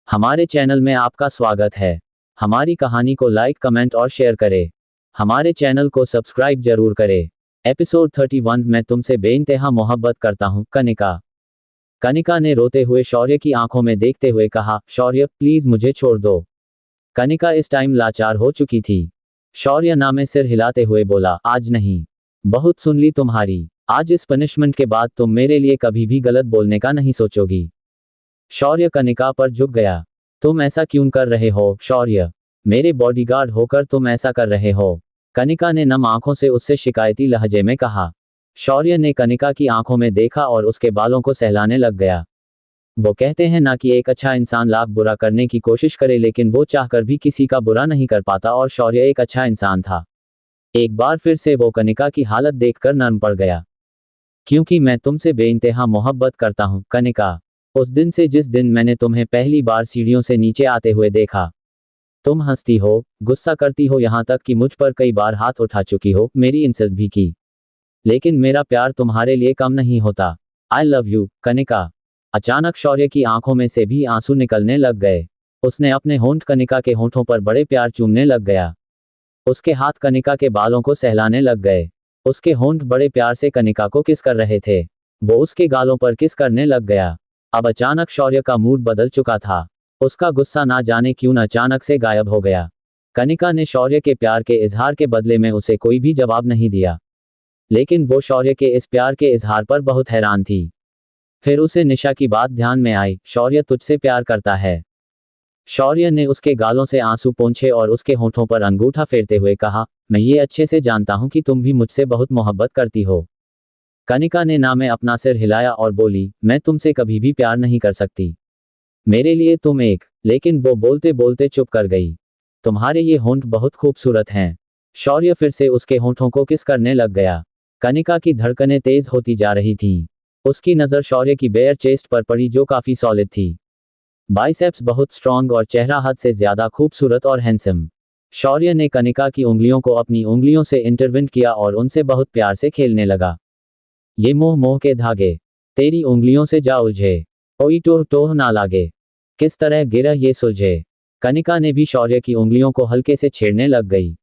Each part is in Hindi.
हमारे चैनल में आपका स्वागत है। हमारी कहानी को लाइक, कमेंट और शेयर करें। हमारे चैनल को सब्सक्राइब जरूर करें। एपिसोड 31 मैं तुमसे बेइंतहा मोहब्बत करता हूं, कनिका। कनिका ने रोते हुए शौर्य की आंखों में देखते हुए कहा, शौर्य प्लीज मुझे छोड़ दो। कनिका इस टाइम लाचार हो चुकी थी। शौर्य ना में सिर हिलाते हुए बोला, आज नहीं। बहुत सुन ली तुम्हारी। आज इस पनिशमेंट के बाद तुम मेरे लिए कभी भी गलत बोलने का नहीं सोचोगी। शौर्य कनिका पर झुक गया। तुम ऐसा क्यों कर रहे हो शौर्य? मेरे बॉडीगार्ड होकर तुम ऐसा कर रहे हो? कनिका ने नम आंखों से उससे शिकायती लहजे में कहा। शौर्य ने कनिका की आंखों में देखा और उसके बालों को सहलाने लग गया। वो कहते हैं ना कि एक अच्छा इंसान लाख बुरा करने की कोशिश करे लेकिन वो चाहकर भी किसी का बुरा नहीं कर पाता, और शौर्य एक अच्छा इंसान था। एक बार फिर से वो कनिका की हालत देखकर नर्म पड़ गया। क्योंकि मैं तुमसे बेइंतहा मोहब्बत करता हूं कनिका। उस दिन से जिस दिन मैंने तुम्हें पहली बार सीढ़ियों से नीचे आते हुए देखा। तुम हंसती हो, गुस्सा करती हो, यहां तक कि मुझ पर कई बार हाथ उठा चुकी हो, मेरी इंसल्ट भी की। लेकिन मेरा प्यार तुम्हारे लिए कम नहीं होता। आई लव यू कनिका। अचानक शौर्य की आंखों में से भी आंसू निकलने लग गए। उसने अपने होंठ कनिका के होंठों पर बड़े प्यार चूमने लग गया। उसके हाथ कनिका के बालों को सहलाने लग गए। उसके होंठ बड़े प्यार से कनिका को किस कर रहे थे। वो उसके गालों पर किस करने लग गया। अब अचानक शौर्य का मूड बदल चुका था। उसका गुस्सा ना जाने क्यों अचानक से गायब हो गया। कनिका ने शौर्य के प्यार के इजहार के बदले में उसे कोई भी जवाब नहीं दिया। लेकिन वो शौर्य के इस प्यार के इजहार पर बहुत हैरान थी। फिर उसे निशा की बात ध्यान में आई। शौर्य तुझसे प्यार करता है। शौर्य ने उसके गालों से आंसू पोंछे और उसके होंठों पर अंगूठा फेरते हुए कहा, मैं ये अच्छे से जानता हूं कि तुम भी मुझसे बहुत मोहब्बत करती हो। कनिका ने ना में अपना सिर हिलाया और बोली, मैं तुमसे कभी भी प्यार नहीं कर सकती। मेरे लिए तुम एक। लेकिन वो बोलते बोलते चुप कर गई। तुम्हारे ये होंठ बहुत खूबसूरत हैं। शौर्य फिर से उसके होंठों को किस करने लग गया। कनिका की धड़कनें तेज होती जा रही थीं। उसकी नज़र शौर्य की बेयर चेस्ट पर पड़ी जो काफी सॉलिड थी। बाइसेप्स बहुत स्ट्रांग और चेहरा हद से ज्यादा खूबसूरत और हैंडसम। शौर्य ने कनिका की उंगलियों को अपनी उंगलियों से इंटरविन किया और उनसे बहुत प्यार से खेलने लगा। ये मोह मोह के धागे तेरी उंगलियों से जा उलझे। ओई टोह टोह ना लागे। किस तरह गिरा ये सुलझे। कनिका ने भी शौर्य की उंगलियों को हल्के से छेड़ने लग गई।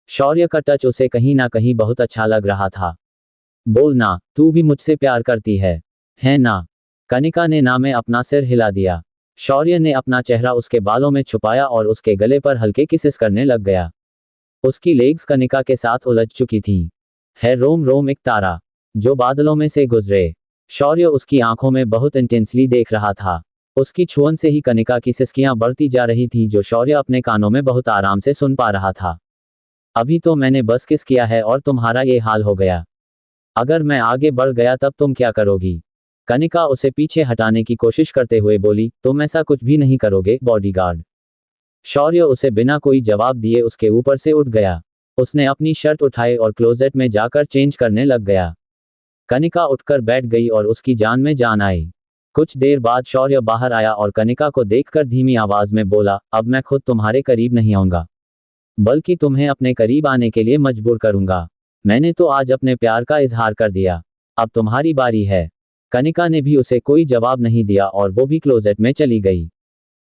शौर्य का टच उसे कहीं ना कहीं बहुत अच्छा लग रहा था। बोल ना, तू भी मुझसे प्यार करती है ना? कनिका ने ना में अपना सिर हिला दिया। शौर्य ने अपना चेहरा उसके बालों में छुपाया और उसके गले पर हल्के किसेस करने लग गया। उसकी लेग्स कनिका के साथ उलझ चुकी थीं। है रोम रोम एक तारा जो बादलों में से गुजरे। शौर्य उसकी आंखों में बहुत इंटेंसली देख रहा था। उसकी छुअन से ही कनिका की सिसकियां बढ़ती जा रही थी जो शौर्य अपने कानों में बहुत आराम से सुन पा रहा था। अभी तो मैंने बस किस किया है और तुम्हारा ये हाल हो गया। अगर मैं आगे बढ़ गया तब तुम क्या करोगी? कनिका उसे पीछे हटाने की कोशिश करते हुए बोली, तुम ऐसा कुछ भी नहीं करोगे बॉडीगार्ड। शौर्य उसे बिना कोई जवाब दिए उसके ऊपर से उठ गया। उसने अपनी शर्ट उठाई और क्लोजेट में जाकर चेंज करने लग गया। कनिका उठकर बैठ गई और उसकी जान में जान आई। कुछ देर बाद शौर्य बाहर आया और कनिका को देखकर धीमी आवाज में बोला, अब मैं खुद तुम्हारे करीब नहीं आऊंगा, बल्कि तुम्हें अपने करीब आने के लिए मजबूर करूंगा। मैंने तो आज अपने प्यार का इजहार कर दिया। अब तुम्हारी बारी है। कनिका ने भी उसे कोई जवाब नहीं दिया और वो भी क्लोजेट में चली गई।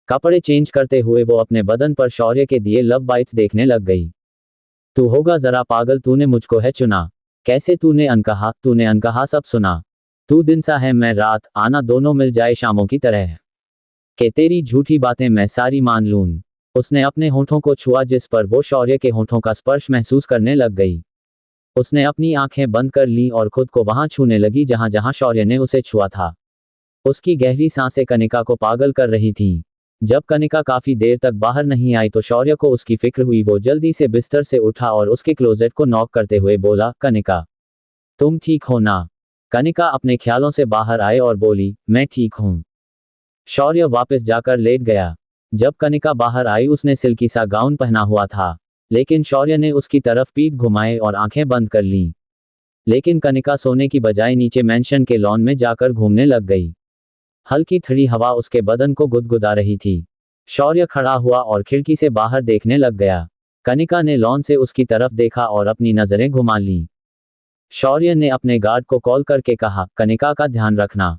कपड़े चेंज करते हुए वो अपने बदन पर शौर्य के दिए लव बाइट्स देखने लग गई। तू होगा जरा पागल, तूने मुझको है चुना। कैसे तूने अनकहा सब सुना। तू दिन सा है मैं रात, आना दोनों मिल जाए शामों की तरह। के तेरी झूठी बातें मैं सारी मान लूं। उसने अपने होंठों को छुआ जिस पर वो शौर्य के होंठों का स्पर्श महसूस करने लग गई। उसने अपनी आंखें बंद कर लीं और खुद को वहां छूने लगी जहां जहां शौर्य ने उसे छुआ था। उसकी गहरी सांसें कनिका को पागल कर रही थीं। जब कनिका काफी देर तक बाहर नहीं आई तो शौर्य को उसकी फिक्र हुई। वो जल्दी से बिस्तर से उठा और उसके क्लोजेट को नॉक करते हुए बोला, कनिका तुम ठीक हो ना? कनिका अपने ख्यालों से बाहर आए और बोली, मैं ठीक हूं। शौर्य वापस जाकर लेट गया। जब कनिका बाहर आई उसने सिल्की सा गाउन पहना हुआ था, लेकिन शौर्य ने उसकी तरफ पीठ घुमाए और आंखें बंद कर लीं। लेकिन कनिका सोने की बजाय नीचे मैंशन के लॉन में जाकर घूमने लग गई। हल्की ठंडी हवा उसके बदन को गुदगुदा रही थी। शौर्य खड़ा हुआ और खिड़की से बाहर देखने लग गया। कनिका ने लॉन से उसकी तरफ देखा और अपनी नजरें घुमा लीं। शौर्य ने अपने गार्ड को कॉल करके कहा, कनिका का ध्यान रखना,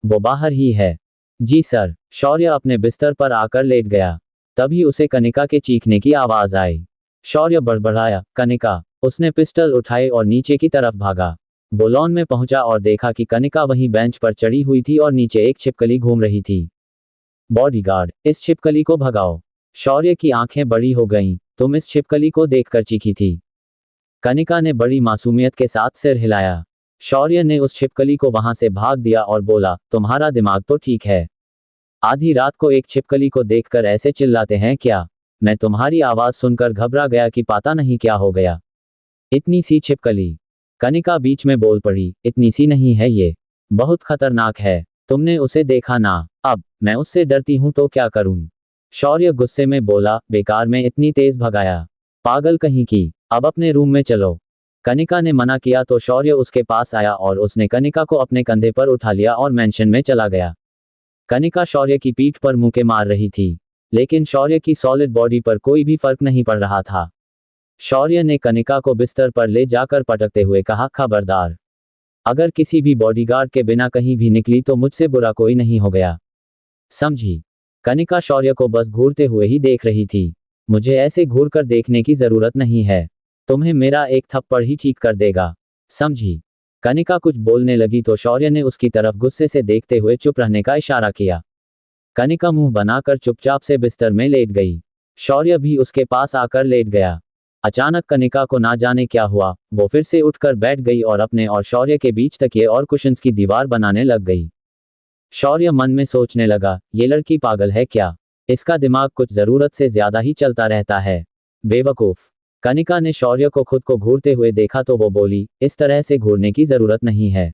वो बाहर ही है। जी सर। शौर्य अपने बिस्तर पर आकर लेट गया। तभी उसे कनिका के चीखने की आवाज आई। शौर्य बड़बड़ाया, कनिका। उसने पिस्टल उठाई और नीचे की तरफ भागा। वो लॉन में पहुंचा और देखा कि कनिका वहीं बेंच पर चढ़ी हुई थी और नीचे एक छिपकली घूम रही थी। बॉडीगार्ड, इस छिपकली को भगाओ। शौर्य की आंखें बड़ी हो गईं। तुम इस छिपकली को देखकर चीखी थी। कनिका ने बड़ी मासूमियत के साथ सिर हिलाया। शौर्य ने उस छिपकली को वहां से भाग दिया और बोला, तुम्हारा दिमाग तो ठीक है। आधी रात को एक छिपकली को देखकर ऐसे चिल्लाते हैं क्या? मैं तुम्हारी आवाज सुनकर घबरा गया कि पता नहीं क्या हो गया। इतनी सी छिपकली। कनिका बीच में बोल पड़ी, इतनी सी नहीं है ये। बहुत खतरनाक है। तुमने उसे देखा ना? अब मैं उससे डरती हूं तो क्या करूं? शौर्य गुस्से में बोला, बेकार में इतनी तेज भगाया। पागल कहीं की। अब अपने रूम में चलो। कनिका ने मना किया तो शौर्य उसके पास आया और उसने कनिका को अपने कंधे पर उठा लिया और मेंशन में चला गया। कनिका शौर्य की पीठ पर मुक्के मार रही थी, लेकिन शौर्य की सॉलिड बॉडी पर कोई भी फर्क नहीं पड़ रहा था। शौर्य ने कनिका को बिस्तर पर ले जाकर पटकते हुए कहा, खबरदार, अगर किसी भी बॉडीगार्ड के बिना कहीं भी निकली तो मुझसे बुरा कोई नहीं हो गया, समझी? कनिका शौर्य को बस घूरते हुए ही देख रही थी। मुझे ऐसे घूर कर देखने की जरूरत नहीं है। तुम्हें मेरा एक थप्पड़ ही ठीक कर देगा, समझी? कनिका कुछ बोलने लगी तो शौर्य ने उसकी तरफ गुस्से से देखते हुए चुप रहने का इशारा किया। कनिका मुंह बनाकर चुपचाप से बिस्तर में लेट गई। शौर्य भी उसके पास आकर लेट गया। अचानक कनिका को ना जाने क्या हुआ, वो फिर से उठकर बैठ गई और अपने और शौर्य के बीच तकिए और कुशन्स की दीवार बनाने लग गई। शौर्य मन में सोचने लगा, ये लड़की पागल है क्या? इसका दिमाग कुछ जरूरत से ज्यादा ही चलता रहता है। बेवकूफ। कनिका ने शौर्य को खुद को घूरते हुए देखा तो वो बोली, इस तरह से घूरने की जरूरत नहीं है,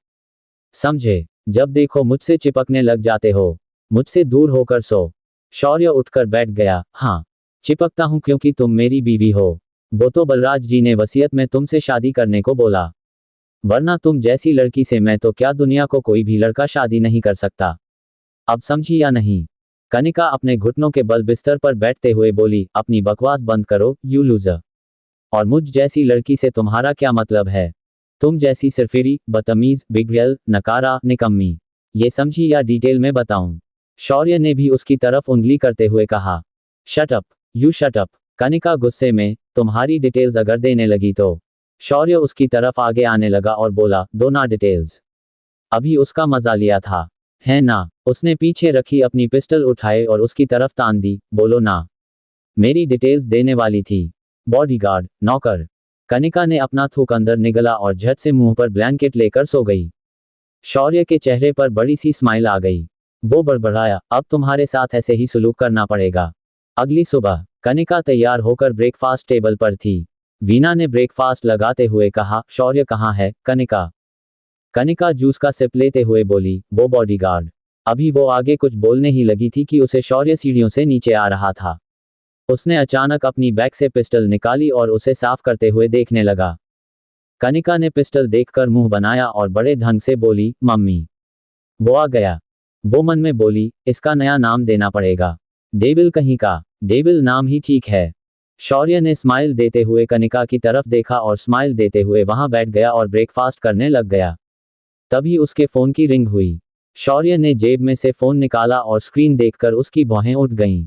समझे? जब देखो मुझसे चिपकने लग जाते हो। मुझसे दूर होकर सो। शौर्य उठकर बैठ गया। हाँ, चिपकता हूं क्योंकि तुम मेरी बीवी हो। वो तो बलराज जी ने वसीयत में तुमसे शादी करने को बोला, वरना तुम जैसी लड़की से मैं तो क्या दुनिया को कोई भी लड़का शादी नहीं कर सकता। अब समझी या नहीं? कनिका अपने घुटनों के बल बिस्तर पर बैठते हुए बोली, अपनी बकवास बंद करो, यू लूजर। और मुझ जैसी लड़की से तुम्हारा क्या मतलब है? तुम जैसी सिरफिरी, बदतमीज, बिगड़ैल, नकारा, निकम्मी। ये समझी या डिटेल में बताऊं? शौर्य ने भी उसकी तरफ उंगली करते हुए कहा। Shut up, you shut up. Kanika गुस्से में, तुम्हारी डिटेल्स अगर देने लगी तो। शौर्य उसकी तरफ आगे आने लगा और बोला, दो ना डिटेल्स। अभी उसका मजा लिया था, है ना? उसने पीछे रखी अपनी पिस्टल उठाए और उसकी तरफ तान दी, बोलो ना। मेरी डिटेल्स देने वाली थी। बॉडीगार्ड, नौकर। कनिका ने अपना थूक अंदर निगला और झट से मुंह पर ब्लैंकेट लेकर सो गई। शौर्य के चेहरे पर बड़ी सी स्माइल आ गई। वो बड़बड़ाया, अब तुम्हारे साथ ऐसे ही सुलूक करना पड़ेगा। अगली सुबह कनिका तैयार होकर ब्रेकफास्ट टेबल पर थी। वीना ने ब्रेकफास्ट लगाते हुए कहा, शौर्य कहाँ है, कनिका? कनिका जूस का सिप लेते हुए बोली, वो बॉडीगार्ड। अभी वो आगे कुछ बोलने ही लगी थी कि उसे शौर्य सीढ़ियों से नीचे आ रहा था। उसने अचानक अपनी बैग से पिस्टल निकाली और उसे साफ करते हुए देखने लगा। कनिका ने पिस्टल देखकर मुंह बनाया और बड़े ढंग से बोली, मम्मी। वो आ गया। वो मन में बोली, इसका नया नाम देना पड़ेगा। डेविल कहीं का। डेविल नाम ही ठीक है। शौर्य ने स्माइल देते हुए कनिका की तरफ देखा और स्माइल देते हुए वहां बैठ गया और ब्रेकफास्ट करने लग गया। तभी उसके फोन की रिंग हुई। शौर्य ने जेब में से फोन निकाला और स्क्रीन देखकर उसकी भौहें उठ गईं।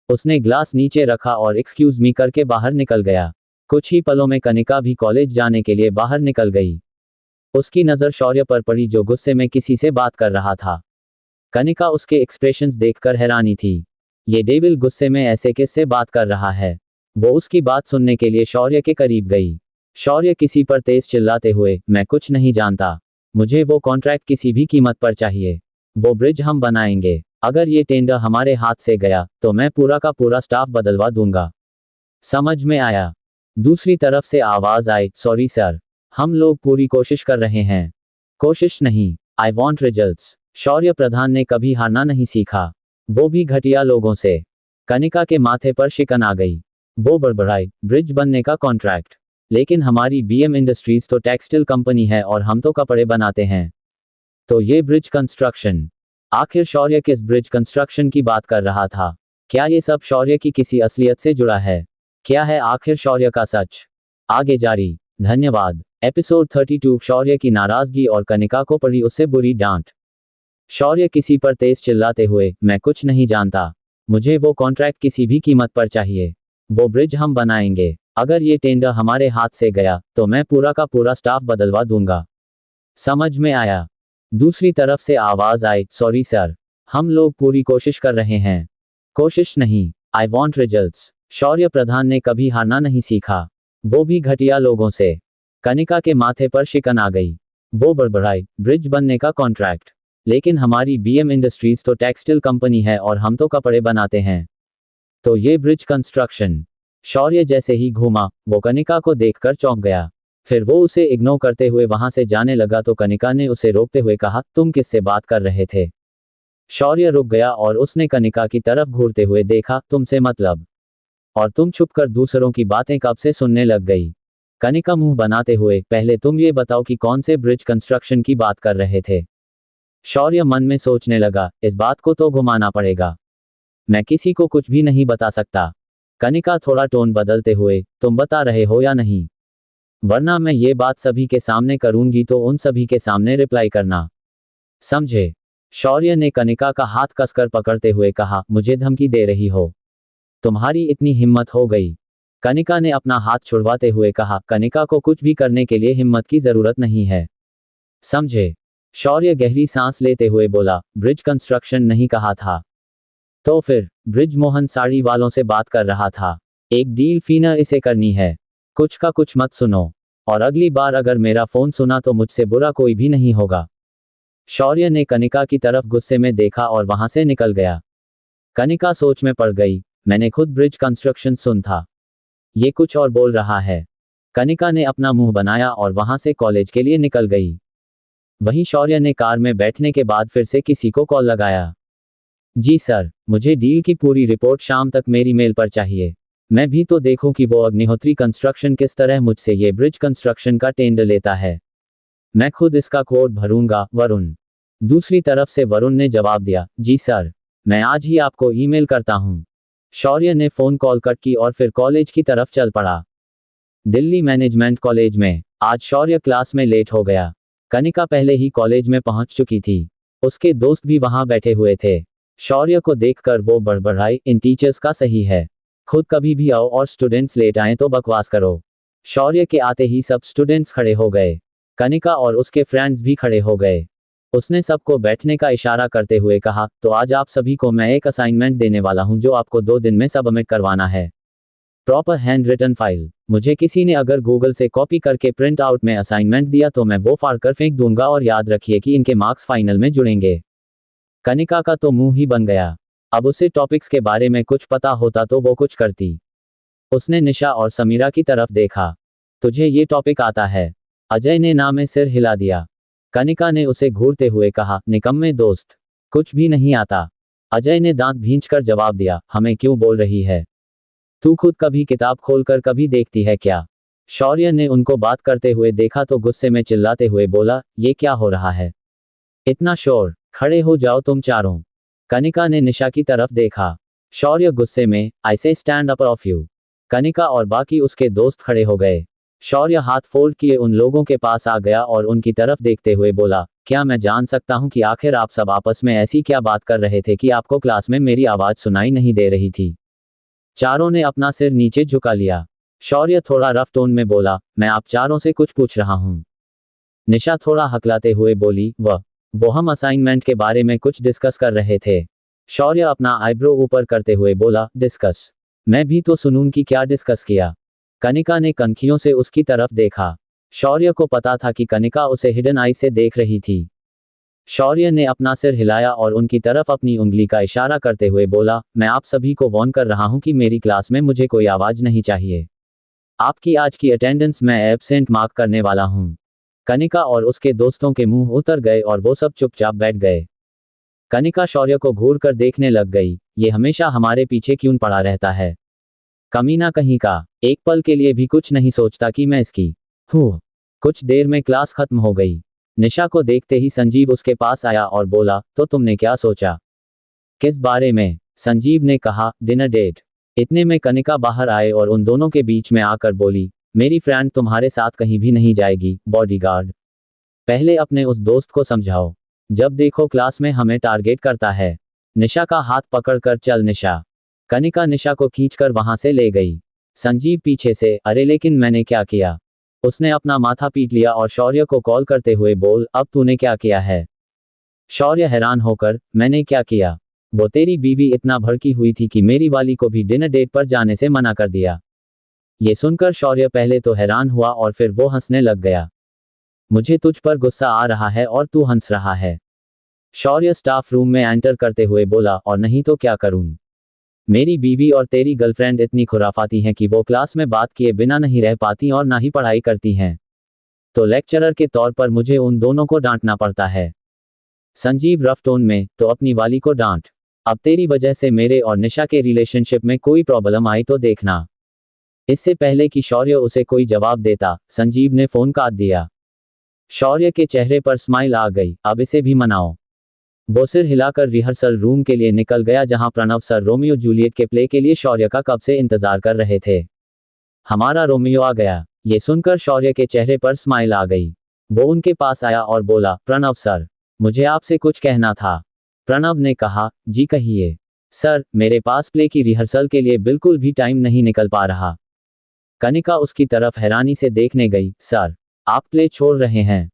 उसने ग्लास नीचे रखा और एक्सक्यूज मी करके बाहर निकल गया। कुछ ही पलों में कनिका भी कॉलेज जाने के लिए बाहर निकल गई। उसकी नजर शौर्य पर पड़ी जो गुस्से में किसी से बात कर रहा था। कनिका उसके एक्सप्रेशंस देखकर हैरानी थी। ये डेविल गुस्से में ऐसे किससे बात कर रहा है? वो उसकी बात सुनने के लिए शौर्य के करीब गई। शौर्य किसी पर तेज चिल्लाते हुए, मैं कुछ नहीं जानता। मुझे वो कॉन्ट्रैक्ट किसी भी कीमत पर चाहिए। वो ब्रिज हम बनाएंगे। अगर ये टेंडर हमारे हाथ से गया तो मैं पूरा का पूरा स्टाफ बदलवा दूंगा। समझ में आया? दूसरी तरफ से आवाज आई, सॉरी सर, हम लोग पूरी कोशिश कर रहे हैं। कोशिश नहीं, आई वॉन्ट रिजल्ट्स। शौर्य प्रधान ने कभी हारना नहीं सीखा, वो भी घटिया लोगों से। कनिका के माथे पर शिकन आ गई। वो बड़बड़ाई, ब्रिज बनने का कॉन्ट्रैक्ट? लेकिन हमारी बीएम इंडस्ट्रीज तो टेक्सटाइल कंपनी है और हम तो कपड़े बनाते हैं। तो ये ब्रिज कंस्ट्रक्शन। आखिर शौर्य किस ब्रिज कंस्ट्रक्शन की बात कर रहा था? क्या ये सब शौर्य की किसी असलियत से जुड़ा है? क्या है आखिर शौर्य का सच? आगे जारी। धन्यवाद। एपिसोड 32। शौर्य की नाराजगी और कनिका को पड़ी उससे बुरी डांट। शौर्य किसी पर तेज चिल्लाते हुए, मैं कुछ नहीं जानता। मुझे वो कॉन्ट्रैक्ट किसी भी कीमत पर चाहिए। वो ब्रिज हम बनाएंगे। अगर ये टेंडर हमारे हाथ से गया तो मैं पूरा का पूरा स्टाफ बदलवा दूंगा। समझ में आया? दूसरी तरफ से आवाज आई, सॉरी सर, हम लोग पूरी कोशिश कर रहे हैं। कोशिश नहीं, आई वॉन्ट रिजल्ट्स। शौर्य प्रधान ने कभी हारना नहीं सीखा, वो भी घटिया लोगों से। कनिका के माथे पर शिकन आ गई। वो बड़बड़ाई, ब्रिज बनने का कॉन्ट्रैक्ट? लेकिन हमारी बीएम इंडस्ट्रीज तो टेक्सटाइल कंपनी है और हम तो कपड़े बनाते हैं। तो ये ब्रिज कंस्ट्रक्शन? शौर्य जैसे ही घूमा, वो कनिका को देखकर चौंक गया। फिर वो उसे इग्नोर करते हुए वहां से जाने लगा तो कनिका ने उसे रोकते हुए कहा, तुम किससे बात कर रहे थे? शौर्य रुक गया और उसने कनिका की तरफ घूरते हुए देखा, तुमसे मतलब? और तुम छुपकर दूसरों की बातें कब से सुनने लग गई? कनिका मुंह बनाते हुए, पहले तुम ये बताओ कि कौन से ब्रिज कंस्ट्रक्शन की बात कर रहे थे? शौर्य मन में सोचने लगा, इस बात को तो घुमाना पड़ेगा। मैं किसी को कुछ भी नहीं बता सकता। कनिका थोड़ा टोन बदलते हुए, तुम बता रहे हो या नहीं? वरना मैं ये बात सभी के सामने करूंगी तो उन सभी के सामने रिप्लाई करना। समझे? शौर्य ने कनिका का हाथ कसकर पकड़ते हुए कहा, मुझे धमकी दे रही हो? तुम्हारी इतनी हिम्मत हो गई? कनिका ने अपना हाथ छुड़वाते हुए कहा, कनिका को कुछ भी करने के लिए हिम्मत की जरूरत नहीं है। समझे? शौर्य गहरी सांस लेते हुए बोला, ब्रिज कंस्ट्रक्शन नहीं कहा था। तो फिर? ब्रिज मोहन साड़ी वालों से बात कर रहा था। एक डील फिनर इसे करनी है। कुछ का कुछ मत सुनो, और अगली बार अगर मेरा फोन सुना तो मुझसे बुरा कोई भी नहीं होगा। शौर्य ने कनिका की तरफ गुस्से में देखा और वहां से निकल गया। कनिका सोच में पड़ गई, मैंने खुद ब्रिज कंस्ट्रक्शन सुन था, ये कुछ और बोल रहा है। कनिका ने अपना मुंह बनाया और वहां से कॉलेज के लिए निकल गई। वहीं शौर्य ने कार में बैठने के बाद फिर से किसी को कॉल लगाया। जी सर, मुझे डील की पूरी रिपोर्ट शाम तक मेरी मेल पर चाहिए। मैं भी तो देखूं कि वो अग्निहोत्री कंस्ट्रक्शन किस तरह मुझसे ये ब्रिज कंस्ट्रक्शन का टेंडर लेता है। मैं खुद इसका कोड भरूंगा, वरुण। दूसरी तरफ से वरुण ने जवाब दिया, जी सर, मैं आज ही आपको ईमेल करता हूं। शौर्य ने फोन कॉल कट की और फिर कॉलेज की तरफ चल पड़ा। दिल्ली मैनेजमेंट कॉलेज में आज शौर्य क्लास में लेट हो गया। कनिका पहले ही कॉलेज में पहुंच चुकी थी। उसके दोस्त भी वहां बैठे हुए थे। शौर्य को देखकर वो बड़बड़ाई, इन टीचर्स का सही है, खुद कभी भी आओ और स्टूडेंट्स लेट आए तो बकवास करो। शौर्य के आते ही सब स्टूडेंट्स खड़े हो गए। कनिका और उसके फ्रेंड्स भी खड़े हो गए। उसने सबको बैठने का इशारा करते हुए कहा, तो आज आप सभी को मैं एक असाइनमेंट देने वाला हूं जो आपको 2 दिन में सबमिट करवाना है। Proper handwritten file. मुझे किसी ने अगर गूगल से कॉपी करके प्रिंट आउट में असाइनमेंट दिया तो मैं वो फाड़ कर फेंक दूंगा और याद रखिए कि इनके मार्क्स फाइनल में जुड़ेंगे। कनिका का तो मुंह ही बन गया। अब उसे टॉपिक्स के बारे में कुछ पता होता तो वो कुछ करती। उसने निशा और समीरा की तरफ देखा। तुझे ये टॉपिक आता है? अजय ने ना में सिर हिला दिया। कनिका ने उसे घूरते हुए कहा, निकम्मे दोस्त, कुछ भी नहीं आता। अजय ने दांत भींचकर जवाब दिया, हमें क्यों बोल रही है? तू खुद कभी किताब खोलकर कभी देखती है क्या? शौर्य ने उनको बात करते हुए देखा तो गुस्से में चिल्लाते हुए बोला, ये क्या हो रहा है? इतना शोर, खड़े हो जाओ तुम चारों। कनिका ने निशा की तरफ देखा। शौर्य गुस्से में, आई से stand up of you. Kanika और बाकी उसके दोस्त खड़े हो गए। शौर्य हाथ फोल्ड किए उन लोगों के पास आ गया और उनकी तरफ देखते हुए बोला, क्या मैं जान सकता हूं कि आखिर आप सब आपस में ऐसी क्या बात कर रहे थे कि आपको क्लास में मेरी आवाज सुनाई नहीं दे रही थी? चारों ने अपना सिर नीचे झुका लिया। शौर्य थोड़ा रफ टोन में बोला, मैं आप चारों से कुछ पूछ रहा हूं। निशा थोड़ा हकलाते हुए बोली, वो हम असाइनमेंट के बारे में कुछ डिस्कस कर रहे थे। शौर्य अपना आईब्रो ऊपर करते हुए बोला, डिस्कस? मैं भी तो सुनूं कि क्या डिस्कस किया। कनिका ने कनखियों से उसकी तरफ देखा। शौर्य को पता था कि कनिका उसे हिडन आई से देख रही थी। शौर्य ने अपना सिर हिलाया और उनकी तरफ अपनी उंगली का इशारा करते हुए बोला, मैं आप सभी को वार्न कर रहा हूं कि मेरी क्लास में मुझे कोई आवाज नहीं चाहिए। आपकी आज की अटेंडेंस मैं एब्सेंट मार्क करने वाला हूं। कनिका और उसके दोस्तों के मुंह उतर गए और वो सब चुपचाप बैठ गए। कनिका शौर्य को घूर कर देखने लग गई, ये हमेशा हमारे पीछे क्यों पड़ा रहता है? कमीना कहीं का, एक पल के लिए भी कुछ नहीं सोचता कि मैं इसकी हूँ। कुछ देर में क्लास खत्म हो गई। निशा को देखते ही संजीव उसके पास आया और बोला, तो तुमने क्या सोचा? किस बारे में? संजीव ने कहा, डिनर डेट। इतने में कनिका बाहर आए और उन दोनों के बीच में आकर बोली, मेरी फ्रेंड तुम्हारे साथ कहीं भी नहीं जाएगी, बॉडीगार्ड। पहले अपने उस दोस्त को समझाओ। जब देखो क्लास में हमें टारगेट करता है। निशा का हाथ पकड़कर चल निशा। कनिका निशा को खींचकर वहां से ले गई। संजीव पीछे से, अरे लेकिन मैंने क्या किया? उसने अपना माथा पीट लिया और शौर्य को कॉल करते हुए बोल, अब तूने क्या किया है? शौर्य हैरान होकर, मैंने क्या किया? वो तेरी बीवी इतना भड़की हुई थी कि मेरी वाली को भी डिनर डेट पर जाने से मना कर दिया। ये सुनकर शौर्य पहले तो हैरान हुआ और फिर वो हंसने लग गया। मुझे तुझ पर गुस्सा आ रहा है और तू हंस रहा है। शौर्य स्टाफ रूम में एंटर करते हुए बोला, और नहीं तो क्या करूं? मेरी बीवी और तेरी गर्लफ्रेंड इतनी खुराफाती हैं कि वो क्लास में बात किए बिना नहीं रह पाती और ना ही पढ़ाई करती हैं। तो लेक्चरर के तौर पर मुझे उन दोनों को डांटना पड़ता है। संजीव रफ टोन में, तो अपनी वाली को डांट। अब तेरी वजह से मेरे और निशा के रिलेशनशिप में कोई प्रॉब्लम आई तो देखना। इससे पहले कि शौर्य उसे कोई जवाब देता, संजीव ने फोन काट दिया। शौर्य के चेहरे पर स्माइल आ गई, अब इसे भी मनाओ। वो सिर हिलाकर रिहर्सल रूम के लिए निकल गया जहां प्रणव सर रोमियो जूलियट के प्ले के लिए शौर्य का कब से इंतजार कर रहे थे। हमारा रोमियो आ गया। ये सुनकर शौर्य के चेहरे पर स्माइल आ गई। वो उनके पास आया और बोला, प्रणव सर, मुझे आपसे कुछ कहना था। प्रणव ने कहा, जी कहिए। सर, मेरे पास प्ले की रिहर्सल के लिए बिल्कुल भी टाइम नहीं निकल पा रहा। कनिका उसकी तरफ हैरानी से देखने गई, सर, आप प्ले छोड़ रहे हैं?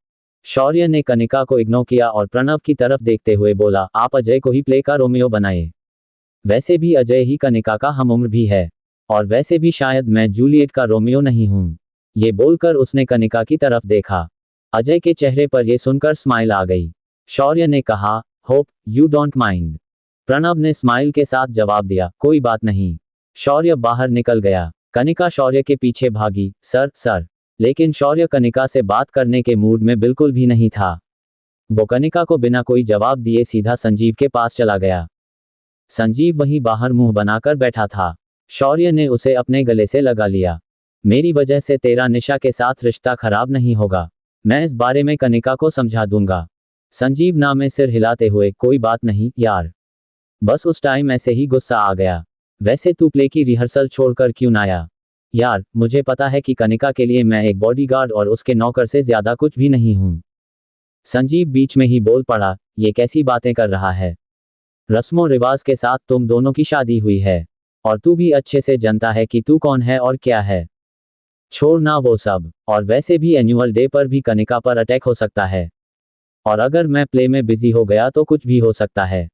शौर्य ने कनिका को इग्नोर किया और प्रणव की तरफ देखते हुए बोला, आप अजय को ही प्ले का रोमियो बनाए। वैसे भी अजय ही कनिका का हमउम्र भी है, और वैसे भी शायद मैं जूलियट का रोमियो नहीं हूं। ये बोलकर उसने कनिका की तरफ देखा। अजय के चेहरे पर यह सुनकर स्माइल आ गई। शौर्य ने कहा, hope you don't mind. Pranav ने स्माइल के साथ जवाब दिया, कोई बात नहीं। शौर्य बाहर निकल गया। कनिका शौर्य के पीछे भागी, सर सर। लेकिन शौर्य कनिका से बात करने के मूड में बिल्कुल भी नहीं था। वो कनिका को बिना कोई जवाब दिए सीधा संजीव के पास चला गया। संजीव वहीं बाहर मुंह बनाकर बैठा था। शौर्य ने उसे अपने गले से लगा लिया। मेरी वजह से तेरा निशा के साथ रिश्ता खराब नहीं होगा। मैं इस बारे में कनिका को समझा दूंगा। संजीव ना में सिर हिलाते हुए, कोई बात नहीं यार, बस उस टाइम ऐसे ही गुस्सा आ गया। वैसे तू प्ले की रिहर्सल छोड़कर क्यों ना आया? यार, मुझे पता है कि कनिका के लिए मैं एक बॉडीगार्ड और उसके नौकर से ज्यादा कुछ भी नहीं हूं। संजीव बीच में ही बोल पड़ा, ये कैसी बातें कर रहा है? रस्मों रिवाज के साथ तुम दोनों की शादी हुई है, और तू भी अच्छे से जानता है कि तू कौन है और क्या है। छोड़ ना वो सब, और वैसे भी एनुअल डे पर भी कनिका पर अटैक हो सकता है, और अगर मैं प्ले में बिजी हो गया तो कुछ भी हो सकता है।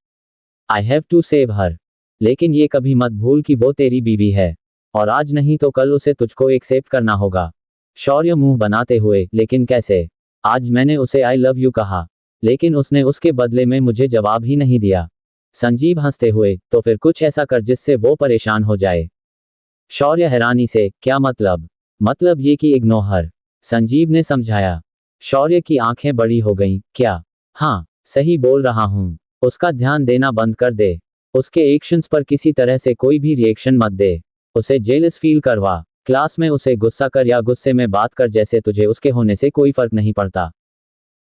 I have to save her. लेकिन ये कभी मत भूल कि वो तेरी बीवी है, और आज नहीं तो कल उसे तुझको एक्सेप्ट करना होगा। शौर्य मुंह बनाते हुए, लेकिन कैसे? आज मैंने उसे आई लव यू कहा, लेकिन उसने उसके बदले में मुझे जवाब ही नहीं दिया। संजीव हंसते हुए, तो फिर कुछ ऐसा कर जिससे वो परेशान हो जाए। शौर्य हैरानी से, क्या मतलब? मतलब ये कि इग्नोर हर, संजीव ने समझाया। शौर्य की आंखें बड़ी हो गईं, क्या? हाँ, सही बोल रहा हूं। उसका ध्यान देना बंद कर दे। उसके एक्शंस पर किसी तरह से कोई भी रिएक्शन मत दे। उसे जेलस फील करवा। क्लास में उसे गुस्सा कर या गुस्से में बात कर जैसे तुझे उसके होने से कोई फर्क नहीं पड़ता।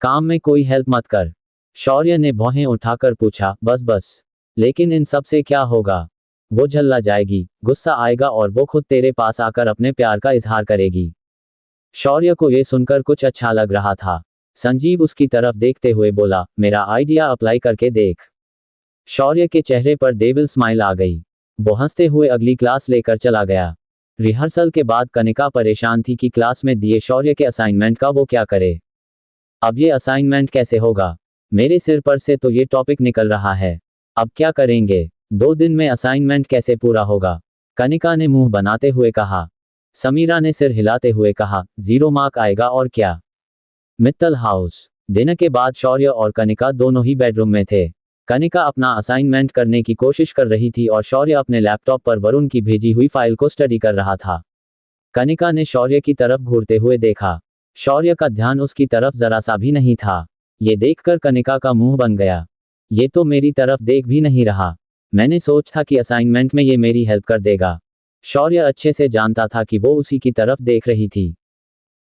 काम में कोई हेल्प मत कर। शौर्य ने भौहें उठाकर पूछा, बस बस। लेकिन इन सब से क्या होगा? वो झल्ला जाएगी, गुस्सा आएगा और वो खुद तेरे पास आकर अपने प्यार का इजहार करेगी। शौर्य को ये सुनकर कुछ अच्छा लग रहा था। संजीव उसकी तरफ देखते हुए बोला, मेरा आइडिया अप्लाई करके देख। शौर्य के चेहरे पर डेविल स्माइल आ गई। वो हंसते हुए अगली क्लास लेकर चला गया। रिहर्सल के बाद कनिका परेशान थी कि क्लास में दिए शौर्य के असाइनमेंट का वो क्या करे। अब ये असाइनमेंट कैसे होगा? मेरे सिर पर से तो ये टॉपिक निकल रहा है। अब क्या करेंगे? 2 दिन में असाइनमेंट कैसे पूरा होगा? कनिका ने मुंह बनाते हुए कहा। समीरा ने सिर हिलाते हुए कहा, 0 मार्क आएगा और क्या। मित्तल हाउस। डिनर के बाद शौर्य और कनिका दोनों ही बेडरूम में थे। कनिका अपना असाइनमेंट करने की कोशिश कर रही थी और शौर्य अपने लैपटॉप पर वरुण की भेजी हुई फाइल को स्टडी कर रहा था। कनिका ने शौर्य की तरफ घूरते हुए देखा। शौर्य का ध्यान उसकी तरफ जरा सा भी नहीं था। ये देखकर कनिका का मुंह बन गया। ये तो मेरी तरफ देख भी नहीं रहा। मैंने सोच था कि असाइनमेंट में ये मेरी हेल्प कर देगा। शौर्य अच्छे से जानता था कि वो उसी की तरफ देख रही थी।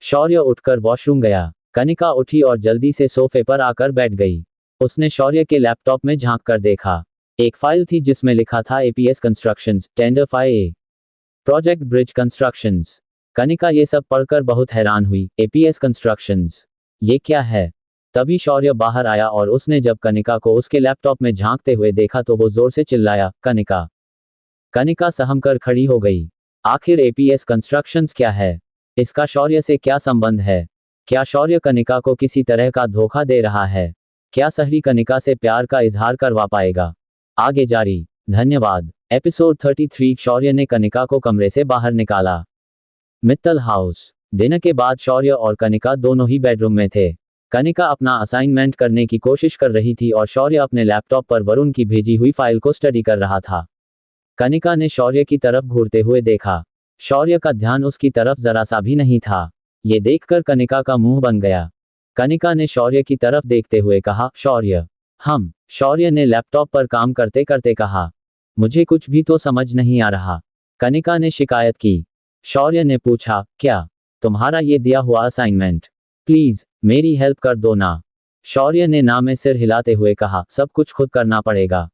शौर्य उठकर वॉशरूम गया। कनिका उठी और जल्दी से सोफे पर आकर बैठ गई। उसने शौर्य के लैपटॉप में झांक कर देखा। एक फाइल थी जिसमें लिखा था APS constructions, tender file, project bridge constructions. Kanika ये सब पढ़कर बहुत हैरान हुई। एपीएस कंस्ट्रक्शंस, ये क्या है? तभी शौर्य बाहर आया और उसने जब कनिका को उसके लैपटॉप में झांकते हुए देखा तो वो जोर से चिल्लाया, कनिका। कनिका सहम कर खड़ी हो गई। आखिर एपीएस कंस्ट्रक्शंस क्या है? इसका शौर्य से क्या संबंध है? क्या शौर्य कनिका को किसी तरह का धोखा दे रहा है? क्या सहरी कनिका से प्यार का इजहार करवा पाएगा? आगे जारी। धन्यवाद। एपिसोड 33। शौर्य ने कनिका को कमरे से बाहर निकाला। मित्तल हाउस। डिनर के बाद शौर्य और कनिका दोनों ही बेडरूम में थे। कनिका अपना असाइनमेंट करने की कोशिश कर रही थी और शौर्य अपने लैपटॉप पर वरुण की भेजी हुई फाइल को स्टडी कर रहा था। कनिका ने शौर्य की तरफ घूरते हुए देखा। शौर्य का ध्यान उसकी तरफ जरा सा भी नहीं था। ये देखकर कनिका का मुंह बन गया। कनिका ने शौर्य की तरफ देखते हुए कहा, शौर्य। शौर्य ने लैपटॉप पर काम करते करते कहा, मुझे कुछ भी तो समझ नहीं आ रहा। कनिका ने शिकायत की। शौर्य ने पूछा, क्या? तुम्हारा ये दिया हुआ असाइनमेंट? प्लीज मेरी हेल्प कर दो ना। शौर्य ने ना में सिर हिलाते हुए कहा, सब कुछ खुद करना पड़ेगा।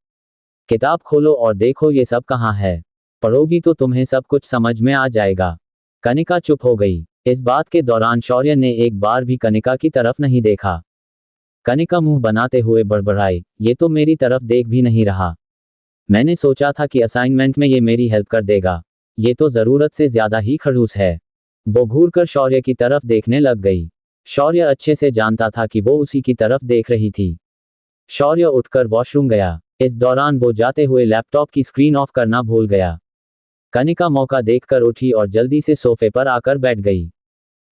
किताब खोलो और देखो ये सब कहाँ है। पढ़ोगी तो तुम्हें सब कुछ समझ में आ जाएगा। कनिका चुप हो गई। इस बात के दौरान शौर्य ने एक बार भी कनिका की तरफ नहीं देखा। कनिका मुंह बनाते हुए बड़बड़ाई, ये तो मेरी तरफ देख भी नहीं रहा। मैंने सोचा था कि असाइनमेंट में ये मेरी हेल्प कर देगा। ये तो जरूरत से ज्यादा ही खड़ूस है। वो घूरकर शौर्य की तरफ देखने लग गई। शौर्य अच्छे से जानता था कि वो उसी की तरफ देख रही थी। शौर्य उठकर वॉशरूम गया। इस दौरान वो जाते हुए लैपटॉप की स्क्रीन ऑफ करना भूल गया। कनिका मौका देखकर उठी और जल्दी से सोफे पर आकर बैठ गई।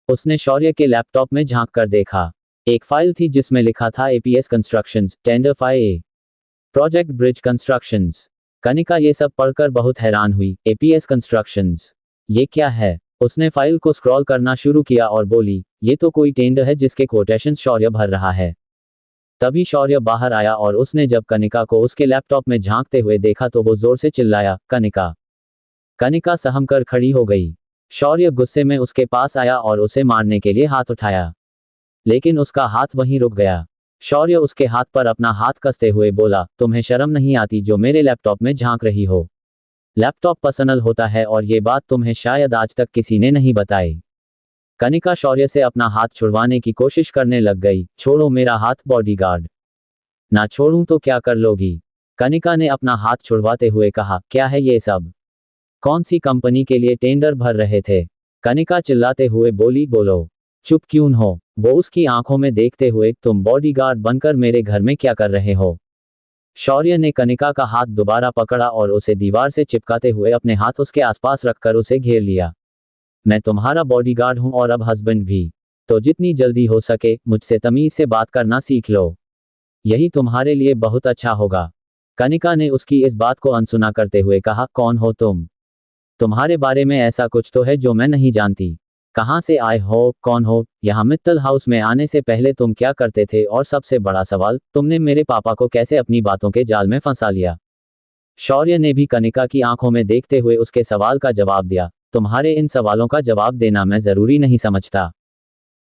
उसने शौर्य के लैपटॉप में झांक कर देखा। एक फाइल थी जिसमें लिखा था APS constructions, tender file, project bridge constructions. Kanika ये सब पढ़कर बहुत हैरान हुई। एपीएस कंस्ट्रक्शंस, ये क्या है? उसने फाइल को स्क्रॉल करना शुरू किया और बोली, ये तो कोई टेंडर है जिसके कोटेशंस शौर्य भर रहा है। तभी शौर्य बाहर आया और उसने जब कनिका को उसके लैपटॉप में झांकते हुए देखा तो वो जोर से चिल्लाया, कनिका। कनिका सहम कर खड़ी हो गई। शौर्य गुस्से में उसके पास आया और उसे मारने के लिए हाथ उठाया, लेकिन उसका हाथ वहीं रुक गया। शौर्य उसके हाथ पर अपना हाथ कसते हुए बोला, तुम्हें शर्म नहीं आती जो मेरे लैपटॉप में झांक रही हो? लैपटॉप पर्सनल होता है और ये बात तुम्हें शायद आज तक किसी ने नहीं बताई। कनिका शौर्य से अपना हाथ छुड़वाने की कोशिश करने लग गई। छोड़ो मेरा हाथ बॉडीगार्ड। ना छोड़ूं तो क्या कर लोगी? कनिका ने अपना हाथ छुड़वाते हुए कहा, क्या है ये सब? कौन सी कंपनी के लिए टेंडर भर रहे थे? कनिका चिल्लाते हुए बोली, बोलो। चुप क्यों हो? वो उसकी आंखों में देखते हुए, तुम बॉडीगार्ड बनकर मेरे घर में क्या कर रहे हो? शौर्य ने कनिका का हाथ दोबारा पकड़ा और उसे दीवार से चिपकाते हुए अपने हाथ उसके आसपास रखकर उसे घेर लिया। मैं तुम्हारा बॉडीगार्ड हूं और अब हस्बैंड भी। तो जितनी जल्दी हो सके मुझसे तमीज से बात करना सीख लो। यही तुम्हारे लिए बहुत अच्छा होगा। कनिका ने उसकी इस बात को अनसुना करते हुए कहा, कौन हो तुम? तुम्हारे बारे में ऐसा कुछ तो है जो मैं नहीं जानती। कहाँ से आए हो? कौन हो? यहाँ मित्तल हाउस में आने से पहले तुम क्या करते थे? और सबसे बड़ा सवाल, तुमने मेरे पापा को कैसे अपनी बातों के जाल में फंसा लिया? शौर्य ने भी कनिका की आंखों में देखते हुए उसके सवाल का जवाब दिया। तुम्हारे इन सवालों का जवाब देना मैं जरूरी नहीं समझता।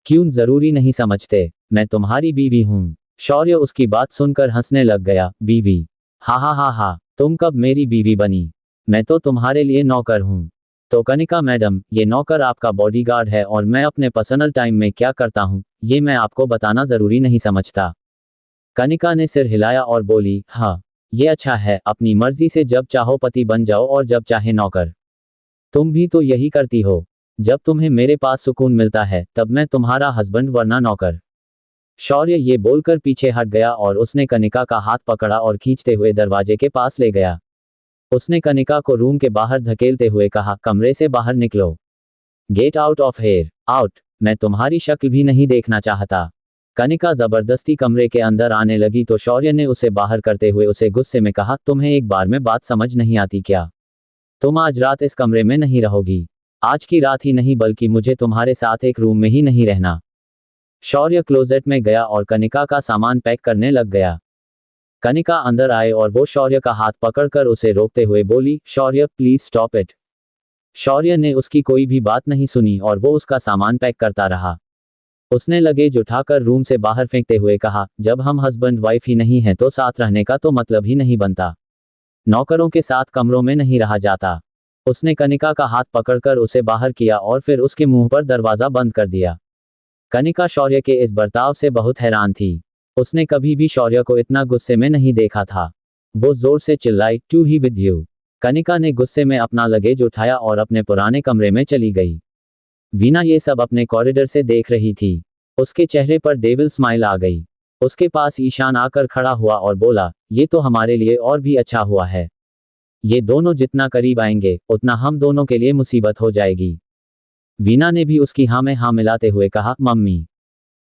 क्यों जरूरी नहीं समझते? मैं तुम्हारी बीवी हूँ। शौर्य उसकी बात सुनकर हंसने लग गया। बीवी? हा हा हा हा, तुम कब मेरी बीवी बनी? मैं तो तुम्हारे लिए नौकर हूँ। तो कनिका मैडम, ये नौकर आपका बॉडीगार्ड है और मैं अपने पर्सनल टाइम में क्या करता हूँ ये मैं आपको बताना जरूरी नहीं समझता। कनिका ने सिर हिलाया और बोली, हाँ, ये अच्छा है, अपनी मर्जी से जब चाहो पति बन जाओ और जब चाहे नौकर। तुम भी तो यही करती हो। जब तुम्हें मेरे पास सुकून मिलता है तब मैं तुम्हारा हस्बैंड वरना नौकर। शौर्य ये बोलकर पीछे हट गया और उसने कनिका का हाथ पकड़ा और खींचते हुए दरवाजे के पास ले गया। उसने कनिका को रूम के बाहर धकेलते हुए कहा, कमरे से बाहर निकलो। Get out of here, out. मैं तुम्हारी शक्ल भी नहीं देखना चाहता। कनिका जबरदस्ती कमरे के अंदर आने लगी तो शौर्य ने उसे बाहर करते हुए उसे गुस्से में कहा, तुम्हें एक बार में बात समझ नहीं आती क्या? तुम आज रात इस कमरे में नहीं रहोगी। आज की रात ही नहीं बल्कि मुझे तुम्हारे साथ एक रूम में ही नहीं रहना। शौर्य क्लोजेट में गया और कनिका का सामान पैक करने लग गया। कनिका अंदर आए और वो शौर्य का हाथ पकड़कर उसे रोकते हुए बोली, शौर्य प्लीज स्टॉप इट। शौर्य ने उसकी कोई भी बात नहीं सुनी और वो उसका सामान पैक करता रहा। उसने लगेज उठाकर रूम से बाहर फेंकते हुए कहा, जब हम हस्बैंड वाइफ ही नहीं हैं तो साथ रहने का तो मतलब ही नहीं बनता। नौकरों के साथ कमरों में नहीं रहा जाता। उसने कनिका का हाथ पकड़कर उसे बाहर किया और फिर उसके मुंह पर दरवाजा बंद कर दिया। कनिका शौर्य के इस बर्ताव से बहुत हैरान थी। उसने कभी भी शौर्य को इतना गुस्से में नहीं देखा था। वो जोर से चिल्लाई, to hell with you. Kanika ने गुस्से में अपना लगेज उठाया और अपने पुराने कमरे में चली गई। वीना ये सब अपने कॉरिडोर से देख रही थी। उसके चेहरे पर डेविल स्माइल आ गई। उसके पास ईशान आकर खड़ा हुआ और बोला, ये तो हमारे लिए और भी अच्छा हुआ है। ये दोनों जितना करीब आएंगे उतना हम दोनों के लिए मुसीबत हो जाएगी। वीना ने भी उसकी हाँ में हाँ मिलाते हुए कहा, मम्मी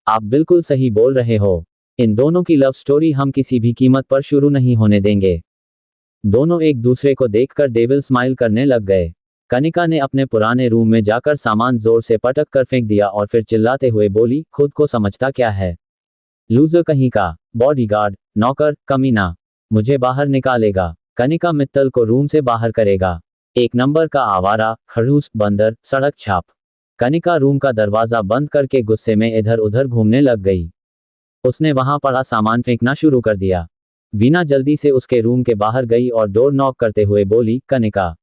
आप बिल्कुल सही बोल रहे हो। इन दोनों की लव स्टोरी हम किसी भी कीमत पर शुरू नहीं होने देंगे। दोनों एक दूसरे को देखकर डेविल स्माइल करने लग गए। कनिका ने अपने पुराने रूम में जाकर सामान जोर से पटक कर फेंक दिया और फिर चिल्लाते हुए बोली, खुद को समझता क्या है, लूजर कहीं का, बॉडीगार्ड, नौकर, कमीना, मुझे बाहर निकालेगा। कनिका मित्तल को रूम से बाहर करेगा। एक नंबर का आवारा, खड़ूस, बंदर, सड़क छाप। कनिका रूम का दरवाजा बंद करके गुस्से में इधर उधर घूमने लग गई। उसने वहां पड़ा सामान फेंकना शुरू कर दिया। वीना जल्दी से उसके रूम के बाहर गई और डोर नॉक करते हुए बोली, कनिका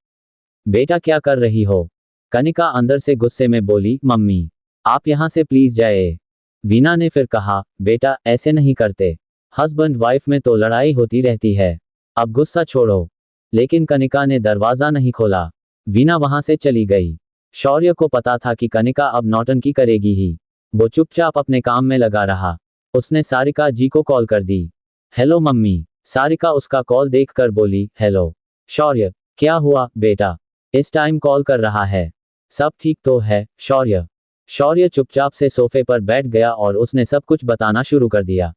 बेटा क्या कर रही हो। कनिका अंदर से गुस्से में बोली, मम्मी आप यहां से प्लीज जाए। वीना ने फिर कहा, बेटा ऐसे नहीं करते, हस्बैंड वाइफ में तो लड़ाई होती रहती है, अब गुस्सा छोड़ो। लेकिन कनिका ने दरवाजा नहीं खोला। वीना वहां से चली गई। शौर्य को पता था कि कनिका अब नौटंकी करेगी ही। वो चुपचाप अपने काम में लगा रहा। उसने सारिका जी को कॉल कर दी। Hello mummy. सारिका उसका कॉल देखकर बोली, हेलो शौर्य, क्या हुआ बेटा, इस टाइम कॉल कर रहा है, सब ठीक तो है शौर्य। शौर्य चुपचाप से सोफे पर बैठ गया और उसने सब कुछ बताना शुरू कर दिया।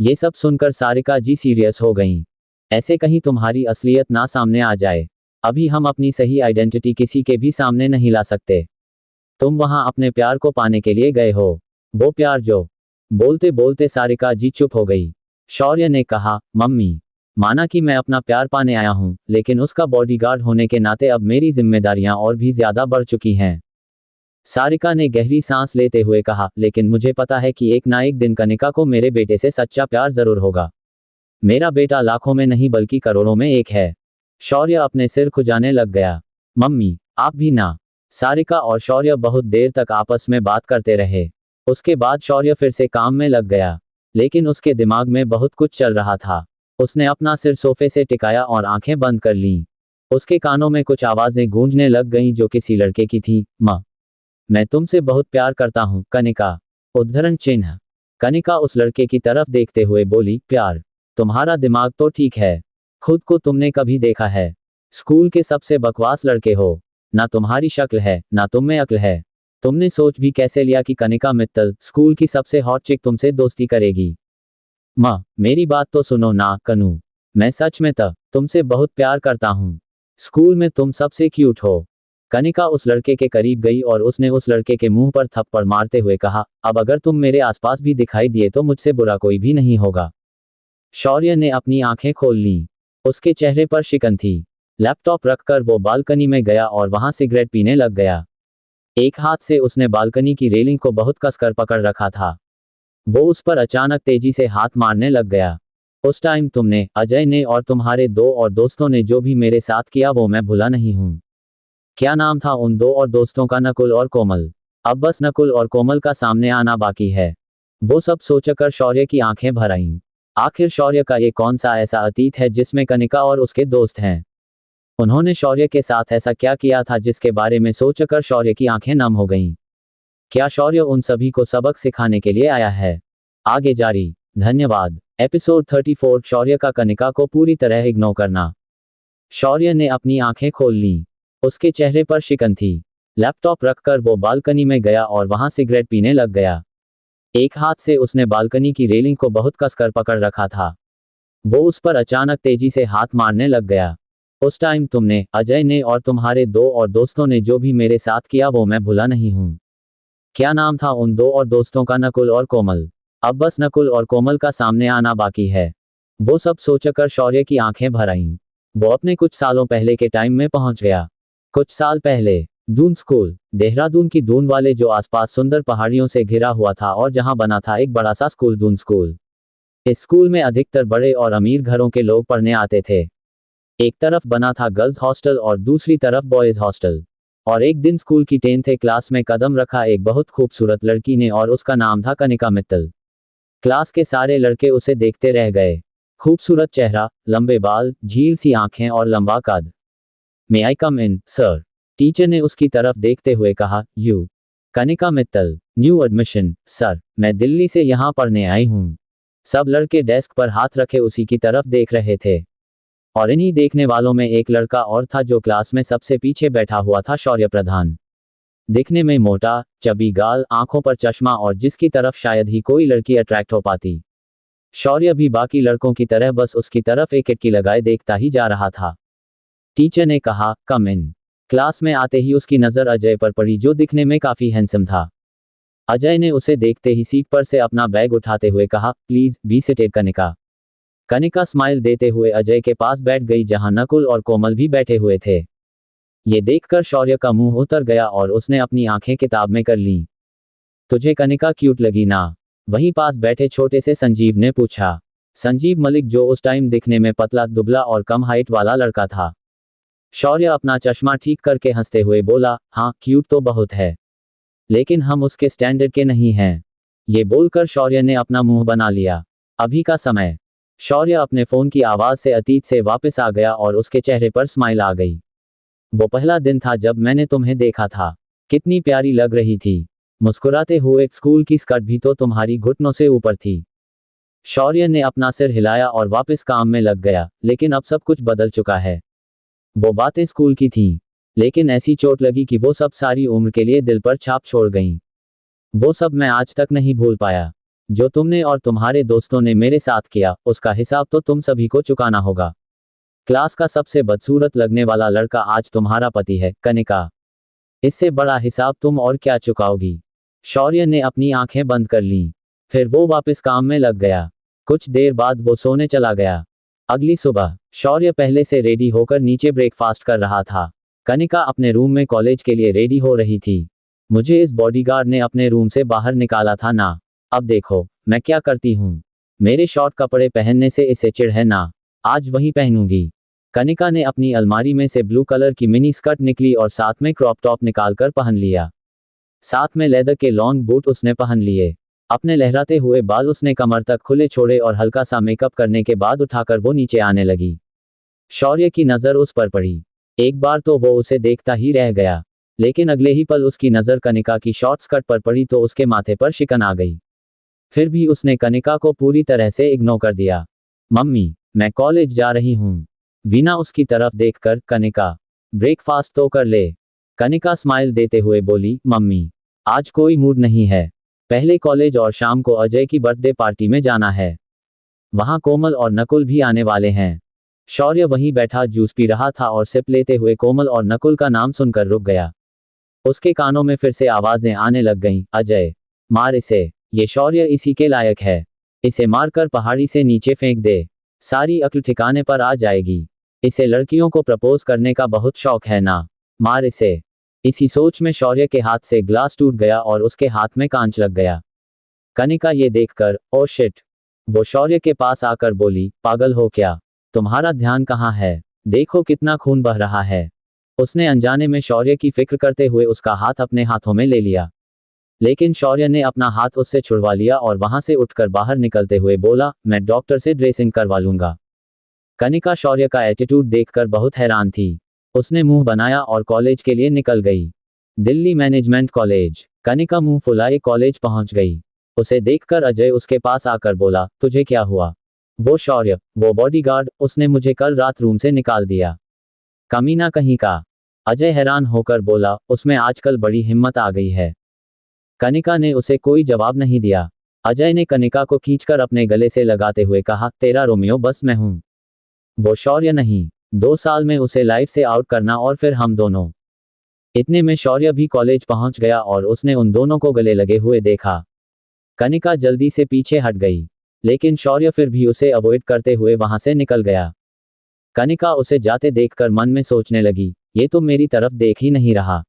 ये सब सुनकर सारिका जी सीरियस हो गईं। ऐसे कहीं तुम्हारी असलियत ना सामने आ जाए। अभी हम अपनी सही आइडेंटिटी किसी के भी सामने नहीं ला सकते। तुम वहां अपने प्यार को पाने के लिए गए हो, वो प्यार जो। बोलते बोलते सारिका जी चुप हो गई। शौर्य ने कहा, मम्मी माना कि मैं अपना प्यार पाने आया हूं, लेकिन उसका बॉडीगार्ड होने के नाते अब मेरी जिम्मेदारियां और भी ज्यादा बढ़ चुकी हैं। सारिका ने गहरी सांस लेते हुए कहा, लेकिन मुझे पता है कि एक ना एक दिन कनिका को मेरे बेटे से सच्चा प्यार जरूर होगा। मेरा बेटा लाखों में नहीं बल्कि करोड़ों में एक है। शौर्य अपने सिर खुजाने लग गया। मम्मी आप भी ना। सारिका और शौर्य बहुत देर तक आपस में बात करते रहे। उसके बाद शौर्य फिर से काम में लग गया, लेकिन उसके दिमाग में बहुत कुछ चल रहा था। उसने अपना सिर सोफे से टिकाया और आंखें बंद कर लीं। उसके कानों में कुछ आवाजें गूंजने लग गईं जो किसी लड़के की थी। माँ मैं तुमसे बहुत प्यार करता हूँ कनिका। उद्धरण चिन्ह। कनिका उस लड़के की तरफ देखते हुए बोली, प्यार, तुम्हारा दिमाग तो ठीक है, खुद को तुमने कभी देखा है। स्कूल के सबसे बकवास लड़के हो। ना तुम्हारी शक्ल है, ना तुम में अक्ल है। तुमने सोच भी कैसे लिया कि कनिका मित्तल, स्कूल की सबसे हॉट चिक, तुमसे दोस्ती करेगी। माँ मेरी बात तो सुनो ना कनू, मैं सच में तुमसे बहुत प्यार करता हूँ। स्कूल में तुम सबसे क्यूट हो। कनिका उस लड़के के करीब गई और उसने उस लड़के के मुंह पर थप्पड़ मारते हुए कहा, अब अगर तुम मेरे आसपास भी दिखाई दिए तो मुझसे बुरा कोई भी नहीं होगा। शौर्य ने अपनी आंखें खोल लीं। उसके चेहरे पर शिकन थी। लैपटॉप रखकर वो बालकनी में गया और वहां सिगरेट पीने लग गया। एक हाथ से उसने बालकनी की रेलिंग को बहुत कसकर पकड़ रखा था। वो उस पर अचानक तेजी से हाथ मारने लग गया। उस टाइम तुमने, अजय ने और तुम्हारे दो और दोस्तों ने जो भी मेरे साथ किया वो मैं भुला नहीं हूं। क्या नाम था उन दो और दोस्तों का, नकुल और कोमल। अब बस नकुल और कोमल का सामने आना बाकी है। वो सब सोचकर शौर्य की आंखें भर आईं। आखिर शौर्य का ये कौन सा ऐसा अतीत है जिसमें कनिका और उसके दोस्त हैं। उन्होंने शौर्य के साथ ऐसा क्या किया था जिसके बारे में सोचकर शौर्य की आंखें नम हो गईं। क्या शौर्य उन सभी को सबक सिखाने के लिए आया है? आगे जारी। धन्यवाद। एपिसोड 34, शौर्य का कनिका को पूरी तरह इग्नोर करना। शौर्य ने अपनी आंखें खोल लीं। उसके चेहरे पर शिकन थी। लैपटॉप रखकर वो बालकनी में गया और वहां सिगरेट पीने लग गया। एक हाथ से उसने बालकनी की रेलिंग को बहुत कसकर पकड़ रखा था। वो उस पर अचानक तेजी से हाथ मारने लग गया। उस टाइम तुमने, अजय ने और तुम्हारे दो और दोस्तों ने जो भी मेरे साथ किया वो मैं भुला नहीं हूं। क्या नाम था उन दो और दोस्तों का, नकुल और कोमल। अब बस नकुल और कोमल का सामने आना बाकी है। वो सब सोचकर शौर्य की आंखें भर आईं। वो अपने कुछ सालों पहले के टाइम में पहुंच गया। कुछ साल पहले दून स्कूल, देहरादून की दून वाले जो आसपास सुंदर पहाड़ियों से घिरा हुआ था और जहां बना था एक बड़ा सा स्कूल, दून स्कूल। इस स्कूल में अधिकतर बड़े और अमीर घरों के लोग पढ़ने आते थे। एक तरफ बना था गर्ल्स हॉस्टल और दूसरी तरफ बॉयज हॉस्टल। और एक दिन स्कूल की 10th क्लास में कदम रखा एक बहुत खूबसूरत लड़की ने और उसका नाम था कनिका मित्तल। क्लास के सारे लड़के उसे देखते रह गए। खूबसूरत चेहरा, लंबे बाल, झील सी आंखें और लंबा कद। मे आई कम इन, सर? टीचर ने उसकी तरफ देखते हुए कहा। You? Kanika Mittal, new admission, sir. मैं दिल्ली से यहाँ पढ़ने आई हूँ। सब लड़के डेस्क पर हाथ रखे उसी की तरफ देख रहे थे। और इन्हीं देखने वालों में एक लड़का और था जो क्लास में सबसे पीछे बैठा हुआ था, शौर्य प्रधान। दिखने में मोटा, चबी गाल, आंखों पर चश्मा और जिसकी तरफ शायद ही कोई लड़की अट्रैक्ट हो पाती। शौर्य भी बाकी लड़कों की तरह बस उसकी तरफ एक इटकी लगाए देखता ही जा रहा था। टीचर ने कहा, कम इन। क्लास में आते ही उसकी नज़र अजय पर पड़ी जो दिखने में काफ़ी हैंडसम था। अजय ने उसे देखते ही सीट पर से अपना बैग उठाते हुए कहा, please be seated Kanika. Kanika smile देते हुए अजय के पास बैठ गई जहां नकुल और कोमल भी बैठे हुए थे। ये देखकर शौर्य का मुंह उतर गया और उसने अपनी आंखें किताब में कर लीं। तुझे कनिका क्यूट लगी ना? वहीं पास बैठे छोटे से संजीव ने पूछा। संजीव मलिक, जो उस टाइम दिखने में पतला दुबला और कम हाइट वाला लड़का था। शौर्य अपना चश्मा ठीक करके हंसते हुए बोला, हाँ क्यूट तो बहुत है, लेकिन हम उसके स्टैंडर्ड के नहीं हैं। ये बोलकर शौर्य ने अपना मुंह बना लिया। अभी का समय। शौर्य अपने फोन की आवाज से अतीत से वापस आ गया और उसके चेहरे पर स्माइल आ गई। वो पहला दिन था जब मैंने तुम्हें देखा था। कितनी प्यारी लग रही थी। मुस्कुराते हुए स्कूल की स्कर्ट भी तो तुम्हारी घुटनों से ऊपर थी। शौर्य ने अपना सिर हिलाया और वापस काम में लग गया, लेकिन अब सब कुछ बदल चुका है। वो बातें स्कूल की थीं, लेकिन ऐसी चोट लगी कि वो सब सारी उम्र के लिए दिल पर छाप छोड़ गईं। वो सब मैं आज तक नहीं भूल पाया। जो तुमने और तुम्हारे दोस्तों ने मेरे साथ किया, उसका हिसाब तो तुम सभी को चुकाना होगा। क्लास का सबसे बदसूरत लगने वाला लड़का आज तुम्हारा पति है, कनिका। इससे बड़ा हिसाब तुम और क्या चुकाओगी? शौर्य ने अपनी आंखें बंद कर लीं। फिर वो वापस काम में लग गया। कुछ देर बाद वो सोने चला गया। अगली सुबह शौर्य पहले से रेडी होकर नीचे ब्रेकफास्ट कर रहा था। कनिका अपने रूम में कॉलेज के लिए रेडी हो रही थी। मुझे इस बॉडीगार्ड ने अपने रूम से बाहर निकाला था ना। अब देखो मैं क्या करती हूँ। मेरे शॉर्ट कपड़े पहनने से इसे चिढ़ है ना। आज वही पहनूंगी। कनिका ने अपनी अलमारी में से ब्लू कलर की मिनी स्कर्ट निकली और साथ में क्रॉप टॉप निकालकर पहन लिया। साथ में लेदर के लॉन्ग बूट उसने पहन लिए। अपने लहराते हुए बाल उसने कमर तक खुले छोड़े और हल्का सा मेकअप करने के बाद उठाकर वो नीचे आने लगी। शौर्य की नज़र उस पर पड़ी। एक बार तो वो उसे देखता ही रह गया, लेकिन अगले ही पल उसकी नज़र कनिका की शॉर्ट स्कर्ट पर पड़ी तो उसके माथे पर शिकन आ गई। फिर भी उसने कनिका को पूरी तरह से इग्नोर कर दिया। मम्मी, मैं कॉलेज जा रही हूँ। वीना उसकी तरफ देखकर, कनिका ब्रेकफास्ट तो कर ले। कनिका स्माइल देते हुए बोली, मम्मी आज कोई मूड नहीं है। पहले कॉलेज और शाम को अजय की बर्थडे पार्टी में जाना है। वहाँ कोमल और नकुल भी आने वाले हैं। शौर्य वहीं बैठा जूस पी रहा था और सिप लेते हुए कोमल और नकुल का नाम सुनकर रुक गया। उसके कानों में फिर से आवाजें आने लग गईं, अजय मार इसे, ये शौर्य इसी के लायक है। इसे मारकर पहाड़ी से नीचे फेंक दे, सारी अक्ल ठिकाने पर आ जाएगी। इसे लड़कियों को प्रपोज करने का बहुत शौक है ना, मार इसे। इसी सोच में शौर्य के हाथ से ग्लास टूट गया और उसके हाथ में कांच लग गया। कनिका ये देखकर, ओ शिट। वो शौर्य के पास आकर बोली, पागल हो क्या? तुम्हारा ध्यान कहाँ है? देखो कितना खून बह रहा है। उसने अनजाने में शौर्य की फिक्र करते हुए उसका हाथ अपने हाथों में ले लिया, लेकिन शौर्य ने अपना हाथ उससे छुड़वा लिया और वहां से उठकर बाहर निकलते हुए बोला, मैं डॉक्टर से ड्रेसिंग करवा लूंगा। कनिका शौर्य का एटीट्यूड देखकर बहुत हैरान थी। उसने मुंह बनाया और कॉलेज के लिए निकल गई। Delhi management college. कनिका मुंह फुलाए कॉलेज पहुंच गई। उसे देखकर अजय उसके पास आकर बोला, तुझे क्या हुआ? वो शौर्य, वो बॉडीगार्ड, उसने मुझे कल रात रूम से निकाल दिया। कमीना कहीं का। अजय हैरान होकर बोला, उसमें आजकल बड़ी हिम्मत आ गई है। कनिका ने उसे कोई जवाब नहीं दिया। अजय ने कनिका को खींचकर अपने गले से लगाते हुए कहा, तेरा रोमियो बस मैं हूं, वो शौर्य नहीं। 2 साल में उसे लाइफ से आउट करना और फिर हम दोनों। इतने में शौर्य भी कॉलेज पहुंच गया और उसने उन दोनों को गले लगे हुए देखा। कनिका जल्दी से पीछे हट गई, लेकिन शौर्य फिर भी उसे अवॉइड करते हुए वहां से निकल गया। कनिका उसे जाते देखकर मन में सोचने लगी, ये तो मेरी तरफ देख ही नहीं रहा,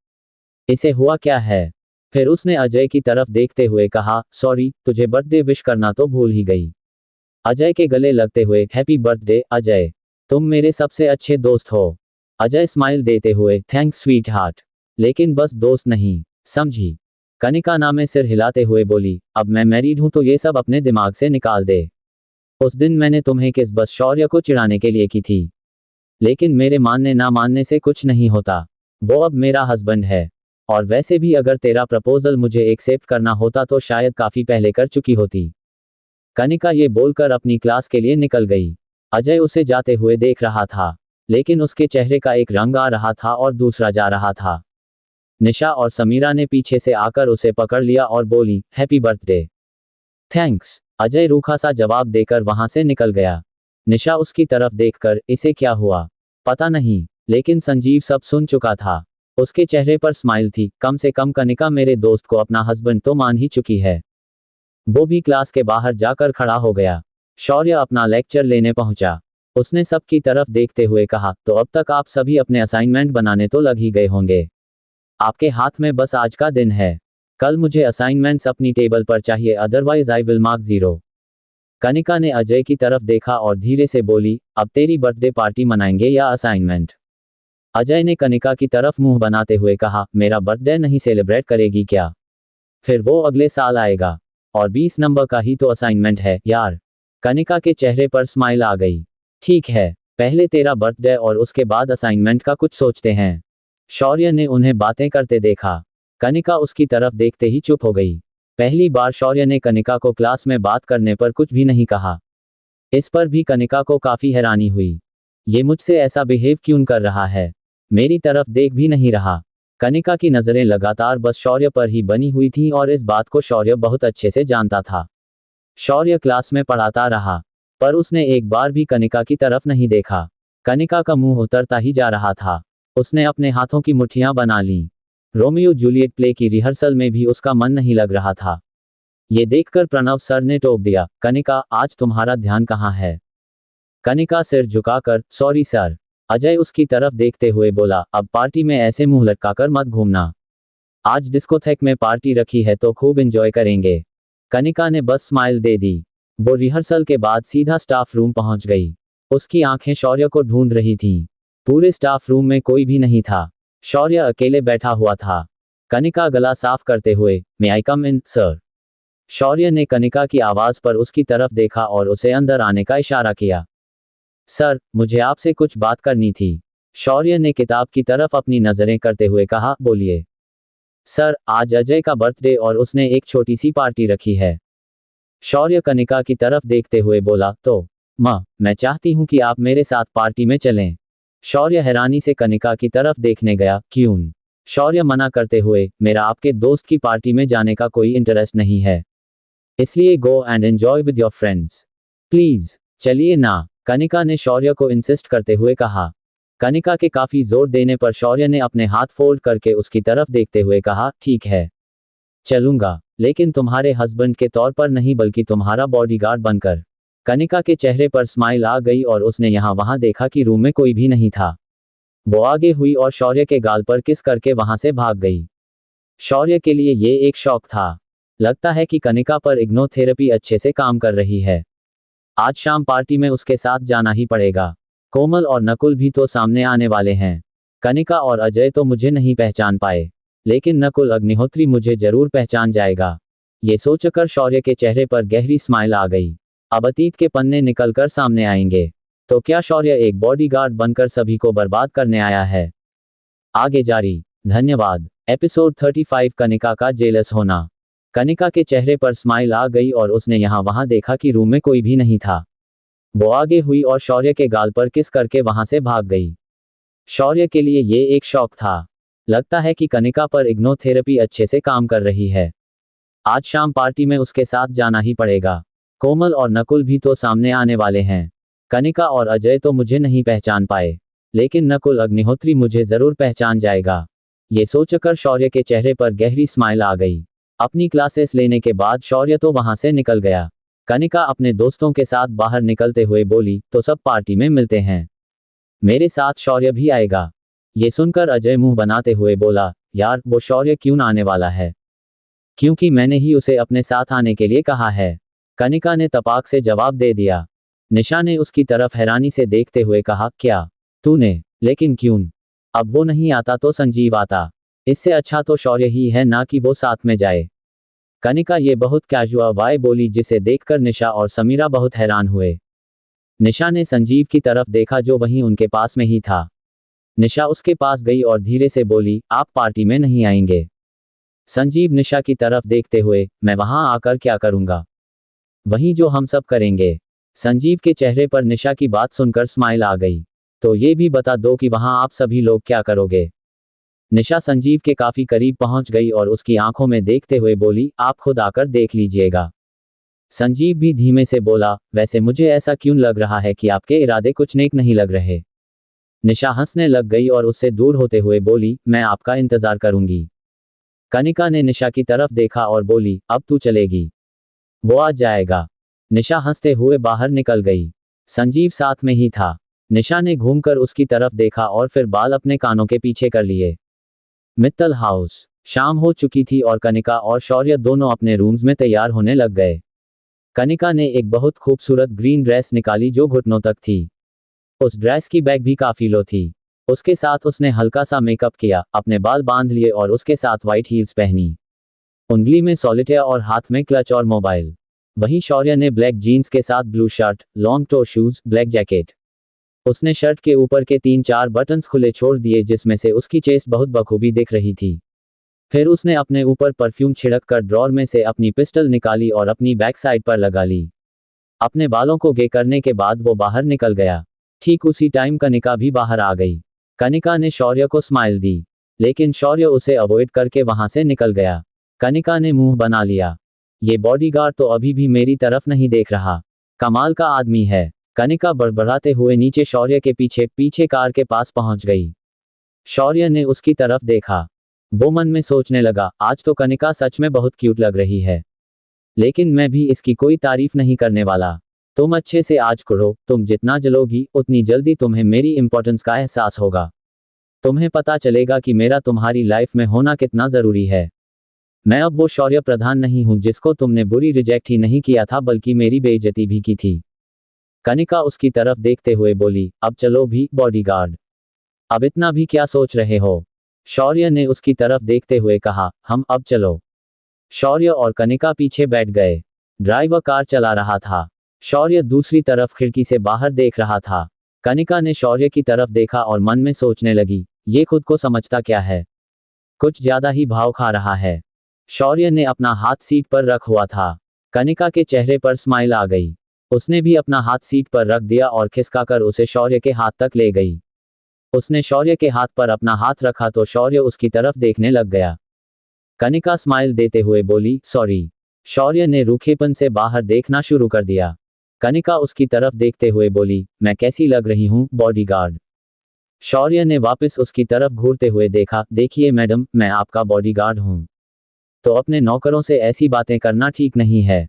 इसे हुआ क्या है? फिर उसने अजय की तरफ देखते हुए कहा, सॉरी, तुझे बर्थडे विश करना तो भूल ही गई। अजय के गले लगते हुए, हैप्पी बर्थडे अजय, तुम मेरे सबसे अच्छे दोस्त हो। अजय स्माइल देते हुए, थैंक्स स्वीट हार्ट। लेकिन बस दोस्त नहीं, समझी? कनिका ना में सिर हिलाते हुए बोली, अब मैं मैरिड हूं तो ये सब अपने दिमाग से निकाल दे। उस दिन मैंने तुम्हें किस बस शौर्य को चिढ़ाने के लिए की थी। लेकिन मेरे मानने ना मानने से कुछ नहीं होता। वो अब मेरा हस्बैंड है। और वैसे भी अगर तेरा प्रपोजल मुझे एक्सेप्ट करना होता तो शायद काफी पहले कर चुकी होती। कनिका ये बोलकर अपनी क्लास के लिए निकल गई। अजय उसे जाते हुए देख रहा था, लेकिन उसके चेहरे का एक रंग आ रहा था और दूसरा जा रहा था। निशा और समीरा ने पीछे से आकर उसे पकड़ लिया और बोली, हैप्पी बर्थडे। थैंक्स। अजय रूखा सा जवाब देकर वहां से निकल गया। निशा उसकी तरफ देखकर, इसे क्या हुआ? पता नहीं, लेकिन संजीव सब सुन चुका था। उसके चेहरे पर स्माइल थी, कम से कम कनिका मेरे दोस्त को अपना हस्बैंड तो मान ही चुकी है। वो भी क्लास के बाहर जाकर खड़ा हो गया। शौर्य अपना लेक्चर लेने पहुंचा। उसने सबकी तरफ देखते हुए कहा, तो अब तक आप सभी अपने असाइनमेंट बनाने तो लग ही गए होंगे। आपके हाथ में बस आज का दिन है। कल मुझे असाइनमेंट्स अपनी टेबल पर चाहिए, otherwise I will mark 0। Kanika ने अजय की तरफ देखा और धीरे से बोली, अब तेरी बर्थडे पार्टी मनाएंगे या असाइनमेंट? अजय ने कनिका की तरफ मुंह बनाते हुए कहा, मेरा बर्थडे नहीं सेलिब्रेट करेगी क्या? फिर वो अगले साल आएगा। और 20 नंबर का ही तो असाइनमेंट है यार। कनिका के चेहरे पर स्माइल आ गई। ठीक है, पहले तेरा बर्थडे और उसके बाद असाइनमेंट का कुछ सोचते हैं। शौर्य ने उन्हें बातें करते देखा। कनिका उसकी तरफ देखते ही चुप हो गई। पहली बार शौर्य ने कनिका को क्लास में बात करने पर कुछ भी नहीं कहा। इस पर भी कनिका को काफी हैरानी हुई। ये मुझसे ऐसा बिहेव क्यों कर रहा है? मेरी तरफ देख भी नहीं रहा। कनिका की नजरें लगातार बस शौर्य पर ही बनी हुई थीं और इस बात को शौर्य बहुत अच्छे से जानता था। शौर्य क्लास में पढ़ाता रहा, पर उसने एक बार भी कनिका की तरफ नहीं देखा। कनिका का मुंह उतरता ही जा रहा था। उसने अपने हाथों की मुट्ठियां बना लीं। रोमियो जूलियट प्ले की रिहर्सल में भी उसका मन नहीं लग रहा था। ये देखकर प्रणव सर ने टोक दिया, कनिका आज तुम्हारा ध्यान कहाँ है? कनिका सिर झुकाकर, सॉरी सर। अजय उसकी तरफ देखते हुए बोला, अब पार्टी में ऐसे मुंह लटकाकर मत घूमना। आज डिस्कोथेक में पार्टी रखी है तो खूब एंजॉय करेंगे। कनिका ने बस स्माइल दे दी। वो रिहर्सल के बाद सीधा स्टाफ रूम पहुंच गई। उसकी आंखें शौर्य को ढूंढ रही थीं। पूरे स्टाफ रूम में कोई भी नहीं था। शौर्य अकेले बैठा हुआ था। कनिका गला साफ करते हुए, मे आई कम इन सर? शौर्य ने कनिका की आवाज पर उसकी तरफ देखा और उसे अंदर आने का इशारा किया। सर, मुझे आपसे कुछ बात करनी थी। शौर्य ने किताब की तरफ अपनी नजरें करते हुए कहा, बोलिए। सर, आज अजय का बर्थडे और उसने एक छोटी सी पार्टी रखी है। शौर्य कनिका की तरफ देखते हुए बोला, तो मैं चाहती हूं कि आप मेरे साथ पार्टी में चलें। शौर्य हैरानी से कनिका की तरफ देखने गया, क्यों? शौर्य मना करते हुए, मेरा आपके दोस्त की पार्टी में जाने का कोई इंटरेस्ट नहीं है, इसलिए go and enjoy with your friends please. चलिए ना, कनिका ने शौर्य को इंसिस्ट करते हुए कहा। कनिका के काफी जोर देने पर शौर्य ने अपने हाथ फोल्ड करके उसकी तरफ देखते हुए कहा, ठीक है, चलूंगा, लेकिन तुम्हारे हस्बैंड के तौर पर नहीं बल्कि तुम्हारा बॉडीगार्ड बनकर। कनिका के चेहरे पर स्माइल आ गई और उसने यहां वहां देखा कि रूम में कोई भी नहीं था। वो आगे हुई और शौर्य के गाल पर किस करके वहां से भाग गई। शौर्य के लिए ये एक शौक था। लगता है कि कनिका पर इग्नोथेरेपी अच्छे से काम कर रही है। आज शाम पार्टी में उसके साथ जाना ही पड़ेगा। कोमल और नकुल भी तो सामने आने वाले हैं। कनिका और अजय तो मुझे नहीं पहचान पाए, लेकिन नकुल अग्निहोत्री मुझे जरूर पहचान जाएगा। ये सोचकर शौर्य के चेहरे पर गहरी स्माइल आ गई। अब अतीत के पन्ने निकलकर सामने आएंगे। तो क्या शौर्य एक बॉडीगार्ड बनकर सभी को बर्बाद करने आया है? आगे जारी। धन्यवाद। एपिसोड 35, कनिका का जेलस होना। कनिका के चेहरे पर स्माइल आ गई और उसने यहां वहां देखा कि रूम में कोई भी नहीं था। वो आगे हुई और शौर्य के गाल पर किस करके वहां से भाग गई। शौर्य के लिए ये एक शौक था। लगता है कि कनिका पर इग्नोथेरेपी अच्छे से काम कर रही है। आज शाम पार्टी में उसके साथ जाना ही पड़ेगा। कोमल और नकुल भी तो सामने आने वाले हैं। कनिका और अजय तो मुझे नहीं पहचान पाए, लेकिन नकुल अग्निहोत्री मुझे जरूर पहचान जाएगा। ये सोचकर शौर्य के चेहरे पर गहरी स्माइल आ गई। अपनी क्लासेस लेने के बाद शौर्य तो वहां से निकल गया। कनिका अपने दोस्तों के साथ बाहर निकलते हुए बोली, तो सब पार्टी में मिलते हैं। मेरे साथ शौर्य भी आएगा। ये सुनकर अजय मुंह बनाते हुए बोला, यार वो शौर्य क्यों आने वाला है? क्योंकि मैंने ही उसे अपने साथ आने के लिए कहा है। कनिका ने तपाक से जवाब दे दिया। निशा ने उसकी तरफ हैरानी से देखते हुए कहा, क्या तूने? लेकिन क्यों? अब वो नहीं आता तो संजीव आता। इससे अच्छा तो शौर्य ही है ना कि वो साथ में जाए। कनिका ये बहुत कैजुअल वाय बोली, जिसे देखकर निशा और समीरा बहुत हैरान हुए। निशा ने संजीव की तरफ देखा जो वहीं उनके पास में ही था। निशा उसके पास गई और धीरे से बोली, आप पार्टी में नहीं आएंगे? संजीव निशा की तरफ देखते हुए, मैं वहां आकर क्या करूंगा? वहीं जो हम सब करेंगे। संजीव के चेहरे पर निशा की बात सुनकर स्माइल आ गई। तो ये भी बता दो कि वहां आप सभी लोग क्या करोगे? निशा संजीव के काफी करीब पहुंच गई और उसकी आंखों में देखते हुए बोली, आप खुद आकर देख लीजिएगा। संजीव भी धीमे से बोला, वैसे मुझे ऐसा क्यों लग रहा है कि आपके इरादे कुछ नेक नहीं लग रहे? निशा हंसने लग गई और उससे दूर होते हुए बोली, मैं आपका इंतजार करूंगी। कनिका ने निशा की तरफ देखा और बोली, अब तू चलेगी? वो आ जाएगा। निशा हंसते हुए बाहर निकल गई। संजीव साथ में ही था। निशा ने घूमकर उसकी तरफ देखा और फिर बाल अपने कानों के पीछे कर लिए। मित्तल हाउस। शाम हो चुकी थी और कनिका और शौर्य दोनों अपने रूम्स में तैयार होने लग गए। कनिका ने एक बहुत खूबसूरत ग्रीन ड्रेस निकाली जो घुटनों तक थी। उस ड्रेस की बैग भी काफी लो थी। उसके साथ उसने हल्का सा मेकअप किया, अपने बाल बांध लिए और उसके साथ व्हाइट हील्स पहनी। उंगली में सॉलिटेयर और हाथ में क्लच और मोबाइल। वहीं शौर्य ने ब्लैक जीन्स के साथ blue shirt, long toe shoes, black jacket. उसने शर्ट के ऊपर के 3-4 बटन्स खुले छोड़ दिए जिसमें से उसकी चेस्ट बहुत बखूबी दिख रही थी। फिर उसने अपने ऊपर परफ्यूम छिड़क कर ड्रॉर में से अपनी पिस्टल निकाली और अपनी बैक साइड पर लगा ली। अपने बालों को गे करने के बाद वो बाहर निकल गया। ठीक उसी टाइम कनिका भी बाहर आ गई। कनिका ने शौर्य को स्माइल दी, लेकिन शौर्य उसे अवॉइड करके वहां से निकल गया। कनिका ने मुंह बना लिया, ये बॉडीगार्ड तो अभी भी मेरी तरफ नहीं देख रहा। कमाल का आदमी है। कनिका बड़बड़ाते हुए नीचे शौर्य के पीछे पीछे कार के पास पहुंच गई। शौर्य ने उसकी तरफ देखा। वो मन में सोचने लगा, आज तो कनिका सच में बहुत क्यूट लग रही है। लेकिन मैं भी इसकी कोई तारीफ नहीं करने वाला। तुम अच्छे से आज करो, तुम जितना जलोगी उतनी जल्दी तुम्हें मेरी इंपॉर्टेंस का एहसास होगा। तुम्हें पता चलेगा कि मेरा तुम्हारी लाइफ में होना कितना जरूरी है। मैं अब वो शौर्य प्रधान नहीं हूं जिसको तुमने बुरी रिजेक्ट ही नहीं किया था बल्कि मेरी बेइज्जती भी की थी। कनिका उसकी तरफ देखते हुए बोली, अब चलो भी बॉडीगार्ड। अब इतना भी क्या सोच रहे हो? शौर्य ने उसकी तरफ देखते हुए कहा, हम अब चलो। शौर्य और कनिका पीछे बैठ गए। ड्राइवर कार चला रहा था। शौर्य दूसरी तरफ खिड़की से बाहर देख रहा था। कनिका ने शौर्य की तरफ देखा और मन में सोचने लगी, ये खुद को समझता क्या है? कुछ ज्यादा ही भाव खा रहा है। शौर्य ने अपना हाथ सीट पर रख हुआ था। कनिका के चेहरे पर स्माइल आ गई। उसने भी अपना हाथ सीट पर रख दिया और खिसकाकर उसे शौर्य के हाथ तक ले गई। उसने शौर्य के हाथ पर अपना हाथ रखा तो शौर्य उसकी तरफ देखने लग गया। कनिका स्माइल देते हुए बोली, सॉरी। शौर्य ने रूखेपन से बाहर देखना शुरू कर दिया। कनिका उसकी तरफ देखते हुए बोली, मैं कैसी लग रही हूं बॉडीगार्ड? शौर्य ने वापस उसकी तरफ घूरते हुए देखा, देखिए मैडम, मैं आपका बॉडीगार्ड हूं। तो अपने नौकरों से ऐसी बातें करना ठीक नहीं है।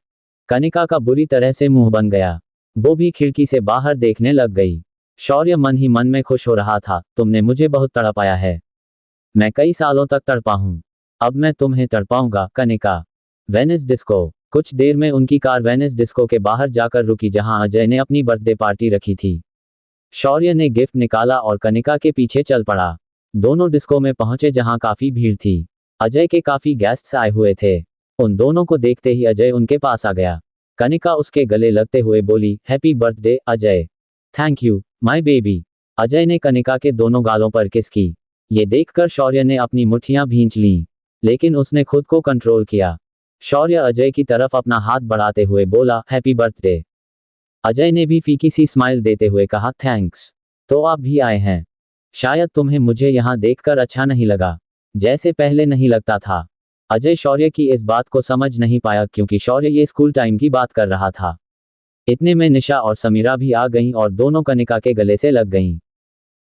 कनिका का बुरी तरह से मुंह बन गया। वो भी खिड़की से बाहर देखने लग गई। शौर्य मन ही मन में खुश हो रहा था, तुमने मुझे बहुत तड़पाया है। मैं कई सालों तक तड़पा हूं। अब मैं तुम्हें तड़पाऊंगा कनिका। Venice disco. कुछ देर में उनकी कार वेनिस डिस्को के बाहर जाकर रुकी जहां अजय ने अपनी बर्थडे पार्टी रखी थी। शौर्य ने गिफ्ट निकाला और कनिका के पीछे चल पड़ा। दोनों डिस्को में पहुंचे जहां काफी भीड़ थी। अजय के काफी गेस्ट्स आए हुए थे। उन दोनों को देखते ही अजय उनके पास आ गया। कनिका उसके गले लगते हुए बोली, happy birthday Ajay. Thank you my baby. Ajay ने कनिका के दोनों गालों पर किस की। ये देखकर शौर्य ने अपनी मुट्ठियां भींच लीं, लेकिन उसने खुद को कंट्रोल किया। शौर्य अजय की तरफ अपना हाथ बढ़ाते हुए बोला, हैप्पी बर्थडे। अजय ने भी फीकी सी स्माइल देते हुए कहा, थैंक्स। तो आप भी आए हैं। शायद तुम्हें मुझे यहाँ देखकर अच्छा नहीं लगा, जैसे पहले नहीं लगता था। अजय शौर्य की इस बात को समझ नहीं पाया क्योंकि शौर्य ये स्कूल टाइम की बात कर रहा था। इतने में निशा और समीरा भी आ गईं और दोनों कनिका के गले से लग गईं।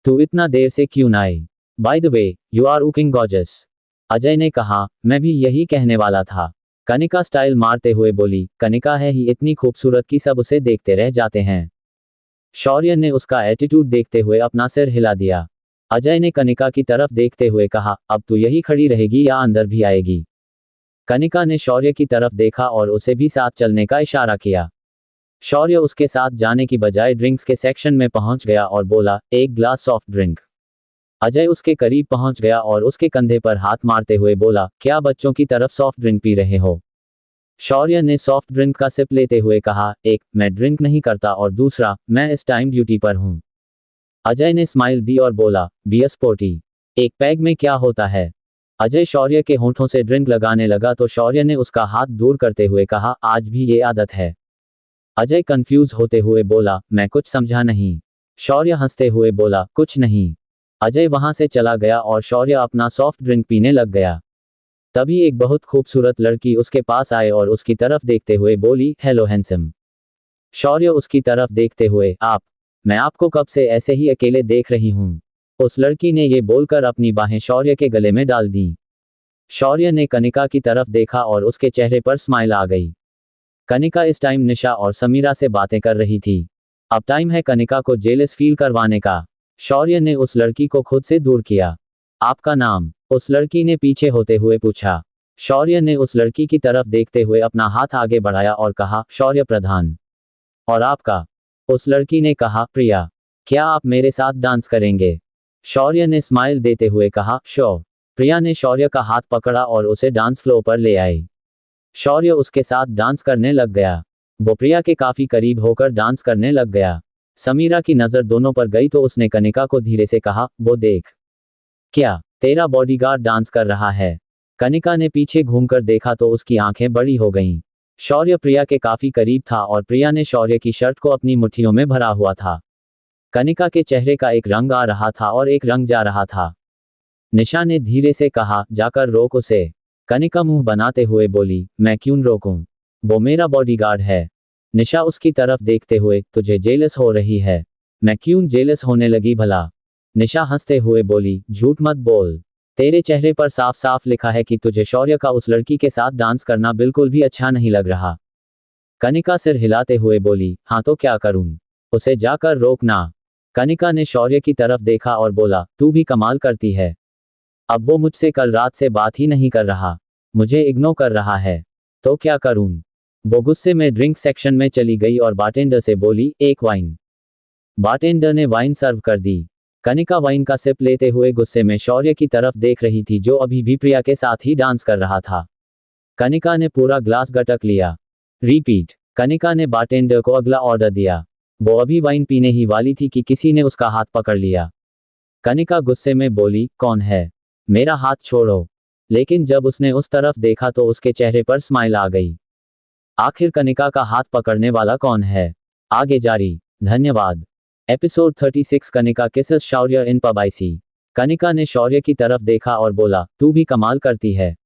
तू इतना देर से क्यों ना आई? By the way, you are looking gorgeous. Ajay ने कहा, मैं भी यही कहने वाला था। कनिका स्टाइल मारते हुए बोली, कनिका है ही इतनी खूबसूरत कि सब उसे देखते रह जाते हैं। शौर्य ने उसका एटीट्यूड देखते हुए अपना सिर हिला दिया। अजय ने कनिका की तरफ देखते हुए कहा, अब तू यही खड़ी रहेगी या अंदर भी आएगी? कनिका ने शौर्य की तरफ देखा और उसे भी साथ चलने का इशारा किया। शौर्य उसके साथ जाने की बजाय ड्रिंक्स के सेक्शन में पहुंच गया और बोला, एक ग्लास सॉफ्ट ड्रिंक। अजय उसके करीब पहुंच गया और उसके कंधे पर हाथ मारते हुए बोला, क्या बच्चों की तरफ सॉफ्ट ड्रिंक पी रहे हो? शौर्य ने सॉफ्ट ड्रिंक का सिप लेते हुए कहा, एक, मैं ड्रिंक नहीं करता और दूसरा, मैं इस टाइम ड्यूटी पर हूं। अजय ने स्माइल दी और बोला, बी अ स्पोर्टी। एक पैग में क्या होता है? अजय शौर्य के होंठों से ड्रिंक लगाने लगा तो शौर्य ने उसका हाथ दूर करते हुए कहा, आज भी ये आदत है? अजय कंफ्यूज होते हुए बोला, मैं कुछ समझा नहीं। शौर्य हंसते हुए बोला, कुछ नहीं। अजय वहां से चला गया और शौर्य अपना सॉफ्ट ड्रिंक पीने लग गया। तभी एक बहुत खूबसूरत लड़की उसके पास आए और उसकी तरफ देखते हुए बोली, हेलो हैंडसम। शौर्य उसकी तरफ देखते हुए, आप? मैं आपको कब से ऐसे ही अकेले देख रही हूं। उस लड़की ने ये बोलकर अपनी बाहें शौर्य के गले में डाल दी। शौर्य ने कनिका की तरफ देखा और उसके चेहरे पर स्माइल आ गई। कनिका इस टाइम निशा और समीरा से बातें कर रही थी। अब टाइम है कनिका को जेलस फील करवाने का। शौर्य ने उस लड़की को खुद से दूर किया। आपका नाम? उस लड़की ने पीछे होते हुए पूछा। शौर्य ने उस लड़की की तरफ देखते हुए अपना हाथ आगे बढ़ाया और कहा, शौर्य प्रधान। और आपका? उस लड़की ने कहा, प्रिया। क्या आप मेरे साथ डांस करेंगे? शौर्य ने स्माइल देते हुए कहा, श्योर। प्रिया ने शौर्य का हाथ पकड़ा और उसे डांस फ्लोर पर ले आई। शौर्य उसके साथ डांस करने लग गया। वो प्रिया के काफी करीब होकर डांस करने लग गया। समीरा की नजर दोनों पर गई तो उसने कनिका को धीरे से कहा, वो देख। क्या तेरा बॉडीगार्ड डांस कर रहा है? कनिका ने पीछे घूमकर देखा तो उसकी आंखें बड़ी हो गईं। शौर्य प्रिया के काफी करीब था और प्रिया ने शौर्य की शर्ट को अपनी मुट्ठियों में भरा हुआ था। कनिका के चेहरे का एक रंग आ रहा था और एक रंग जा रहा था। निशा ने धीरे से कहा, जाकर रोक उसे। कनिका मुंह बनाते हुए बोली, मैं क्यों रोकूं? वो मेरा बॉडीगार्ड है। निशा उसकी तरफ देखते हुए, तुझे जेलस हो रही है? मैं क्यों जेलस होने लगी भला? निशा हंसते हुए बोली, झूठ मत बोल। तेरे चेहरे पर साफ साफ लिखा है कि तुझे शौर्य का उस लड़की के साथ डांस करना बिल्कुल भी अच्छा नहीं लग रहा। कनिका सिर हिलाते हुए बोली, हाँ तो क्या करूं? उसे जाकर रोकना। कनिका ने शौर्य की तरफ देखा और बोला, तू भी कमाल करती है। अब वो मुझसे कल रात से बात ही नहीं कर रहा, मुझे इग्नोर कर रहा है। तो क्या करूं? वो गुस्से में ड्रिंक सेक्शन में चली गई और बारटेंडर से बोली, एक वाइन। बारटेंडर ने वाइन सर्व कर दी। कनिका वाइन का सिप लेते हुए गुस्से में शौर्य की तरफ देख रही थी जो अभी भी प्रिया के साथ ही डांस कर रहा था। कनिका ने पूरा ग्लास गटक लिया। रिपीट। कनिका ने बारटेंडर को अगला ऑर्डर दिया। वो अभी वाइन पीने ही वाली थी कि किसी ने उसका हाथ पकड़ लिया। कनिका गुस्से में बोली, कौन है? मेरा हाथ छोड़ो। लेकिन जब उसने उस तरफ देखा तो उसके चेहरे पर स्माइल आ गई। आखिर कनिका का हाथ पकड़ने वाला कौन है? आगे जारी। धन्यवाद। एपिसोड 36 कनिका किसेस शौर्य इन पब आईसी। कनिका ने शौर्य की तरफ देखा और बोला, तू भी कमाल करती है।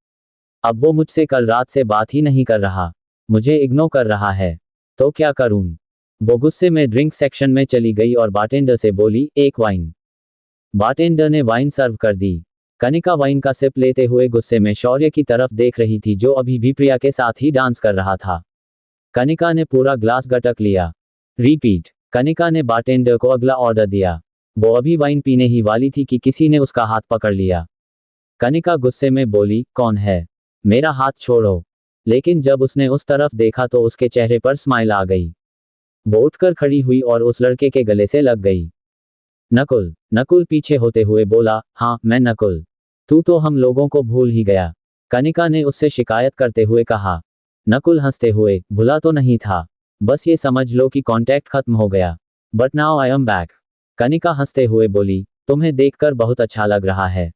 अब वो मुझसे कल रात से बात ही नहीं कर रहा, मुझे इग्नोर कर रहा है। तो क्या करूं? वो गुस्से में ड्रिंक सेक्शन में चली गई और बारटेंडर से बोली, एक वाइन। बारटेंडर ने वाइन सर्व कर दी। कनिका वाइन का सिप लेते हुए गुस्से में शौर्य की तरफ देख रही थी जो अभी भी प्रिया के साथ ही डांस कर रहा था। कनिका ने पूरा ग्लास गटक लिया। रिपीट। कनिका ने बारटेंडर को अगला ऑर्डर दिया। वो अभी वाइन पीने ही वाली थी कि किसी ने उसका हाथ पकड़ लिया। कनिका गुस्से में बोली, कौन है? मेरा हाथ छोड़ो। लेकिन जब उसने उस तरफ देखा तो उसके चेहरे पर स्माइल आ गई। वो उठकर खड़ी हुई और उस लड़के के गले से लग गई। नकुल। नकुल पीछे होते हुए बोला, हाँ मैं नकुल। तू तो हम लोगों को भूल ही गया। कनिका ने उससे शिकायत करते हुए कहा। नकुल हंसते हुए, भुला तो नहीं था, बस ये समझ लो कि कांटेक्ट खत्म हो गया। But now I am back. Kanika हंसते हुए बोली, तुम्हें देखकर बहुत अच्छा लग रहा है।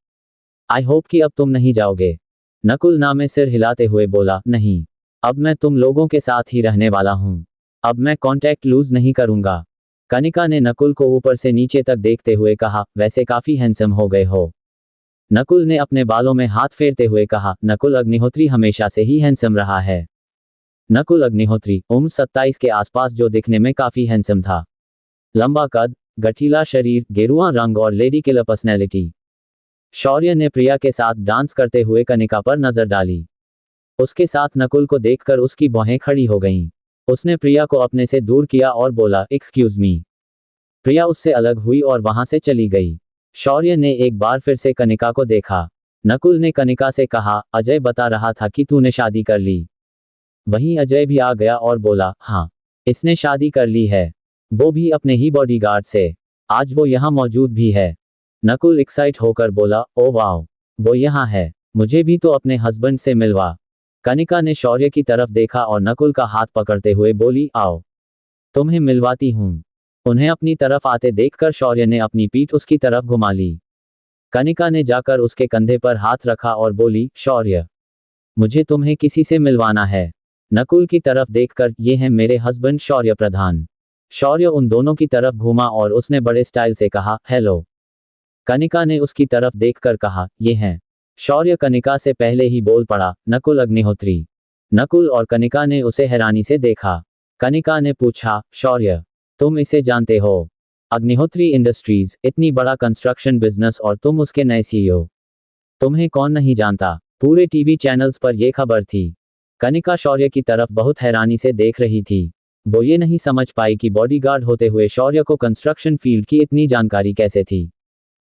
आई होप कि अब तुम नहीं जाओगे। नकुल ना में सिर हिलाते हुए बोला, नहीं, अब मैं तुम लोगों के साथ ही रहने वाला हूं। अब मैं कांटेक्ट लूज नहीं करूंगा। कनिका ने नकुल को ऊपर से नीचे तक देखते हुए कहा, वैसे काफी हैंडसम हो गए हो। नकुल ने अपने बालों में हाथ फेरते हुए कहा, नकुल अग्निहोत्री हमेशा से ही हैंडसम रहा है। नकुल अग्निहोत्री, उम्र 27 के आसपास, जो दिखने में काफी हैंडसम था। लंबा कद, गठीला शरीर, गेरुआ रंग और लेडी किलर पर्सनैलिटी। शौर्य ने प्रिया के साथ डांस करते हुए कनिका पर नजर डाली। उसके साथ नकुल को देखकर उसकी भौहें खड़ी हो गईं। उसने प्रिया को अपने से दूर किया और बोला, एक्सक्यूज मी। प्रिया उससे अलग हुई और वहां से चली गई। शौर्य ने एक बार फिर से कनिका को देखा। नकुल ने कनिका से कहा, अजय बता रहा था कि तूने शादी कर ली। वहीं अजय भी आ गया और बोला, हाँ, इसने शादी कर ली है, वो भी अपने ही बॉडीगार्ड से। आज वो यहाँ मौजूद भी है। नकुल एक्साइट होकर बोला, ओ वाओ, वो यहाँ है, मुझे भी तो अपने हस्बैंड से मिलवा। कनिका ने शौर्य की तरफ देखा और नकुल का हाथ पकड़ते हुए बोली, आओ, तुम्हें मिलवाती हूँ। उन्हें अपनी तरफ आते देखकर शौर्य ने अपनी पीठ उसकी तरफ घुमा ली। कनिका ने जाकर उसके कंधे पर हाथ रखा और बोली, शौर्य, मुझे तुम्हें किसी से मिलवाना है। नकुल की तरफ देखकर, ये हैं मेरे हस्बैंड शौर्य प्रधान। शौर्य उन दोनों की तरफ घूमा और उसने बड़े स्टाइल से कहा, हेलो। कनिका ने उसकी तरफ देखकर कहा, ये हैं। शौर्य कनिका से पहले ही बोल पड़ा, नकुल अग्निहोत्री। नकुल और कनिका ने उसे हैरानी से देखा। कनिका ने पूछा, शौर्य, तुम इसे जानते हो? अग्निहोत्री इंडस्ट्रीज, इतनी बड़ा कंस्ट्रक्शन बिजनेस और तुम उसके नए सीईओ। तुम्हें कौन नहीं जानता, पूरे टीवी चैनल्स पर यह खबर थी। कनिका शौर्य की तरफ बहुत हैरानी से देख रही थी। वो ये नहीं समझ पाई कि बॉडीगार्ड होते हुए शौर्य को कंस्ट्रक्शन फील्ड की इतनी जानकारी कैसे थी।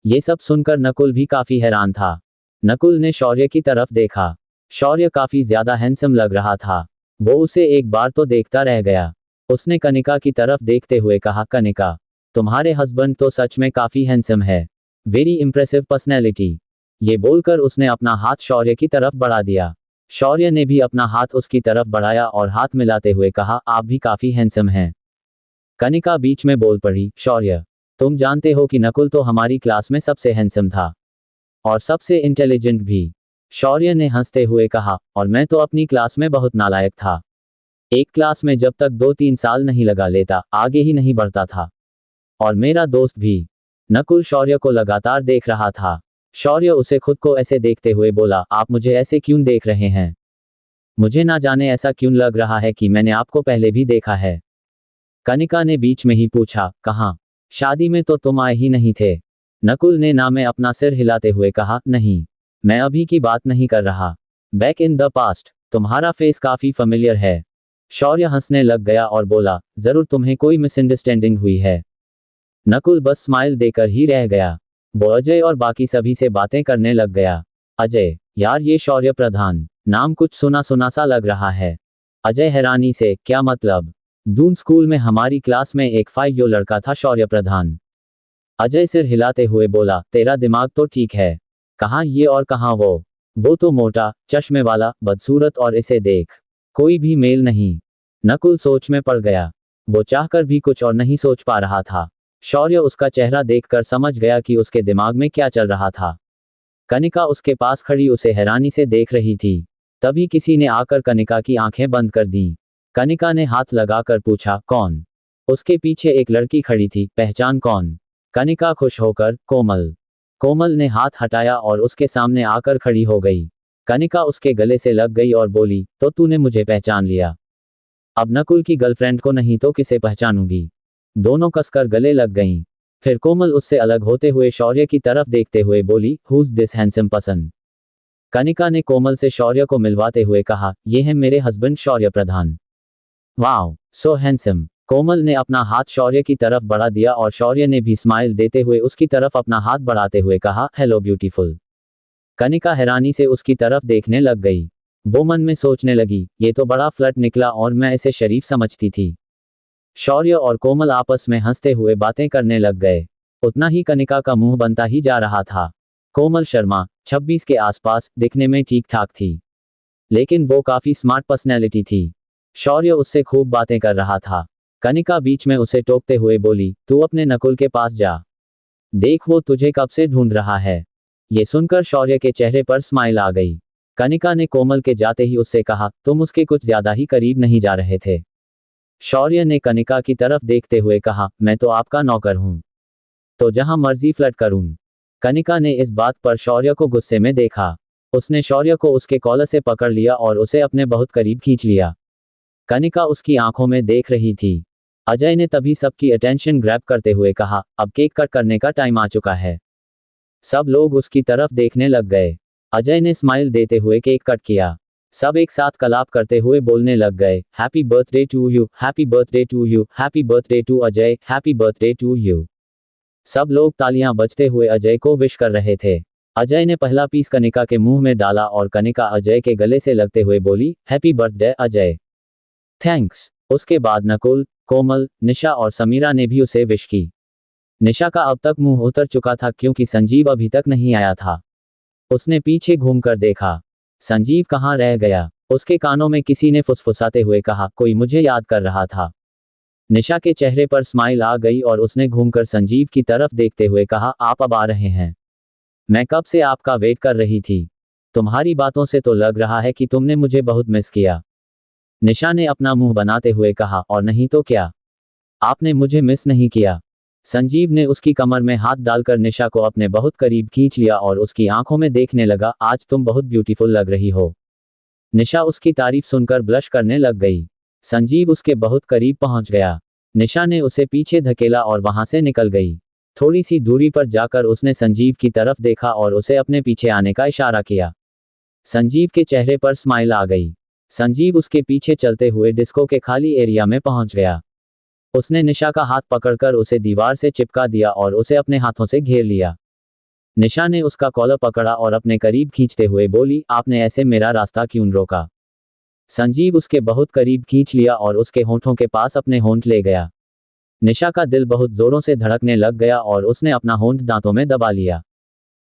ये सब सुनकर नकुल भी काफी हैरान था। नकुल ने शौर्य की तरफ देखा। शौर्य काफी ज्यादा हैंडसम लग रहा था। वो उसे एक बार तो देखता रह गया। उसने कनिका की तरफ देखते हुए कहा, कनिका, तुम्हारे हस्बैंड तो सच में काफी हैंडसम है। Very impressive personality. ये बोलकर उसने अपना हाथ शौर्य की तरफ बढ़ा दिया। शौर्य ने भी अपना हाथ उसकी तरफ बढ़ाया और हाथ मिलाते हुए कहा, आप भी काफी हैंडसम हैं। कनिका बीच में बोल पड़ी, शौर्य, तुम जानते हो कि नकुल तो हमारी क्लास में सबसे हैंडसम था और सबसे इंटेलिजेंट भी। शौर्य ने हंसते हुए कहा, और मैं तो अपनी क्लास में बहुत नालायक था। एक क्लास में जब तक 2-3 साल नहीं लगा लेता, आगे ही नहीं बढ़ता था। और मेरा दोस्त भी। नकुल शौर्य को लगातार देख रहा था। शौर्य उसे खुद को ऐसे देखते हुए बोला, आप मुझे ऐसे क्यों देख रहे हैं? मुझे ना जाने ऐसा क्यों लग रहा है कि मैंने आपको पहले भी देखा है। कनिका ने बीच में ही पूछा, कहाँ? शादी में तो तुम आए ही नहीं थे। नकुल ने ना में अपना सिर हिलाते हुए कहा, नहीं, मैं अभी की बात नहीं कर रहा। Back in the past. तुम्हारा फेस काफी फेमिलियर है। शौर्य हंसने लग गया और बोला, जरूर तुम्हें कोई मिसअंडरस्टैंडिंग हुई है। नकुल बस स्माइल देकर ही रह गया। वो अजय और बाकी सभी से बातें करने लग गया। अजय, यार ये शौर्य प्रधान, नाम कुछ सुना सुना सा लग रहा है। अजय हैरानी से, क्या मतलब? दून स्कूल में हमारी क्लास में एक 5 लड़का था शौर्य प्रधान। अजय सिर हिलाते हुए बोला, तेरा दिमाग तो ठीक है। कहाँ ये और कहाँ वो? वो तो मोटा, चश्मे वाला, बदसूरत, और इसे देख, कोई भी मेल नहीं। नकुल सोच में पड़ गया। वो चाहकर भी कुछ और नहीं सोच पा रहा था। शौर्य उसका चेहरा देखकर समझ गया कि उसके दिमाग में क्या चल रहा था। कनिका उसके पास खड़ी उसे हैरानी से देख रही थी। तभी किसी ने आकर कनिका की आंखें बंद कर दी। कनिका ने हाथ लगाकर पूछा, कौन? उसके पीछे एक लड़की खड़ी थी, पहचान कौन? कनिका खुश होकर, कोमल। कोमल ने हाथ हटाया और उसके सामने आकर खड़ी हो गई। कनिका उसके गले से लग गई और बोली, तो तूने मुझे पहचान लिया? अब नकुल की गर्लफ्रेंड को नहीं तो किसे पहचानूंगी। दोनों कसकर गले लग गईं। फिर कोमल उससे अलग होते हुए शौर्य की तरफ देखते हुए बोली, who's this handsome person? Kanika ने कोमल से शौर्य को मिलवाते हुए कहा, ये है मेरे husband Shaurya Pradhan. Wow, so handsome. Komal ने अपना हाथ शौर्य की तरफ बढ़ा दिया और शौर्य ने भी स्माइल देते हुए उसकी तरफ अपना हाथ बढ़ाते हुए कहा, हेलो ब्यूटीफुल। कनिका हैरानी से उसकी तरफ देखने लग गई। वो मन में सोचने लगी, ये तो बड़ा फ्लर्ट निकला और मैं इसे शरीफ समझती थी। शौर्य और कोमल आपस में हंसते हुए बातें करने लग गए। उतना ही कनिका का मुंह बनता ही जा रहा था। कोमल शर्मा, 26 के आसपास, दिखने में ठीक ठाक थी, लेकिन वो काफी स्मार्ट पर्सनैलिटी थी। शौर्य उससे खूब बातें कर रहा था। कनिका बीच में उसे टोकते हुए बोली, तू अपने नकुल के पास जा, देख वो तुझे कब से ढूंढ रहा है। ये सुनकर शौर्य के चेहरे पर स्माइल आ गई। कनिका ने कोमल के जाते ही उससे कहा, तुम उसके कुछ ज्यादा ही करीब नहीं जा रहे थे? शौर्य ने कनिका की तरफ देखते हुए कहा, मैं तो आपका नौकर हूं, तो जहां मर्जी फ्लर्ट करूं। कनिका ने इस बात पर शौर्य को गुस्से में देखा। उसने शौर्य को उसके कॉलर से पकड़ लिया और उसे अपने बहुत करीब खींच लिया। कनिका उसकी आंखों में देख रही थी। अजय ने तभी सबकी अटेंशन ग्रैब करते हुए कहा, अब केक कट करने का टाइम आ चुका है। सब लोग उसकी तरफ देखने लग गए। अजय ने स्माइल देते हुए केक कट किया। सब एक साथ कलाप करते हुए बोलने लग गए, happy birthday to you, happy birthday to you, happy birthday to Ajay, happy birthday to you. सब लोग तालियां बजते हुए अजय को विश कर रहे थे। अजय ने पहला पीस कनिका के मुंह में डाला और कनिका अजय के गले से लगते हुए बोली, हैप्पी बर्थडे अजय। थैंक्स। उसके बाद नकुल, कोमल, निशा और समीरा ने भी उसे विश की। निशा का अब तक मुंह उतर चुका था क्योंकि संजीव अभी तक नहीं आया था। उसने पीछे घूमकर देखा, संजीव कहाँ रह गया। उसके कानों में किसी ने फुसफुसाते हुए कहा, कोई मुझे याद कर रहा था। निशा के चेहरे पर स्माइल आ गई और उसने घूमकर संजीव की तरफ देखते हुए कहा, आप अब आ रहे हैं। मैं कब से आपका वेट कर रही थी। तुम्हारी बातों से तो लग रहा है कि तुमने मुझे बहुत मिस किया। निशा ने अपना मुंह बनाते हुए कहा, और नहीं तो क्या, आपने मुझे मिस नहीं किया। संजीव ने उसकी कमर में हाथ डालकर निशा को अपने बहुत करीब खींच लिया और उसकी आंखों में देखने लगा, आज तुम बहुत ब्यूटीफुल लग रही हो। निशा उसकी तारीफ सुनकर ब्लश करने लग गई। संजीव उसके बहुत करीब पहुंच गया। निशा ने उसे पीछे धकेला और वहां से निकल गई। थोड़ी सी दूरी पर जाकर उसने संजीव की तरफ देखा और उसे अपने पीछे आने का इशारा किया। संजीव के चेहरे पर स्माइल आ गई। संजीव उसके पीछे चलते हुए डिस्को के खाली एरिया में पहुंच गया। उसने निशा का हाथ पकड़कर उसे दीवार से चिपका दिया और उसे अपने हाथों से घेर लिया। निशा ने उसका कॉलर पकड़ा और अपने करीब खींचते हुए बोली, आपने ऐसे मेरा रास्ता क्यों रोका। संजीव उसके बहुत करीब खींच लिया और उसके होंठों के पास अपने होंठ ले गया। निशा का दिल बहुत जोरों से धड़कने लग गया और उसने अपना होंठ दांतों में दबा लिया।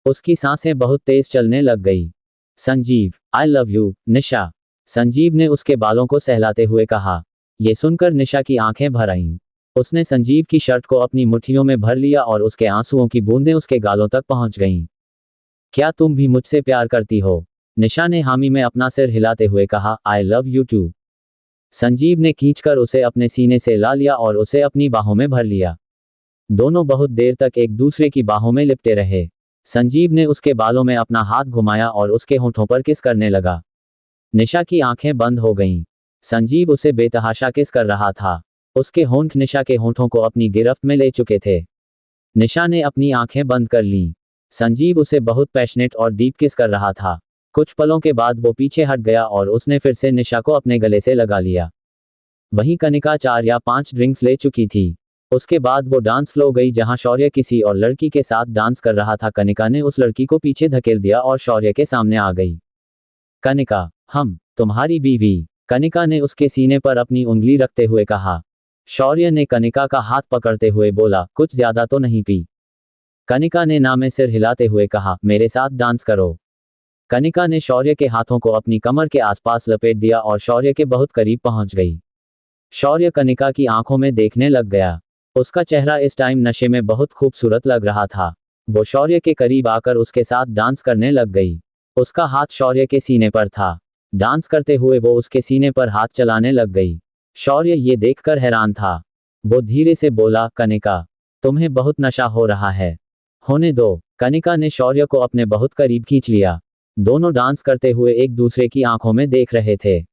उसकी सांसें बहुत तेज चलने लग गई। संजीव, आई लव यू, निशा। संजीव ने उसके बालों को सहलाते हुए कहा। यह सुनकर निशा की आंखें भर आईं। उसने संजीव की शर्ट को अपनी मुट्ठियों में भर लिया और उसके आंसुओं की बूंदें उसके गालों तक पहुंच गईं। क्या तुम भी मुझसे प्यार करती हो। निशा ने हामी में अपना सिर हिलाते हुए कहा, I love you too. Sanjeev ने खींचकर उसे अपने सीने से ला लिया और उसे अपनी बाहों में भर लिया। दोनों बहुत देर तक एक दूसरे की बाहों में लिपटे रहे। संजीव ने उसके बालों में अपना हाथ घुमाया और उसके होंठों पर किस करने लगा। निशा की आंखें बंद हो गईं। संजीव उसे बेतहाशा किस कर रहा था। उसके होंठ निशा के होंठों को अपनी गिरफ्त में ले चुके थे। निशा ने अपनी आंखें बंद कर लीं। संजीव उसे बहुत पैशनेट और डीप किस कर रहा था। कुछ पलों के बाद वो पीछे हट गया और उसने फिर से निशा को अपने गले से लगा लिया। वहीं कनिका 4 या 5 ड्रिंक्स ले चुकी थी। उसके बाद वो डांस फ्लो गई जहां शौर्य किसी और लड़की के साथ डांस कर रहा था। कनिका ने उस लड़की को पीछे धकेल दिया और शौर्य के सामने आ गई। कनिका, हम तुम्हारी बीवी। कनिका ने उसके सीने पर अपनी उंगली रखते हुए कहा। शौर्य ने कनिका का हाथ पकड़ते हुए बोला, कुछ ज्यादा तो नहीं पी। कनिका ने ना में सिर हिलाते हुए कहा, मेरे साथ डांस करो। कनिका ने शौर्य के हाथों को अपनी कमर के आसपास लपेट दिया और शौर्य के बहुत करीब पहुंच गई। शौर्य कनिका की आंखों में देखने लग गया। उसका चेहरा इस टाइम नशे में बहुत खूबसूरत लग रहा था। वो शौर्य के करीब आकर उसके साथ डांस करने लग गई। उसका हाथ शौर्य के सीने पर था। डांस करते हुए वो उसके सीने पर हाथ चलाने लग गई। शौर्य ये देखकर हैरान था। वो धीरे से बोला, कनिका, तुम्हें बहुत नशा हो रहा है। होने दो। कनिका ने शौर्य को अपने बहुत करीब खींच लिया। दोनों डांस करते हुए एक दूसरे की आंखों में देख रहे थे।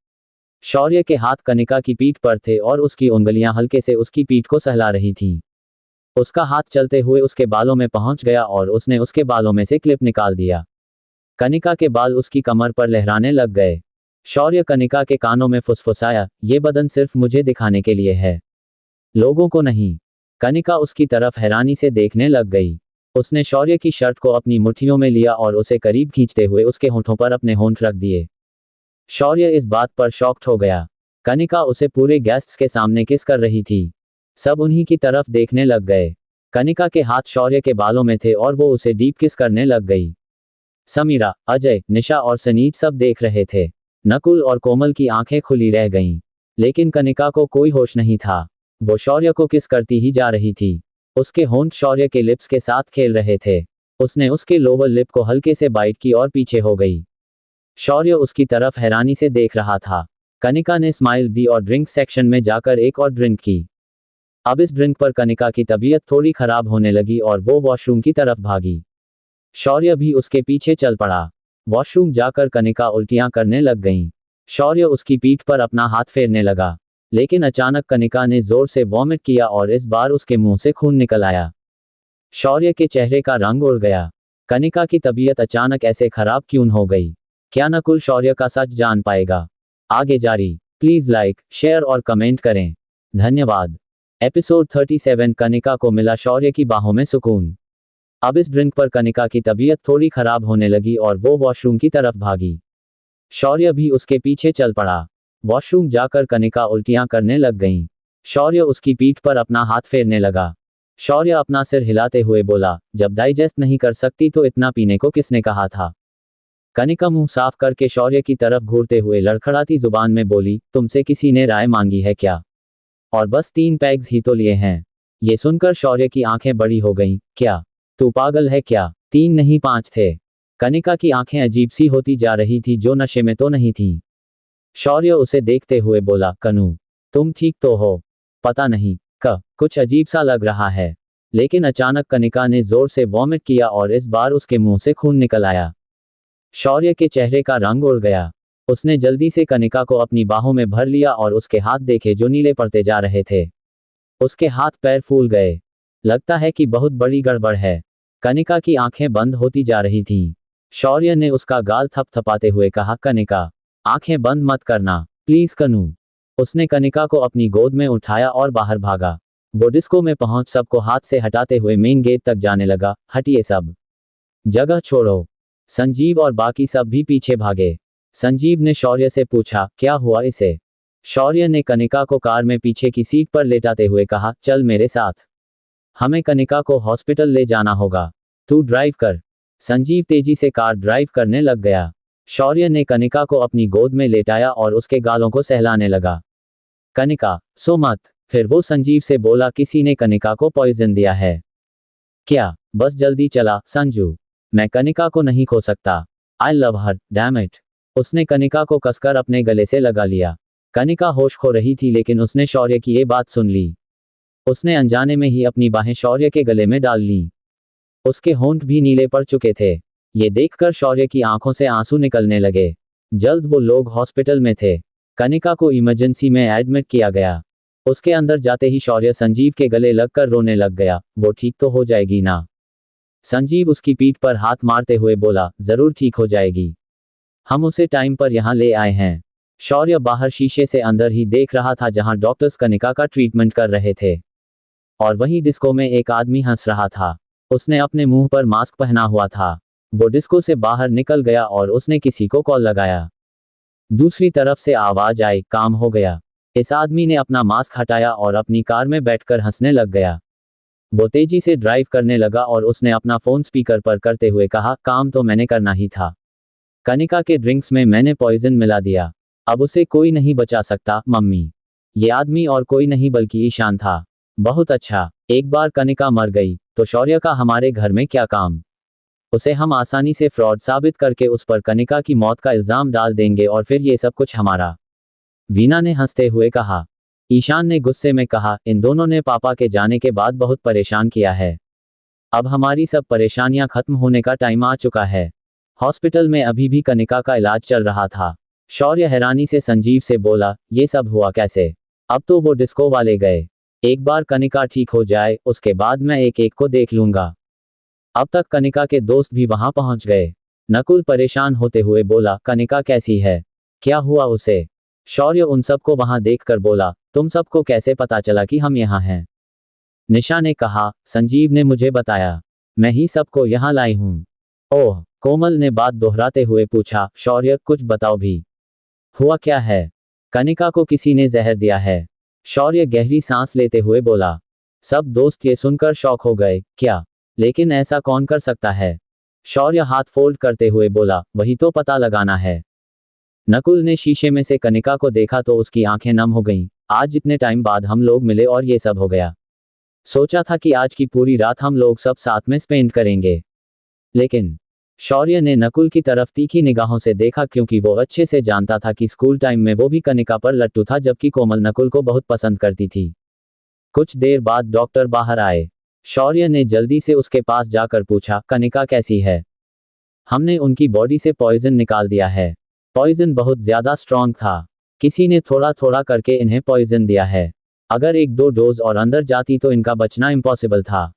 शौर्य के हाथ कनिका की पीठ पर थे और उसकी उंगलियां हल्के से उसकी पीठ को सहला रही थीं। उसका हाथ चलते हुए उसके बालों में पहुंच गया और उसने उसके बालों में से क्लिप निकाल दिया। कनिका के बाल उसकी कमर पर लहराने लग गए। शौर्य कनिका के कानों में फुसफुसाया, ये बदन सिर्फ मुझे दिखाने के लिए है, लोगों को नहीं। कनिका उसकी तरफ हैरानी से देखने लग गई। उसने शौर्य की शर्ट को अपनी मुट्ठियों में लिया और उसे करीब खींचते हुए उसके होंठों पर अपने होंठ रख दिए। शौर्य इस बात पर शॉक्ड हो गया। कनिका उसे पूरे गेस्ट्स के सामने किस कर रही थी। सब उन्हीं की तरफ देखने लग गए। कनिका के हाथ शौर्य के बालों में थे और वो उसे डीप किस करने लग गई। समीरा, अजय, निशा और सनीत सब देख रहे थे। नकुल और कोमल की आंखें खुली रह गईं। लेकिन कनिका को कोई होश नहीं था। वो शौर्य को किस करती ही जा रही थी। उसके होंठ शौर्य के लिप्स के साथ खेल रहे थे। उसने उसके लोअर लिप को हल्के से बाइट की और पीछे हो गई। शौर्य उसकी तरफ हैरानी से देख रहा था। कनिका ने स्माइल दी और ड्रिंक सेक्शन में जाकर एक और ड्रिंक की। अब इस ड्रिंक पर कनिका की तबीयत थोड़ी खराब होने लगी और वो वॉशरूम की तरफ भागी। शौर्य भी उसके पीछे चल पड़ा। वॉशरूम जाकर कनिका उल्टियां करने लग गईं। शौर्य उसकी पीठ पर अपना हाथ फेरने लगा। लेकिन अचानक कनिका ने जोर से वॉमिट किया और इस बार उसके मुंह से खून निकल आया। शौर्य के चेहरे का रंग उड़ गया। कनिका की तबीयत अचानक ऐसे खराब क्यों हो गई। क्या नकुल शौर्य का सच जान पाएगा। आगे जारी। प्लीज लाइक, शेयर और कमेंट करें। धन्यवाद। एपिसोड 37। कनिका को मिला शौर्य की बाहों में सुकून। अब इस ड्रिंक पर कनिका की तबीयत थोड़ी खराब होने लगी और वो वॉशरूम की तरफ भागी। शौर्य भी उसके पीछे चल पड़ा। वॉशरूम जाकर कनिका उल्टियां करने लग गईं। शौर्य उसकी पीठ पर अपना हाथ फेरने लगा। शौर्य अपना सिर हिलाते हुए बोला, जब डाइजेस्ट नहीं कर सकती तो इतना पीने को किसने कहा था। कनिका मुंह साफ करके शौर्य की तरफ घूरते हुए लड़खड़ाती जुबान में बोली, तुमसे किसी ने राय मांगी है क्या? और बस 3 पैग्स ही तो लिए हैं। ये सुनकर शौर्य की आंखें बड़ी हो गईं। क्या तू पागल है क्या? 3 नहीं 5 थे। कनिका की आंखें अजीब सी होती जा रही थी, जो नशे में तो नहीं थी। शौर्य उसे देखते हुए बोला, कनू तुम ठीक तो हो? पता नहीं कुछ अजीब सा लग रहा है। लेकिन अचानक कनिका ने जोर से वॉमिट किया और इस बार उसके मुंह से खून निकल आया। शौर्य के चेहरे का रंग उड़ गया। उसने जल्दी से कनिका को अपनी बाहों में भर लिया और उसके हाथ देखे जो नीले पड़ते जा रहे थे। उसके हाथ पैर फूल गए। लगता है कि बहुत बड़ी गड़बड़ है। कनिका की आंखें बंद होती जा रही थीं। शौर्य ने उसका गाल थपथपाते हुए कहा, कनिका आंखें बंद मत करना प्लीज कनू। उसने कनिका को अपनी गोद में उठाया और बाहर भागा। वो डिस्को में पहुंच सबको हाथ से हटाते हुए मेन गेट तक जाने लगा। हटिए सब, जगह छोड़ो। संजीव और बाकी सब भी पीछे भागे। संजीव ने शौर्य से पूछा, क्या हुआ इसे? शौर्य ने कनिका को कार में पीछे की सीट पर लेटाते हुए कहा, चल मेरे साथ, हमें कनिका को हॉस्पिटल ले जाना होगा। तू ड्राइव कर। संजीव तेजी से कार ड्राइव करने लग गया। शौर्य ने कनिका को अपनी गोद में लेटाया और उसके गालों को सहलाने लगा। कनिका सो मत। फिर वो संजीव से बोला, किसी ने कनिका को पॉइजन दिया है क्या? बस जल्दी चला संजू, मैं कनिका को नहीं खो सकता। I love her, damn it. उसने कनिका को कसकर अपने गले से लगा लिया। कनिका होश खो रही थी, लेकिन उसने शौर्य की ये बात सुन ली। उसने अनजाने में ही अपनी बाहें शौर्य के गले में डाल लीं। उसके होंठ भी नीले पड़ चुके थे। ये देखकर शौर्य की आंखों से आंसू निकलने लगे। जल्द वो लोग हॉस्पिटल में थे। कनिका को इमरजेंसी में एडमिट किया गया। उसके अंदर जाते ही शौर्य संजीव के गले लगकर रोने लग गया। वो ठीक तो हो जाएगी ना? संजीव उसकी पीठ पर हाथ मारते हुए बोला, जरूर ठीक हो जाएगी। हम उसे टाइम पर यहाँ ले आए हैं। शौर्य बाहर शीशे से अंदर ही देख रहा था, जहां डॉक्टर्स कनिका का ट्रीटमेंट कर रहे थे। और वहीं डिस्को में एक आदमी हंस रहा था। उसने अपने मुंह पर मास्क पहना हुआ था। वो डिस्को से बाहर निकल गया और उसने किसी को कॉल लगाया। दूसरी तरफ से आवाज आई, काम हो गया। इस आदमी ने अपना मास्क हटाया और अपनी कार में बैठकर हंसने लग गया। वो तेजी से ड्राइव करने लगा और उसने अपना फोन स्पीकर पर करते हुए कहा, काम तो मैंने करना ही था। कनिका के ड्रिंक्स में मैंने पॉइजन मिला दिया। अब उसे कोई नहीं बचा सकता मम्मी। ये आदमी और कोई नहीं बल्कि ईशान था। बहुत अच्छा, एक बार कनिका मर गई तो शौर्य का हमारे घर में क्या काम? उसे हम आसानी से फ्रॉड साबित करके उस पर कनिका की मौत का इल्जाम डाल देंगे और फिर ये सब कुछ हमारा। वीना ने हंसते हुए कहा। ईशान ने गुस्से में कहा, इन दोनों ने पापा के जाने के बाद बहुत परेशान किया है। अब हमारी सब परेशानियां खत्म होने का टाइम आ चुका है। हॉस्पिटल में अभी भी कनिका का इलाज चल रहा था। शौर्य हैरानी से संजीव से बोला, ये सब हुआ कैसे? अब तो वो डिस्को वाले गए। एक बार कनिका ठीक हो जाए उसके बाद मैं एक एक को देख लूंगा। अब तक कनिका के दोस्त भी वहां पहुंच गए। नकुल परेशान होते हुए बोला, कनिका कैसी है? क्या हुआ उसे? शौर्य उन सबको वहां देखकर बोला, तुम सबको कैसे पता चला कि हम यहाँ हैं? निशा ने कहा, संजीव ने मुझे बताया। मैं ही सबको यहाँ लाई हूँ। ओह, कोमल ने बात दोहराते हुए पूछा, शौर्य कुछ बताओ भी। हुआ क्या है? कनिका को किसी ने जहर दिया है। शौर्य गहरी सांस लेते हुए बोला। सब दोस्त ये सुनकर शॉक हो गए। क्या? लेकिन ऐसा कौन कर सकता है? शौर्य हाथ फोल्ड करते हुए बोला, वही तो पता लगाना है। नकुल ने शीशे में से कनिका को देखा तो उसकी आंखें नम हो गईं। आज इतने टाइम बाद हम लोग मिले और ये सब हो गया। सोचा था कि आज की पूरी रात हम लोग सब साथ में स्पेंड करेंगे। लेकिन शौर्य ने नकुल की तरफ तीखी निगाहों से देखा, क्योंकि वो अच्छे से जानता था कि स्कूल टाइम में वो भी कनिका पर लट्टू था, जबकि कोमल नकुल को बहुत पसंद करती थी। कुछ देर बाद डॉक्टर बाहर आए। शौर्य ने जल्दी से उसके पास जाकर पूछा, कनिका कैसी है? हमने उनकी बॉडी से पॉइजन निकाल दिया है। पॉइजन बहुत ज्यादा स्ट्रांग था। किसी ने थोड़ा थोड़ा करके इन्हें पॉइजन दिया है। अगर 1-2 डोज और अंदर जाती तो इनका बचना इम्पॉसिबल था।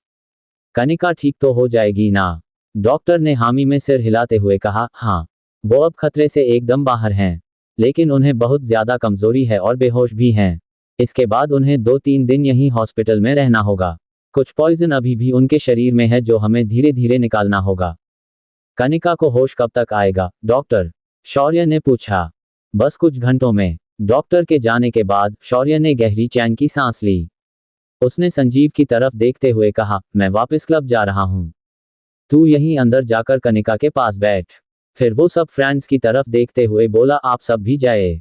कनिका ठीक तो हो जाएगी ना? डॉक्टर ने हामी में सिर हिलाते हुए कहा, हाँ, वो अब खतरे से एकदम बाहर हैं। लेकिन उन्हें बहुत ज्यादा कमजोरी है और बेहोश भी हैं। इसके बाद उन्हें 2-3 दिन यहीं हॉस्पिटल में रहना होगा। कुछ पॉइजन अभी भी उनके शरीर में है जो हमें धीरे धीरे निकालना होगा। कनिका को होश कब तक आएगा डॉक्टर? शौर्य ने पूछा। बस कुछ घंटों में। डॉक्टर के जाने के बाद शौर्य ने गहरी चैन की सांस ली। उसने संजीव की तरफ देखते हुए कहा, मैं वापस क्लब जा रहा हूं। तू यहीं अंदर जाकर कनिका के पास बैठ। फिर वो सब फ्रेंड्स की तरफ देखते हुए बोला, आप सब भी जाए।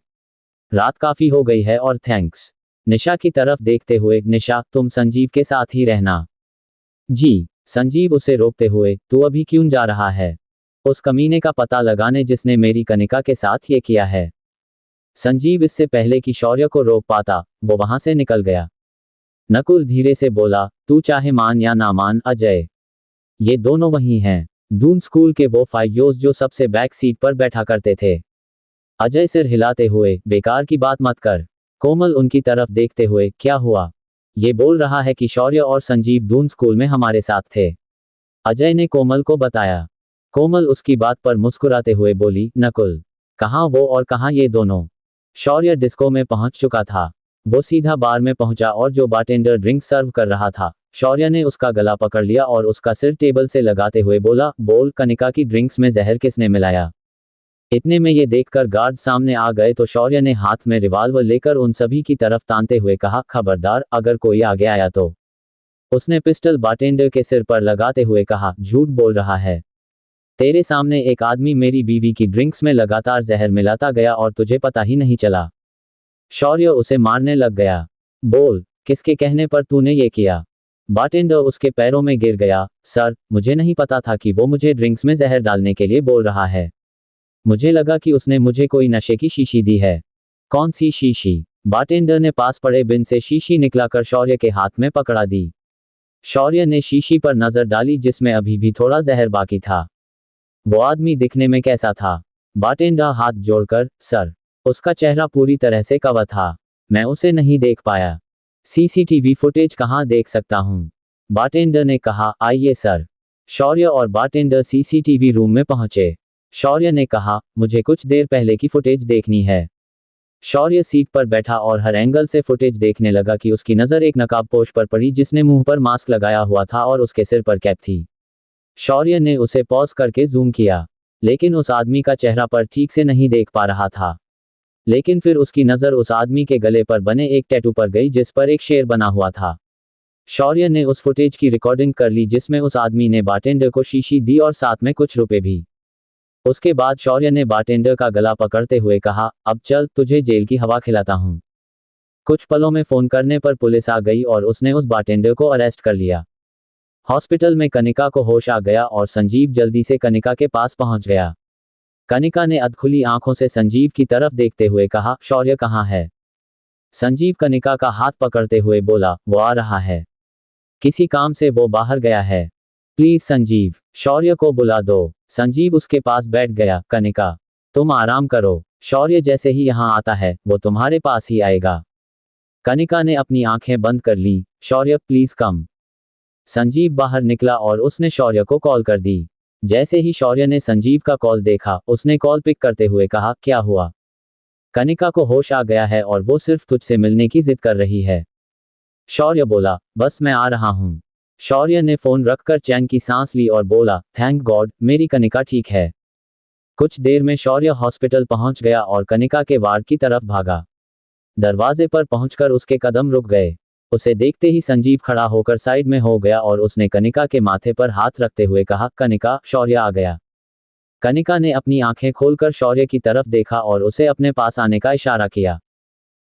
रात काफी हो गई है और थैंक्स। निशा की तरफ देखते हुए, निशा तुम संजीव के साथ ही रहना। जी। संजीव उसे रोकते हुए, तू अभी क्यों जा रहा है? उस कमीने का पता लगाने जिसने मेरी कनिका के साथ ये किया है। संजीव इससे पहले कि शौर्य को रोक पाता, वो वहां से निकल गया। नकुल धीरे से बोला, तू चाहे मान या ना मान अजय, ये दोनों वही हैं। दून स्कूल के वो फाइयोज जो सबसे बैक सीट पर बैठा करते थे। अजय सिर हिलाते हुए, बेकार की बात मत कर। कोमल उनकी तरफ देखते हुए, क्या हुआ? ये बोल रहा है कि शौर्य और संजीव दून स्कूल में हमारे साथ थे। अजय ने कोमल को बताया। कोमल उसकी बात पर मुस्कुराते हुए बोली, नकुल, कहाँ वो और कहाँ ये दोनों? शौर्य डिस्को में पहुंच चुका था। वो सीधा बार में पहुंचा और जो बारटेंडर ड्रिंक सर्व कर रहा था, शौर्य ने उसका गला पकड़ लिया और उसका सिर टेबल से लगाते हुए बोला, बोल कनिका की ड्रिंक्स में जहर किसने मिलाया? इतने में ये देखकर गार्ड सामने आ गए तो शौर्य ने हाथ में रिवॉल्वर लेकर उन सभी की तरफ तानते हुए कहा, खबरदार अगर कोई आगे आया तो। उसने पिस्टल बारटेंडर के सिर पर लगाते हुए कहा, झूठ बोल रहा है। तेरे सामने एक आदमी मेरी बीवी की ड्रिंक्स में लगातार जहर मिलाता गया और तुझे पता ही नहीं चला। शौर्य उसे मारने लग गया। बोल, किसके कहने पर तूने ये किया? बारटेंडर उसके पैरों में गिर गया। सर, मुझे नहीं पता था कि वो मुझे ड्रिंक्स में जहर डालने के लिए बोल रहा है। मुझे लगा कि उसने मुझे कोई नशे की शीशी दी है। कौन सी शीशी? बारटेंडर ने पास पड़े बिन से शीशी निकलाकर शौर्य के हाथ में पकड़ा दी। शौर्य ने शीशी पर नजर डाली जिसमें अभी भी थोड़ा जहर बाकी था। वो आदमी दिखने में कैसा था? बारटेंडर हाथ जोड़कर, सर, उसका चेहरा पूरी तरह से कवर था। मैं उसे नहीं देख पाया। सीसीटीवी फुटेज कहाँ देख सकता हूँ? बारटेंडर ने कहा, आइए सर। शौर्य और बारटेंडर सीसीटीवी रूम में पहुंचे। शौर्य ने कहा, मुझे कुछ देर पहले की फुटेज देखनी है। शौर्य सीट पर बैठा और हर एंगल से फुटेज देखने लगा कि उसकी नज़र एक नकाबपोश पर पड़ी जिसने मुंह पर मास्क लगाया हुआ था और उसके सिर पर कैप थी। शौर्य ने उसे पॉज करके जूम किया, लेकिन उस आदमी का चेहरा पर ठीक से नहीं देख पा रहा था। लेकिन फिर उसकी नज़र उस आदमी के गले पर बने एक टैटू पर गई जिस पर एक शेर बना हुआ था। शौर्य ने उस फुटेज की रिकॉर्डिंग कर ली जिसमें उस आदमी ने बारटेंडर को शीशी दी और साथ में कुछ रुपए भी। उसके बाद शौर्य ने बारटेंडर का गला पकड़ते हुए कहा, अब चल, तुझे जेल की हवा खिलाता हूं। कुछ पलों में फोन करने पर पुलिस आ गई और उसने उस बारटेंडर को अरेस्ट कर लिया। हॉस्पिटल में कनिका को होश आ गया और संजीव जल्दी से कनिका के पास पहुंच गया। कनिका ने अधखुली आंखों से संजीव की तरफ देखते हुए कहा, शौर्य कहाँ है? संजीव कनिका का हाथ पकड़ते हुए बोला, वो आ रहा है। किसी काम से वो बाहर गया है। प्लीज संजीव, शौर्य को बुला दो। संजीव उसके पास बैठ गया। कनिका, तुम आराम करो। शौर्य जैसे ही यहां आता है वो तुम्हारे पास ही आएगा। कनिका ने अपनी आंखें बंद कर ली। शौर्य प्लीज कम। संजीव बाहर निकला और उसने शौर्य को कॉल कर दी। जैसे ही शौर्य ने संजीव का कॉल देखा, उसने कॉल पिक करते हुए कहा, क्या हुआ? कनिका को होश आ गया है और वो सिर्फ तुझसे मिलने की जिद कर रही है। शौर्य बोला, बस मैं आ रहा हूं। शौर्य ने फोन रखकर चैन की सांस ली और बोला, थैंक गॉड, मेरी कनिका ठीक है। कुछ देर में शौर्य हॉस्पिटल पहुंच गया और कनिका के वार्ड की तरफ भागा। दरवाजे पर पहुंचकर उसके कदम रुक गए। उसे देखते ही संजीव खड़ा होकर साइड में हो गया और उसने कनिका के माथे पर हाथ रखते हुए कहा, कनिका, शौर्य आ गया। कनिका ने अपनी आंखें खोलकर शौर्य की तरफ देखा और उसे अपने पास आने का इशारा किया।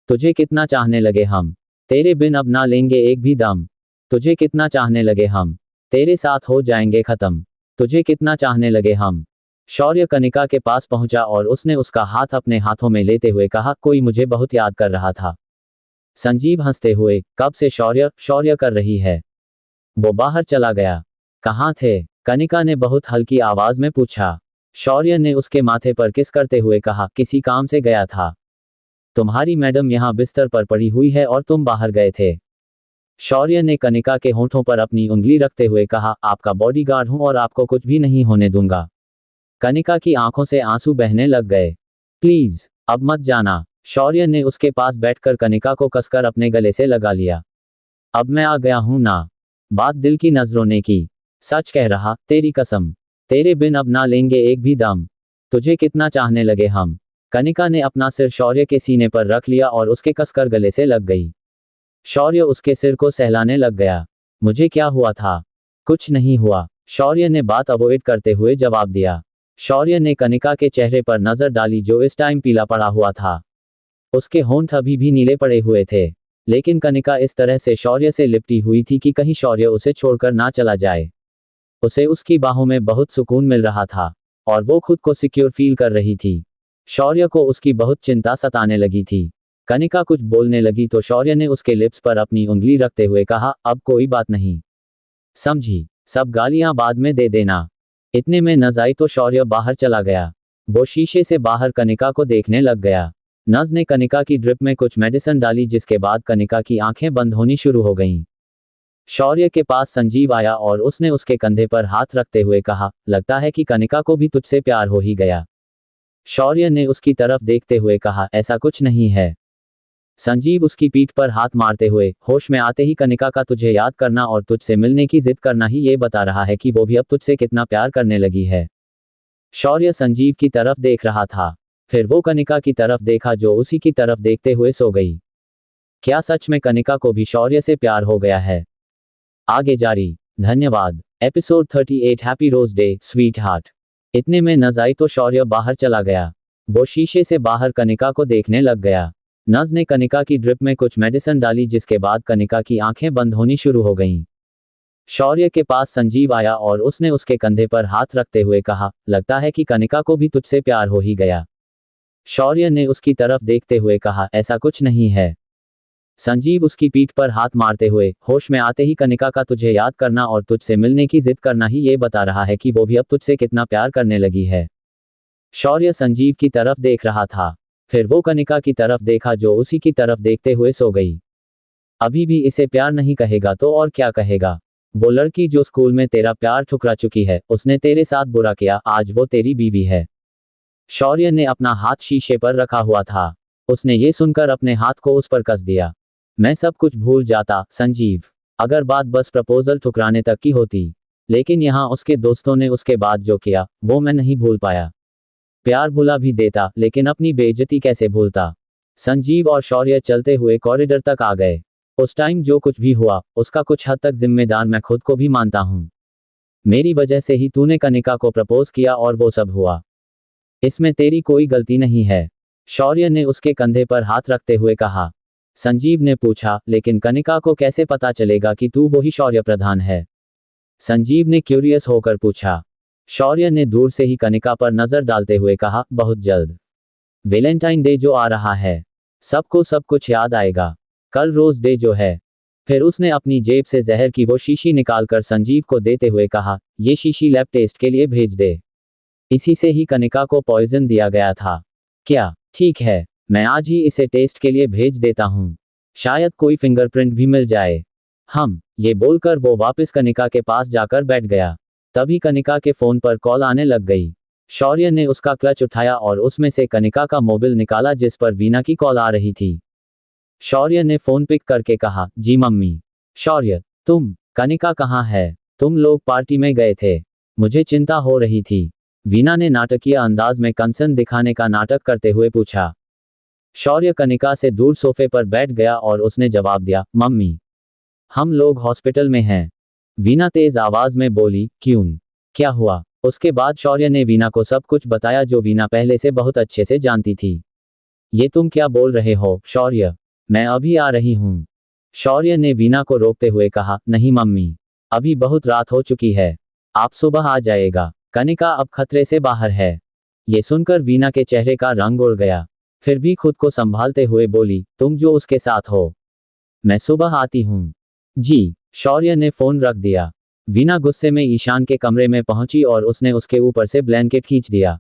तुझे कितना चाहने लगे हम, तेरे बिन अब ना लेंगे एक भी दम। तुझे कितना चाहने लगे हम, तेरे साथ हो जाएंगे खत्म। तुझे कितना चाहने लगे हम। शौर्य कनिका के पास पहुंचा और उसने उसका हाथ अपने हाथों में लेते हुए कहा, कोई मुझे बहुत याद कर रहा था। संजीव हंसते हुए, कब से शौर्य शौर्य कर रही है? वो बाहर चला गया। कहाँ थे? कनिका ने बहुत हल्की आवाज में पूछा। शौर्य ने उसके माथे पर किस करते हुए कहा, किसी काम से गया था। तुम्हारी मैडम यहाँ बिस्तर पर पड़ी हुई है और तुम बाहर गए थे। शौर्य ने कनिका के होंठों पर अपनी उंगली रखते हुए कहा, आपका बॉडीगार्ड हूं और आपको कुछ भी नहीं होने दूंगा। कनिका की आंखों से आंसू बहने लग गए। प्लीज, अब मत जाना। शौर्य ने उसके पास बैठकर कनिका को कसकर अपने गले से लगा लिया। अब मैं आ गया हूं ना। बात दिल की नजरों ने की। सच कह रहा, तेरी कसम। तेरे बिन अब ना लेंगे एक भी दम। तुझे कितना चाहने लगे हम। कनिका ने अपना सिर शौर्य के सीने पर रख लिया और उसके कसकर गले से लग गई। शौर्य उसके सिर को सहलाने लग गया। मुझे क्या हुआ था? कुछ नहीं हुआ, शौर्य ने बात अवॉइड करते हुए जवाब दिया। शौर्य ने कनिका के चेहरे पर नजर डाली जो इस टाइम पीला पड़ा हुआ था। उसके होंठ अभी भी नीले पड़े हुए थे, लेकिन कनिका इस तरह से शौर्य से लिपटी हुई थी कि कहीं शौर्य उसे छोड़कर ना चला जाए। उसे उसकी बाहों में बहुत सुकून मिल रहा था और वो खुद को सिक्योर फील कर रही थी। शौर्य को उसकी बहुत चिंता सताने लगी थी। कनिका कुछ बोलने लगी तो शौर्य ने उसके लिप्स पर अपनी उंगली रखते हुए कहा, अब कोई बात नहीं, समझी, सब गालियां बाद में दे देना। इतने में नज़ आई तो शौर्य बाहर चला गया। वो शीशे से बाहर कनिका को देखने लग गया। नज़ ने कनिका की ड्रिप में कुछ मेडिसिन डाली जिसके बाद कनिका की आंखें बंद होनी शुरू हो गईं। शौर्य के पास संजीव आया और उसने उसके कंधे पर हाथ रखते हुए कहा, लगता है कि कनिका को भी तुझसे प्यार हो ही गया। शौर्य ने उसकी तरफ देखते हुए कहा, ऐसा कुछ नहीं है। संजीव उसकी पीठ पर हाथ मारते हुए, होश में आते ही कनिका का तुझे याद करना और तुझसे मिलने की जिद करना ही ये बता रहा है कि वो भी अब तुझसे कितना प्यार करने लगी है। शौर्य संजीव की तरफ देख रहा था, फिर वो कनिका की तरफ देखा जो उसी की तरफ देखते हुए सो गई। क्या सच में कनिका को भी शौर्य से प्यार हो गया है? आगे जारी। धन्यवाद। Episode 38 happy rose day sweetheart. इतने में नज़ आई तो शौर्य बाहर चला गया। वो शीशे से बाहर कनिका को देखने लग गया। नज़ ने कनिका की ड्रिप में कुछ मेडिसिन डाली जिसके बाद कनिका की आंखें बंद होनी शुरू हो गईं। शौर्य के पास संजीव आया और उसने उसके कंधे पर हाथ रखते हुए कहा, लगता है कि कनिका को भी तुझसे प्यार हो ही गया। शौर्य ने उसकी तरफ देखते हुए कहा, ऐसा कुछ नहीं है। संजीव उसकी पीठ पर हाथ मारते हुए, होश में आते ही कनिका का तुझे याद करना और तुझसे मिलने की जिद करना ही ये बता रहा है कि वो भी अब तुझसे कितना प्यार करने लगी है। शौर्य संजीव की तरफ देख रहा था, फिर वो कनिका की तरफ देखा जो उसी की तरफ देखते हुए सो गई। अभी भी इसे प्यार नहीं कहेगा तो और क्या कहेगा? वो लड़की जो स्कूल में तेरा प्यार ठुकरा चुकी है, उसने तेरे साथ बुरा किया, आज वो तेरी बीवी है। शौर्य ने अपना हाथ शीशे पर रखा हुआ था। उसने ये सुनकर अपने हाथ को उस पर कस दिया। मैं सब कुछ भूल जाता संजीव, अगर बात बस प्रपोजल ठुकराने तक की होती, लेकिन यहाँ उसके दोस्तों ने उसके बाद जो किया वो मैं नहीं भूल पाया। प्यार भुला भी देता, लेकिन अपनी बेइज्जती कैसे भूलता। संजीव और शौर्य चलते हुए कॉरिडोर तक आ गए। उस टाइम जो कुछ भी हुआ उसका कुछ हद तक जिम्मेदार मैं खुद को भी मानता हूँ। मेरी वजह से ही तूने कनिका को प्रपोज किया और वो सब हुआ, इसमें तेरी कोई गलती नहीं है। शौर्य ने उसके कंधे पर हाथ रखते हुए कहा। संजीव ने पूछा, लेकिन कनिका को कैसे पता चलेगा कि तू वही शौर्य प्रधान है? संजीव ने क्यूरियस होकर पूछा। शौर्य ने दूर से ही कनिका पर नजर डालते हुए कहा, बहुत जल्द वैलेंटाइन डे जो आ रहा है, सबको सब कुछ याद आएगा। कल रोज डे जो है। फिर उसने अपनी जेब से जहर की वो शीशी निकालकर संजीव को देते हुए कहा, ये शीशी लैब टेस्ट के लिए भेज दे। इसी से ही कनिका को पॉइजन दिया गया था। क्या? ठीक है, मैं आज ही इसे टेस्ट के लिए भेज देता हूँ, शायद कोई फिंगरप्रिंट भी मिल जाए। ये बोलकर वो वापस कनिका के पास जाकर बैठ गया। तभी कनिका के फोन पर कॉल आने लग गई। शौर्य ने उसका क्लच उठाया और उसमें से कनिका का मोबाइल निकाला जिस पर वीना की कॉल आ रही थी। शौर्य ने फोन पिक करके कहा, जी मम्मी। शौर्य, तुम? कनिका कहाँ है? तुम लोग पार्टी में गए थे, मुझे चिंता हो रही थी। वीना ने नाटकीय अंदाज में कंसर्न दिखाने का नाटक करते हुए पूछा। शौर्य कनिका से दूर सोफे पर बैठ गया और उसने जवाब दिया, मम्मी, हम लोग हॉस्पिटल में हैं। वीना तेज आवाज में बोली, क्यों? क्या हुआ? उसके बाद शौर्य ने वीना को सब कुछ बताया जो वीना पहले से बहुत अच्छे से जानती थी। ये तुम क्या बोल रहे हो शौर्य? मैं अभी आ रही हूँ। शौर्य ने वीना को रोकते हुए कहा, नहीं मम्मी, अभी बहुत रात हो चुकी है, आप सुबह आ जाएगा। कनिका अब खतरे से बाहर है। ये सुनकर वीना के चेहरे का रंग उड़ गया, फिर भी खुद को संभालते हुए बोली, तुम जो उसके साथ हो, मैं सुबह आती हूँ। जी। शौर्य ने फोन रख दिया। वीना गुस्से में ईशान के कमरे में पहुंची और उसने उसके ऊपर से ब्लैंकेट खींच दिया।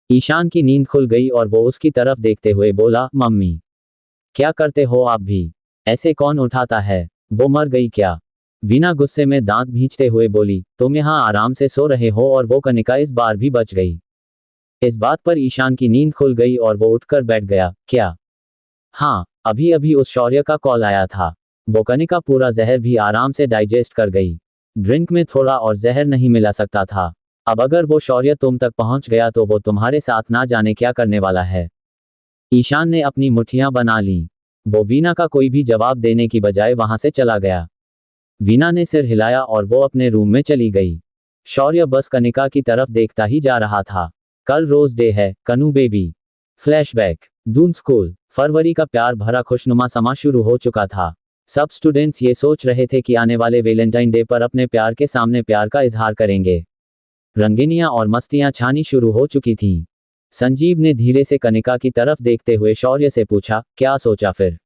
ईशान की नींद खुल गई और वो उसकी तरफ देखते हुए बोला, मम्मी, क्या करते हो आप भी? ऐसे कौन उठाता है? वो मर गई क्या? वीना गुस्से में दांत भींचते हुए बोली, तुम यहाँ आराम से सो रहे हो और वो कनिका इस बार भी बच गई। इस बात पर ईशान की नींद खुल गई और वो उठकर बैठ गया। क्या? हाँ, अभी अभी उस शौर्य का कॉल आया था। वो कनिका पूरा जहर भी आराम से डाइजेस्ट कर गई। ड्रिंक में थोड़ा और जहर नहीं मिला सकता था। अब अगर वो शौर्य तुम तक पहुंच गया तो वो तुम्हारे साथ ना जाने क्या करने वाला है। ईशान ने अपनी मुट्ठियां बना लीं। वो वीना का कोई भी जवाब देने की बजाय वहां से चला गया। वीना ने सिर हिलाया और वो अपने रूम में चली गई। शौर्य बस कनिका की तरफ देखता ही जा रहा था। कल रोज डे है कनू बेबी। फ्लैशबैक। दून स्कूल। फरवरी का प्यार भरा खुशनुमा समा शुरू हो चुका था। सब स्टूडेंट्स ये सोच रहे थे कि आने वाले वैलेंटाइन डे पर अपने प्यार के सामने प्यार का इजहार करेंगे। रंगीनियां और मस्तियां छानी शुरू हो चुकी थीं। संजीव ने धीरे से कनिका की तरफ देखते हुए शौर्य से पूछा, क्या सोचा फिर?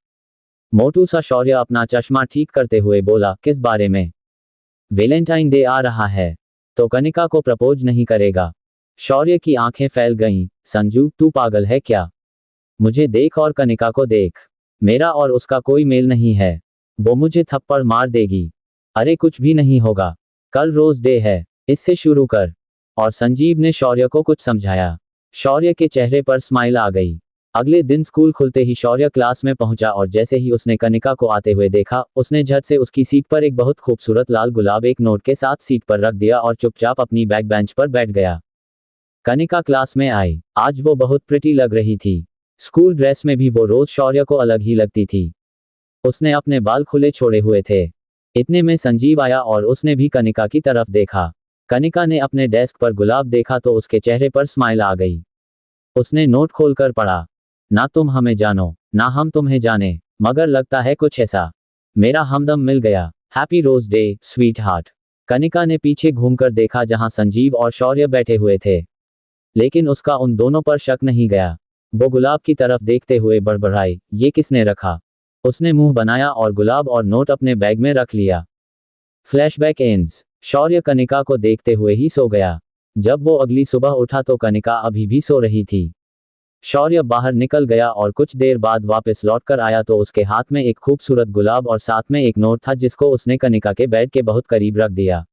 मोटू सा शौर्य अपना चश्मा ठीक करते हुए बोला, किस बारे में? वैलेंटाइन डे आ रहा है, तो कनिका को प्रपोज नहीं करेगा? शौर्य की आंखें फैल गईं। संजू, तू पागल है क्या? मुझे देख और कनिका को देख। मेरा और उसका कोई मेल नहीं है। वो मुझे थप्पड़ मार देगी। अरे कुछ भी नहीं होगा। कल रोज डे है, इससे शुरू कर। और संजीव ने शौर्य को कुछ समझाया। शौर्य के चेहरे पर स्माइल आ गई। अगले दिन स्कूल खुलते ही शौर्य क्लास में पहुंचा और जैसे ही उसने कनिका को आते हुए देखा, उसने झट से उसकी सीट पर एक बहुत खूबसूरत लाल गुलाब एक नोट के साथ सीट पर रख दिया और चुपचाप अपनी बैक बेंच पर बैठ गया। कनिका क्लास में आई। आज वो बहुत प्रिटी लग रही थी। स्कूल ड्रेस में भी वो रोज शौर्य को अलग ही लगती थी। उसने अपने बाल खुले छोड़े हुए थे। इतने में संजीव आया और उसने भी कनिका की तरफ देखा। कनिका ने अपने डेस्क पर गुलाब देखा तो उसके चेहरे पर स्माइल आ गई। उसने नोट खोलकर पढ़ा, ना तुम हमें जानो ना हम तुम्हें जाने, मगर लगता है कुछ ऐसा। मेरा हमदम मिल गया। Happy rose day sweetheart. Kanika ने पीछे घूमकर देखा जहां संजीव और शौर्य बैठे हुए थे, लेकिन उसका उन दोनों पर शक नहीं गया। वो गुलाब की तरफ देखते हुए बड़बड़ाई, ये किसने रखा? उसने मुंह बनाया और गुलाब और नोट अपने बैग में रख लिया। Flashback ends. शौर्य कनिका को देखते हुए ही सो गया। जब वो अगली सुबह उठा तो कनिका अभी भी सो रही थी। शौर्य बाहर निकल गया और कुछ देर बाद वापस लौटकर आया तो उसके हाथ में एक खूबसूरत गुलाब और साथ में एक नोट था जिसको उसने कनिका के बेड के बहुत करीब रख दिया।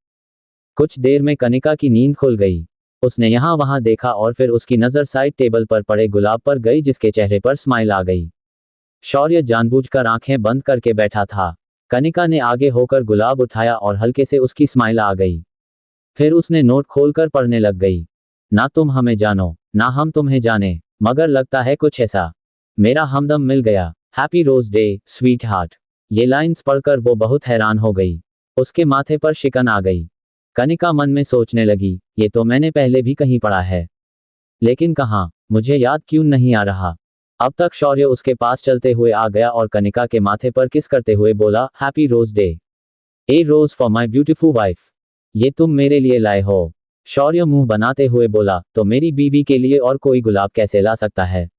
कुछ देर में कनिका की नींद खुल गई। उसने यहाँ वहां देखा और फिर उसकी नज़र साइड टेबल पर पड़े गुलाब पर गई जिसके चेहरे पर स्माइल आ गई। शौर्य जानबूझकर आंखें बंद करके बैठा था। कनिका ने आगे होकर गुलाब उठाया और हल्के से उसकी स्माइल आ गई। फिर उसने नोट खोलकर पढ़ने लग गई। ना तुम हमें जानो ना हम तुम्हें जाने, मगर लगता है कुछ ऐसा। मेरा हमदम मिल गया। Happy rose day sweetheart. ये लाइंस पढ़कर वो बहुत हैरान हो गई। उसके माथे पर शिकन आ गई। कनिका मन में सोचने लगी, ये तो मैंने पहले भी कहीं पढ़ा है, लेकिन कहाँ? मुझे याद क्यों नहीं आ रहा? अब तक शौर्य उसके पास चलते हुए आ गया और कनिका के माथे पर किस करते हुए बोला, happy rose day. A rose for my beautiful wife. ये तुम मेरे लिए लाए हो? शौर्य मुंह बनाते हुए बोला, तो मेरी बीवी के लिए और कोई गुलाब कैसे ला सकता है?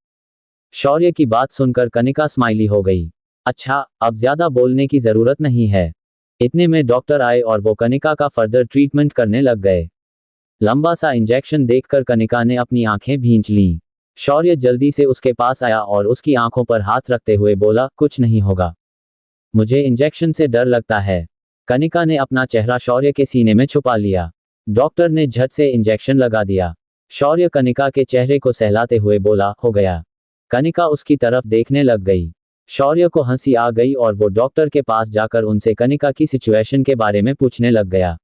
शौर्य की बात सुनकर कनिका स्माइली हो गई। अच्छा, अब ज्यादा बोलने की जरूरत नहीं है। इतने में डॉक्टर आए और वो कनिका का फर्दर ट्रीटमेंट करने लग गए। लंबा सा इंजेक्शन देखकर कनिका ने अपनी आंखें भींच लीं। शौर्य जल्दी से उसके पास आया और उसकी आंखों पर हाथ रखते हुए बोला, कुछ नहीं होगा। मुझे इंजेक्शन से डर लगता है। कनिका ने अपना चेहरा शौर्य के सीने में छुपा लिया। डॉक्टर ने झट से इंजेक्शन लगा दिया। शौर्य कनिका के चेहरे को सहलाते हुए बोला, हो गया। कनिका उसकी तरफ देखने लग गई। शौर्य को हंसी आ गई और वो डॉक्टर के पास जाकर उनसे कनिका की सिचुएशन के बारे में पूछने लग गया।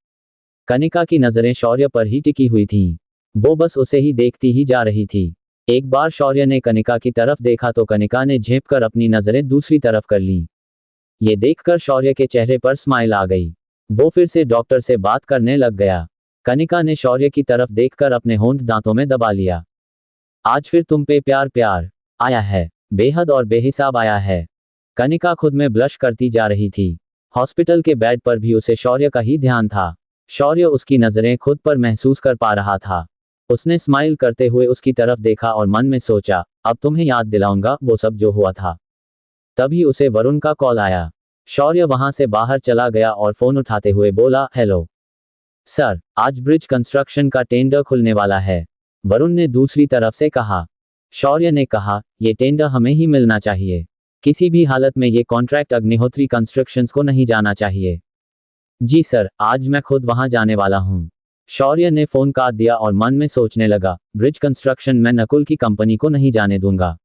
कनिका की नजरें शौर्य पर ही टिकी हुई थीं। वो बस उसे ही देखती ही जा रही थी। एक बार शौर्य ने कनिका की तरफ देखा तो कनिका ने झेंपकर अपनी नजरें दूसरी तरफ कर लीं। ये देखकर शौर्य के चेहरे पर स्माइल आ गई। वो फिर से डॉक्टर से बात करने लग गया। कनिका ने शौर्य की तरफ देखकर अपने होंठ दांतों में दबा लिया। आज फिर तुम पे प्यार प्यार आया है, बेहद और बेहिसाब आया है। कनिका खुद में ब्लश करती जा रही थी। हॉस्पिटल के बेड पर भी उसे शौर्य का ही ध्यान था। शौर्य उसकी नजरें खुद पर महसूस कर पा रहा था। उसने स्माइल करते हुए उसकी तरफ देखा और मन में सोचा, अब तुम्हें याद दिलाऊंगा वो सब जो हुआ था। तभी उसे वरुण का कॉल आया। शौर्य वहां से बाहर चला गया और फोन उठाते हुए बोला, हेलो सर, आज ब्रिज कंस्ट्रक्शन का टेंडर खुलने वाला है, वरुण ने दूसरी तरफ से कहा। शौर्य ने कहा, ये टेंडर हमें ही मिलना चाहिए। किसी भी हालत में ये कॉन्ट्रैक्ट अग्निहोत्री कंस्ट्रक्शंस को नहीं जाना चाहिए। जी सर, आज मैं खुद वहां जाने वाला हूं। शौर्य ने फोन काट दिया और मन में सोचने लगा, ब्रिज कंस्ट्रक्शन में नकुल की कंपनी को नहीं जाने दूंगा।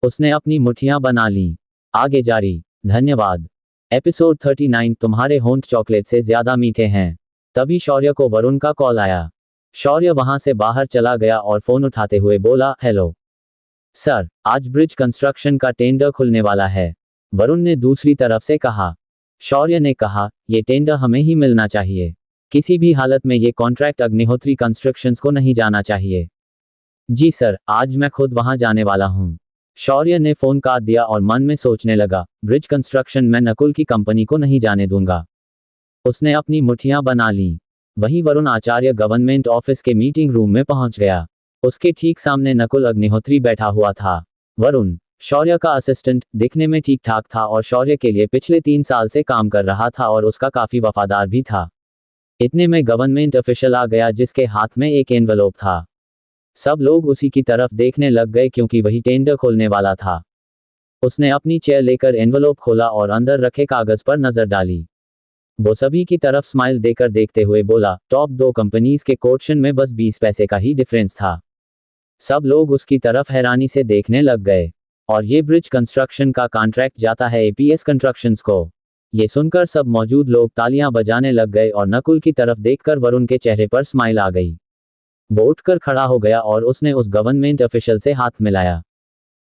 उसने अपनी मुट्ठियां बना लीं। आगे जारी। धन्यवाद। एपिसोड 39 तुम्हारे होंठ चॉकलेट से ज्यादा मीठे हैं। तभी शौर्य को वरुण का कॉल आया। शौर्य वहां से बाहर चला गया और फोन उठाते हुए बोला, हेलो सर, आज ब्रिज कंस्ट्रक्शन का टेंडर खुलने वाला है, वरुण ने दूसरी तरफ से कहा। शौर्य ने कहा, ये टेंडर हमें ही मिलना चाहिए। किसी भी हालत में ये कॉन्ट्रैक्ट अग्निहोत्री कंस्ट्रक्शंस को नहीं जाना चाहिए। जी सर, आज मैं खुद वहां जाने वाला हूं। शौर्य ने फोन काट दिया और मन में सोचने लगा, ब्रिज कंस्ट्रक्शन में नकुल की कंपनी को नहीं जाने दूंगा। उसने अपनी मुट्ठियां बना लीं। वहीं वरुण आचार्य गवर्नमेंट ऑफिस के मीटिंग रूम में पहुंच गया। उसके ठीक सामने नकुल अग्निहोत्री बैठा हुआ था। वरुण, शौर्य का असिस्टेंट, दिखने में ठीक ठाक था और शौर्य के लिए पिछले 3 साल से काम कर रहा था और उसका काफी वफादार भी था। इतने में गवर्नमेंट ऑफिशियल आ गया जिसके हाथ में एक एनवलप था। सब लोग उसी की तरफ देखने लग गए क्योंकि वही टेंडर खोलने वाला था। उसने अपनी चेयर लेकर एनवलप खोला और अंदर रखे कागज पर नजर डाली। वो सभी की तरफ स्माइल देकर देखते हुए बोला, टॉप 2 कंपनीज के कोटेशन में बस 20 पैसे का ही डिफरेंस था। सब लोग उसकी तरफ हैरानी से देखने लग गए। और ये ब्रिज कंस्ट्रक्शन का कॉन्ट्रैक्ट जाता है एपीएस कंस्ट्रक्शंस को। ये सुनकर सब मौजूद लोग तालियां बजाने लग गए और नकुल की तरफ देखकर वरुण के चेहरे पर स्माइल आ गई। वो उठकर खड़ा हो गया और उसने उस गवर्नमेंट ऑफिशियल से हाथ मिलाया।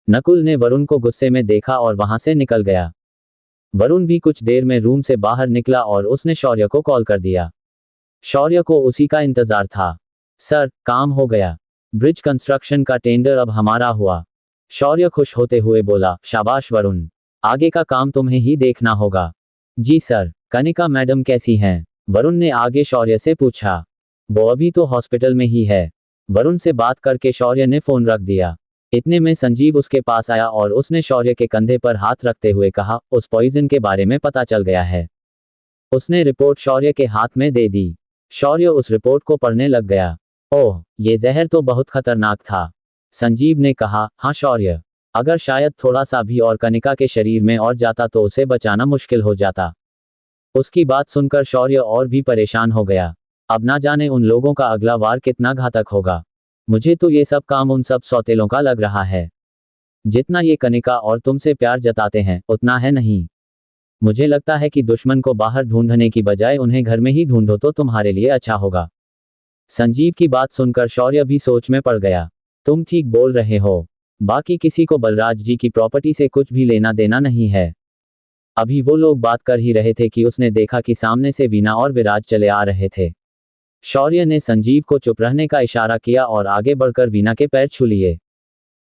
नकुल ने वरुण को गुस्से में देखा और वहां से निकल गया। वरुण भी कुछ देर में रूम से बाहर निकला और उसने शौर्य को कॉल कर दिया। शौर्य को उसी का इंतजार था। सर, काम हो गया। ब्रिज कंस्ट्रक्शन का टेंडर अब हमारा हुआ। शौर्य खुश होते हुए बोला, शाबाश वरुण, आगे का काम तुम्हें ही देखना होगा। जी सर। कनिका मैडम कैसी हैं? वरुण ने आगे शौर्य से पूछा। वो अभी तो हॉस्पिटल में ही है। वरुण से बात करके शौर्य ने फोन रख दिया। इतने में संजीव उसके पास आया और उसने शौर्य के कंधे पर हाथ रखते हुए कहा, उस पॉइजन के बारे में पता चल गया है। उसने रिपोर्ट शौर्य के हाथ में दे दी। शौर्य उस रिपोर्ट को पढ़ने लग गया। ओह, ये जहर तो बहुत खतरनाक था। संजीव ने कहा, हाँ शौर्य, अगर शायद थोड़ा सा भी और कनिका के शरीर में और जाता तो उसे बचाना मुश्किल हो जाता। उसकी बात सुनकर शौर्य और भी परेशान हो गया। अब ना जाने उन लोगों का अगला वार कितना घातक होगा। मुझे तो ये सब काम उन सब सौतेलों का लग रहा है। जितना ये कनिका और तुमसे प्यार जताते हैं उतना है नहीं। मुझे लगता है कि दुश्मन को बाहर ढूंढने की बजाय उन्हें घर में ही ढूंढो तो तुम्हारे लिए अच्छा होगा। संजीव की बात सुनकर शौर्य भी सोच में पड़ गया। तुम ठीक बोल रहे हो। बाकी किसी को बलराज जी की प्रॉपर्टी से कुछ भी लेना देना नहीं है। अभी वो लोग बात कर ही रहे थे कि उसने देखा कि सामने से वीना और विराज चले आ रहे थे। शौर्य ने संजीव को चुप रहने का इशारा किया और आगे बढ़कर वीना के पैर छू लिए।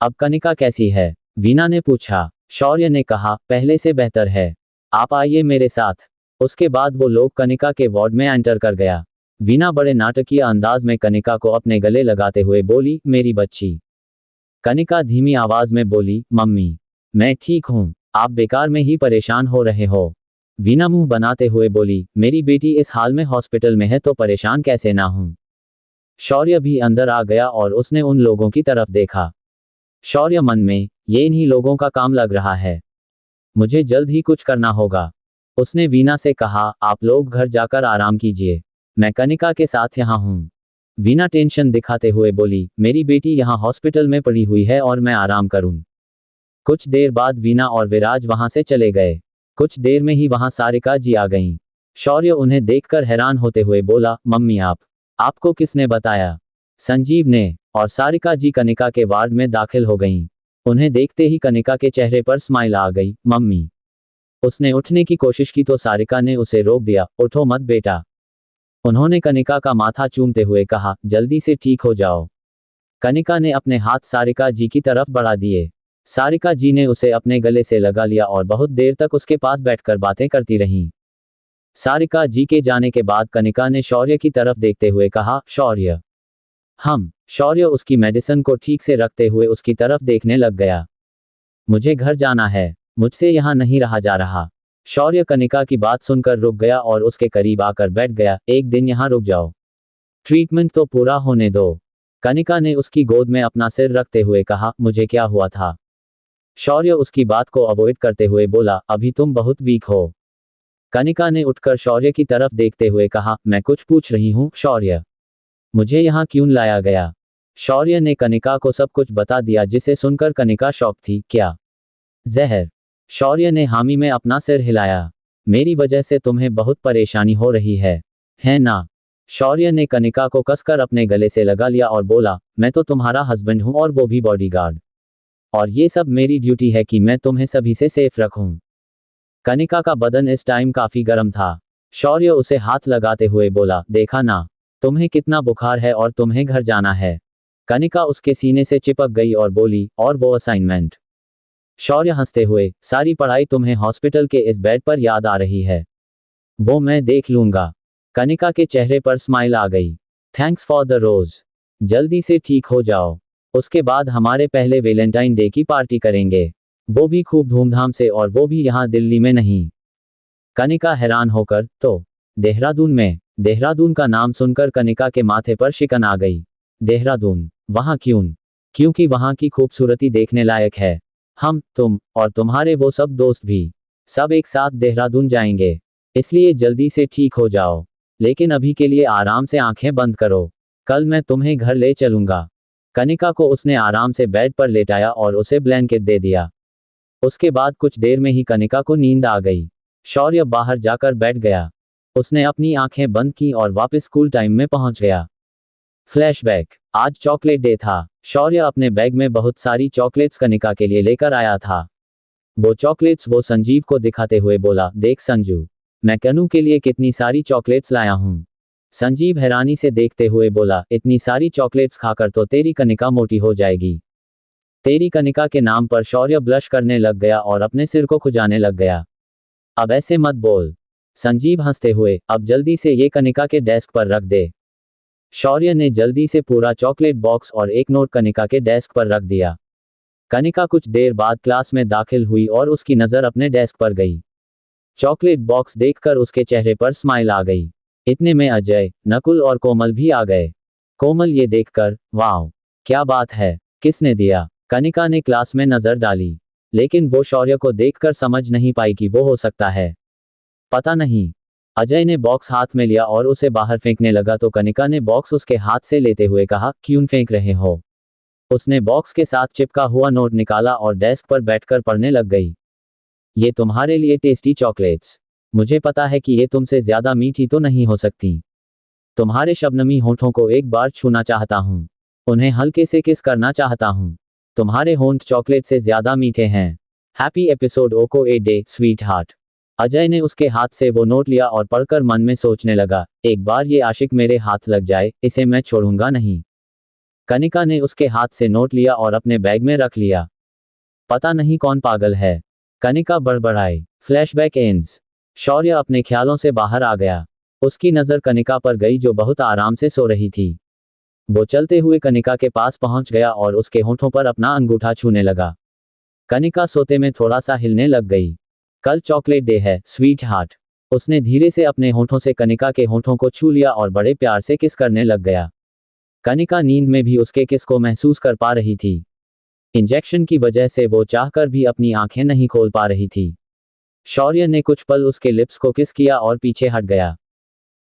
अब कनिका कैसी है? वीना ने पूछा। शौर्य ने कहा, पहले से बेहतर है। आप आइए मेरे साथ। उसके बाद वो लोग कनिका के वार्ड में एंटर कर गया। वीना बड़े नाटकीय अंदाज में कनिका को अपने गले लगाते हुए बोली, मेरी बच्ची। कनिका धीमी आवाज में बोली, मम्मी, मैं ठीक हूं, आप बेकार में ही परेशान हो रहे हो। वीना मुंह बनाते हुए बोली, मेरी बेटी इस हाल में हॉस्पिटल में है तो परेशान कैसे ना हूं। शौर्य भी अंदर आ गया और उसने उन लोगों की तरफ देखा। शौर्य मन में, ये इन्हीं लोगों का काम लग रहा है। मुझे जल्द ही कुछ करना होगा। उसने वीना से कहा, आप लोग घर जाकर आराम कीजिए, मैं कनिका के साथ यहाँ हूँ। वीना टेंशन दिखाते हुए बोली, मेरी बेटी यहाँ हॉस्पिटल में पड़ी हुई है और मैं आराम करूँ। कुछ देर बाद वीना और विराज वहां से चले गए। कुछ देर में ही वहां सारिका जी आ गईं। शौर्य उन्हें देखकर हैरान होते हुए बोला, मम्मी आपको किसने बताया? संजीव ने। और सारिका जी कनिका के वार्ड में दाखिल हो गईं। उन्हें देखते ही कनिका के चेहरे पर स्माइल आ गई। मम्मी। उसने उठने की कोशिश की तो सारिका ने उसे रोक दिया, उठो मत बेटा। उन्होंने कनिका का माथा चूमते हुए कहा, जल्दी से ठीक हो जाओ। कनिका ने अपने हाथ सारिका जी की तरफ बढ़ा दिए। सारिका जी ने उसे अपने गले से लगा लिया और बहुत देर तक उसके पास बैठकर बातें करती रहीं। सारिका जी के जाने के बाद कनिका ने शौर्य की तरफ देखते हुए कहा, शौर्य। शौर्य उसकी मेडिसिन को ठीक से रखते हुए उसकी तरफ देखने लग गया। मुझे घर जाना है, मुझसे यहाँ नहीं रहा जा रहा। शौर्य कनिका की बात सुनकर रुक गया और उसके करीब आकर बैठ गया। एक दिन यहाँ रुक जाओ, ट्रीटमेंट तो पूरा होने दो। कनिका ने उसकी गोद में अपना सिर रखते हुए कहा, मुझे क्या हुआ था? शौर्य उसकी बात को अवॉइड करते हुए बोला, अभी तुम बहुत वीक हो। कनिका ने उठकर शौर्य की तरफ देखते हुए कहा, मैं कुछ पूछ रही हूँ शौर्य, मुझे यहाँ क्यों लाया गया? शौर्य ने कनिका को सब कुछ बता दिया जिसे सुनकर कनिका शॉक थी। क्या जहर? शौर्य ने हामी में अपना सिर हिलाया। मेरी वजह से तुम्हें बहुत परेशानी हो रही है ना? शौर्य ने कनिका को कसकर अपने गले से लगा लिया और बोला, मैं तो तुम्हारा हस्बैंड हूं और वो भी बॉडीगार्ड। और ये सब मेरी ड्यूटी है कि मैं तुम्हें सभी से सेफ रखूं। कनिका का बदन इस टाइम काफी गर्म था। शौर्य उसे हाथ लगाते हुए बोला, देखा ना, तुम्हें कितना बुखार है और तुम्हें घर जाना है। कनिका उसके सीने से चिपक गई और बोली, और वो असाइनमेंट? शौर्य हंसते हुए, सारी पढ़ाई तुम्हें हॉस्पिटल के इस बेड पर याद आ रही है। वो मैं देख लूंगा। कनिका के चेहरे पर स्माइल आ गई। थैंक्स फॉर द रोज। जल्दी से ठीक हो जाओ। उसके बाद हमारे पहले वैलेंटाइन डे की पार्टी करेंगे, वो भी खूब धूमधाम से, और वो भी यहाँ दिल्ली में नहीं। कनिका हैरान होकर, तो देहरादून में? देहरादून का नाम सुनकर कनिका के माथे पर शिकन आ गई। देहरादून? वहाँ क्यों? क्योंकि वहाँ की खूबसूरती देखने लायक है। हम, तुम और तुम्हारे वो सब दोस्त भी, सब एक साथ देहरादून जाएंगे। इसलिए जल्दी से ठीक हो जाओ। लेकिन अभी के लिए आराम से आंखें बंद करो, कल मैं तुम्हें घर ले चलूंगा। कनिका को उसने आराम से बेड पर लेटाया और उसे ब्लैंकेट दे दिया। उसके बाद कुछ देर में ही कनिका को नींद आ गई। शौर्य बाहर जाकर बैठ गया। उसने अपनी आंखें बंद की और वापस स्कूल टाइम में पहुंच गया। फ्लैशबैक। आज चॉकलेट डे था। शौर्य अपने बैग में बहुत सारी चॉकलेट्स कनिका के लिए लेकर आया था। वो चॉकलेट्स वो संजीव को दिखाते हुए बोला, देख संजू, मैं कनू के लिए कितनी सारी चॉकलेट्स लाया हूँ। संजीव हैरानी से देखते हुए बोला, इतनी सारी चॉकलेट्स खाकर तो तेरी कनिका मोटी हो जाएगी। तेरी कनिका के नाम पर शौर्य ब्लश करने लग गया और अपने सिर को खुजाने लग गया। अब ऐसे मत बोल। संजीव हंसते हुए, अब जल्दी से ये कनिका के डेस्क पर रख दे। शौर्य ने जल्दी से पूरा चॉकलेट बॉक्स और एक नोट कनिका के डेस्क पर रख दिया। कनिका कुछ देर बाद क्लास में दाखिल हुई और उसकी नज़र अपने डेस्क पर गई। चॉकलेट बॉक्स देखकर उसके चेहरे पर स्माइल आ गई। इतने में अजय, नकुल और कोमल भी आ गए। कोमल ये देखकर, वाह, क्या बात है, किसने दिया? कनिका ने क्लास में नजर डाली, लेकिन वो शौर्य को देखकर समझ नहीं पाई कि वो हो सकता है। पता नहीं। अजय ने बॉक्स हाथ में लिया और उसे बाहर फेंकने लगा तो कनिका ने बॉक्स उसके हाथ से लेते हुए कहा, क्यों फेंक रहे हो? उसने बॉक्स के साथ चिपका हुआ नोट निकाला और डेस्क पर बैठकर पढ़ने लग गई। ये तुम्हारे लिए टेस्टी चॉकलेट्स। मुझे पता है कि ये तुमसे ज्यादा मीठी तो नहीं हो सकती। तुम्हारे शबनमी होंठों को एक बार छूना चाहता हूँ, उन्हें हल्के से किस करना चाहता हूँ। तुम्हारे होंठ चॉकलेट से ज्यादा मीठे हैं। हैप्पी एपिसोड ओको a day sweetheart. Ajay ने उसके हाथ से वो नोट लिया और पढ़कर मन में सोचने लगा, एक बार ये आशिक मेरे हाथ लग जाए, इसे मैं छोड़ूंगा नहीं। कनिका ने उसके हाथ से नोट लिया और अपने बैग में रख लिया। पता नहीं कौन पागल है, कनिका बड़बड़ाई। Flashback ends. शौर्य अपने ख्यालों से बाहर आ गया। उसकी नज़र कनिका पर गई जो बहुत आराम से सो रही थी। वो चलते हुए कनिका के पास पहुंच गया और उसके होंठों पर अपना अंगूठा छूने लगा। कनिका सोते में थोड़ा सा हिलने लग गई। कल चॉकलेट डे है, स्वीट हार्ट। उसने धीरे से अपने होंठों से कनिका के होंठों को छू लिया और बड़े प्यार से किस करने लग गया। कनिका नींद में भी उसके किस को महसूस कर पा रही थी। इंजेक्शन की वजह से वो चाहकर भी अपनी आंखें नहीं खोल पा रही थी। शौर्य ने कुछ पल उसके लिप्स को किस किया और पीछे हट गया।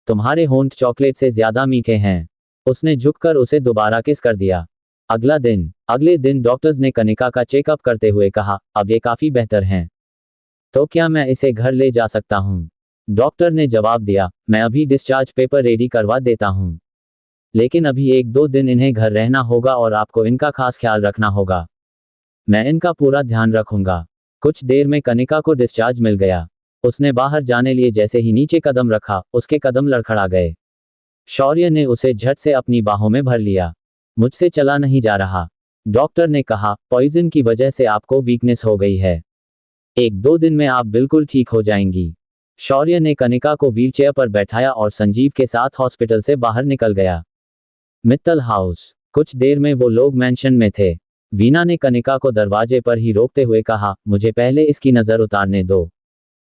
तुम्हारे होंठ चॉकलेट से ज्यादा मीठे हैं। उसने झुककर उसे दोबारा किस कर दिया। अगले दिन डॉक्टर्स ने कनिका का चेकअप करते हुए कहा, अब ये काफी बेहतर हैं। तो क्या मैं इसे घर ले जा सकता हूँ? डॉक्टर ने जवाब दिया, मैं अभी डिस्चार्ज पेपर रेडी करवा देता हूँ, लेकिन अभी 1-2 दिन इन्हें घर रहना होगा और आपको इनका खास ख्याल रखना होगा। मैं इनका पूरा ध्यान रखूंगा। कुछ देर में कनिका को डिस्चार्ज मिल गया। उसने बाहर जाने लिए जैसे ही नीचे कदम रखा, उसके कदम लड़खड़ा गए। शौर्य ने उसे झट से अपनी बाहों में भर लिया। मुझसे चला नहीं जा रहा। डॉक्टर ने कहा, पॉइजन की वजह से आपको वीकनेस हो गई है। 1-2 दिन में आप बिल्कुल ठीक हो जाएंगी। शौर्य ने कनिका को व्हीलचेयर पर बैठाया और संजीव के साथ हॉस्पिटल से बाहर निकल गया। मित्तल हाउस। कुछ देर में वो लोग मेंशन में थे। वीना ने कनिका को दरवाजे पर ही रोकते हुए कहा, मुझे पहले इसकी नज़र उतारने दो।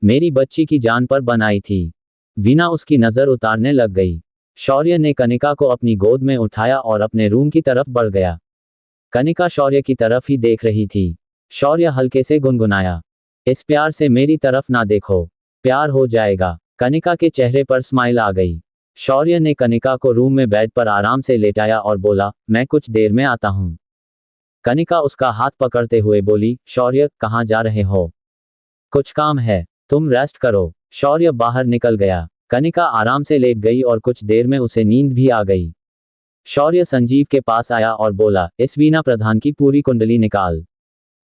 मेरी बच्ची की जान पर बनाई थी। वीना उसकी नज़र उतारने लग गई। शौर्य ने कनिका को अपनी गोद में उठाया और अपने रूम की तरफ बढ़ गया। कनिका शौर्य की तरफ ही देख रही थी। शौर्य हल्के से गुनगुनाया, इस प्यार से मेरी तरफ ना देखो, प्यार हो जाएगा। कनिका के चेहरे पर स्माइल आ गई। शौर्य ने कनिका को रूम में बेड पर आराम से लेटाया और बोला, मैं कुछ देर में आता हूँ। कनिका उसका हाथ पकड़ते हुए बोली, शौर्य, कहाँ जा रहे हो? कुछ काम है, तुम रेस्ट करो। शौर्य बाहर निकल गया। कनिका आराम से लेट गई और कुछ देर में उसे नींद भी आ गई। शौर्य संजीव के पास आया और बोला, इस वीना प्रधान की पूरी कुंडली निकाल।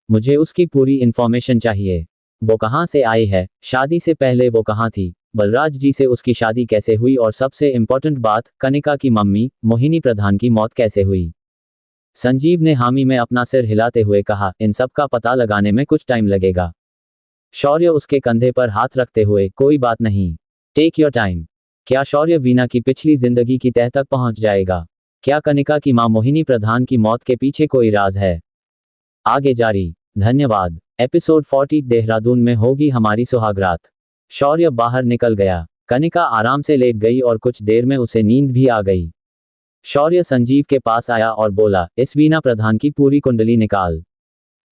मुझे उसकी पूरी इन्फॉर्मेशन चाहिए। वो कहाँ से आई है, शादी से पहले वो कहाँ थी, बलराज जी से उसकी शादी कैसे हुई और सबसे इम्पोर्टेंट बात, कनिका की मम्मी मोहिनी प्रधान की मौत कैसे हुई। संजीव ने हामी में अपना सिर हिलाते हुए कहा, इन सब का पता लगाने में कुछ टाइम लगेगा। शौर्य उसके कंधे पर हाथ रखते हुए, कोई बात नहीं, टेक योर टाइम। क्या शौर्य वीना की पिछली जिंदगी की तह तक पहुंच जाएगा? क्या कनिका की मां मोहिनी प्रधान की मौत के पीछे कोई राज है? आगे जारी। धन्यवाद। एपिसोड 40 देहरादून में होगी हमारी सुहागरात। शौर्य बाहर निकल गया। कनिका आराम से लेट गई और कुछ देर में उसे नींद भी आ गई। शौर्य संजीव के पास आया और बोला, इस वीना प्रधान की पूरी कुंडली निकाल।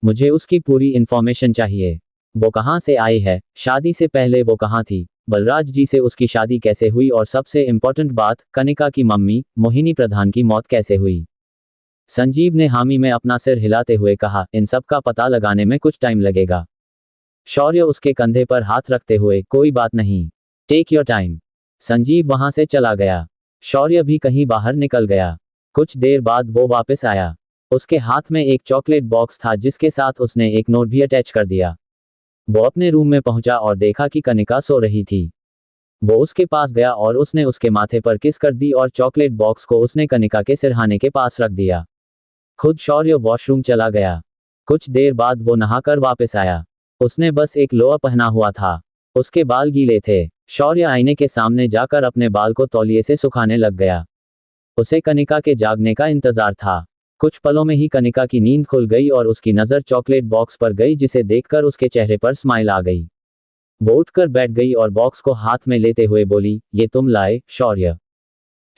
मुझे उसकी पूरी इन्फॉर्मेशन चाहिए। वो कहाँ से आई है, शादी से पहले वो कहाँ थी, बलराज जी से उसकी शादी कैसे हुई और सबसे इम्पोर्टेंट बात, कनिका की मम्मी मोहिनी प्रधान की मौत कैसे हुई। संजीव ने हामी में अपना सिर हिलाते हुए कहा, इन सब का पता लगाने में कुछ टाइम लगेगा। शौर्य उसके कंधे पर हाथ रखते हुए, कोई बात नहीं, टेक योर टाइम। संजीव वहां से चला गया। शौर्य भी कहीं बाहर निकल गया। कुछ देर बाद वो वापस आया। उसके हाथ में एक चॉकलेट बॉक्स था जिसके साथ उसने एक नोट भी अटैच कर दिया। वो अपने रूम में पहुंचा और देखा कि कनिका सो रही थी। वो उसके पास गया और उसने उसके माथे पर किस कर दी और चॉकलेट बॉक्स को उसने कनिका के सिरहाने के पास रख दिया। खुद शौर्य वॉशरूम चला गया। कुछ देर बाद वो नहाकर वापस आया। उसने बस एक लोअर पहना हुआ था। उसके बाल गीले थे। शौर्य आईने के सामने जाकर अपने बाल को तौलिए से सुखाने लग गया। उसे कनिका के जागने का इंतजार था। कुछ पलों में ही कनिका की नींद खुल गई और उसकी नज़र चॉकलेट बॉक्स पर गई जिसे देखकर उसके चेहरे पर स्माइल आ गई। वो उठकर बैठ गई और बॉक्स को हाथ में लेते हुए बोली, ये तुम लाए, शौर्य।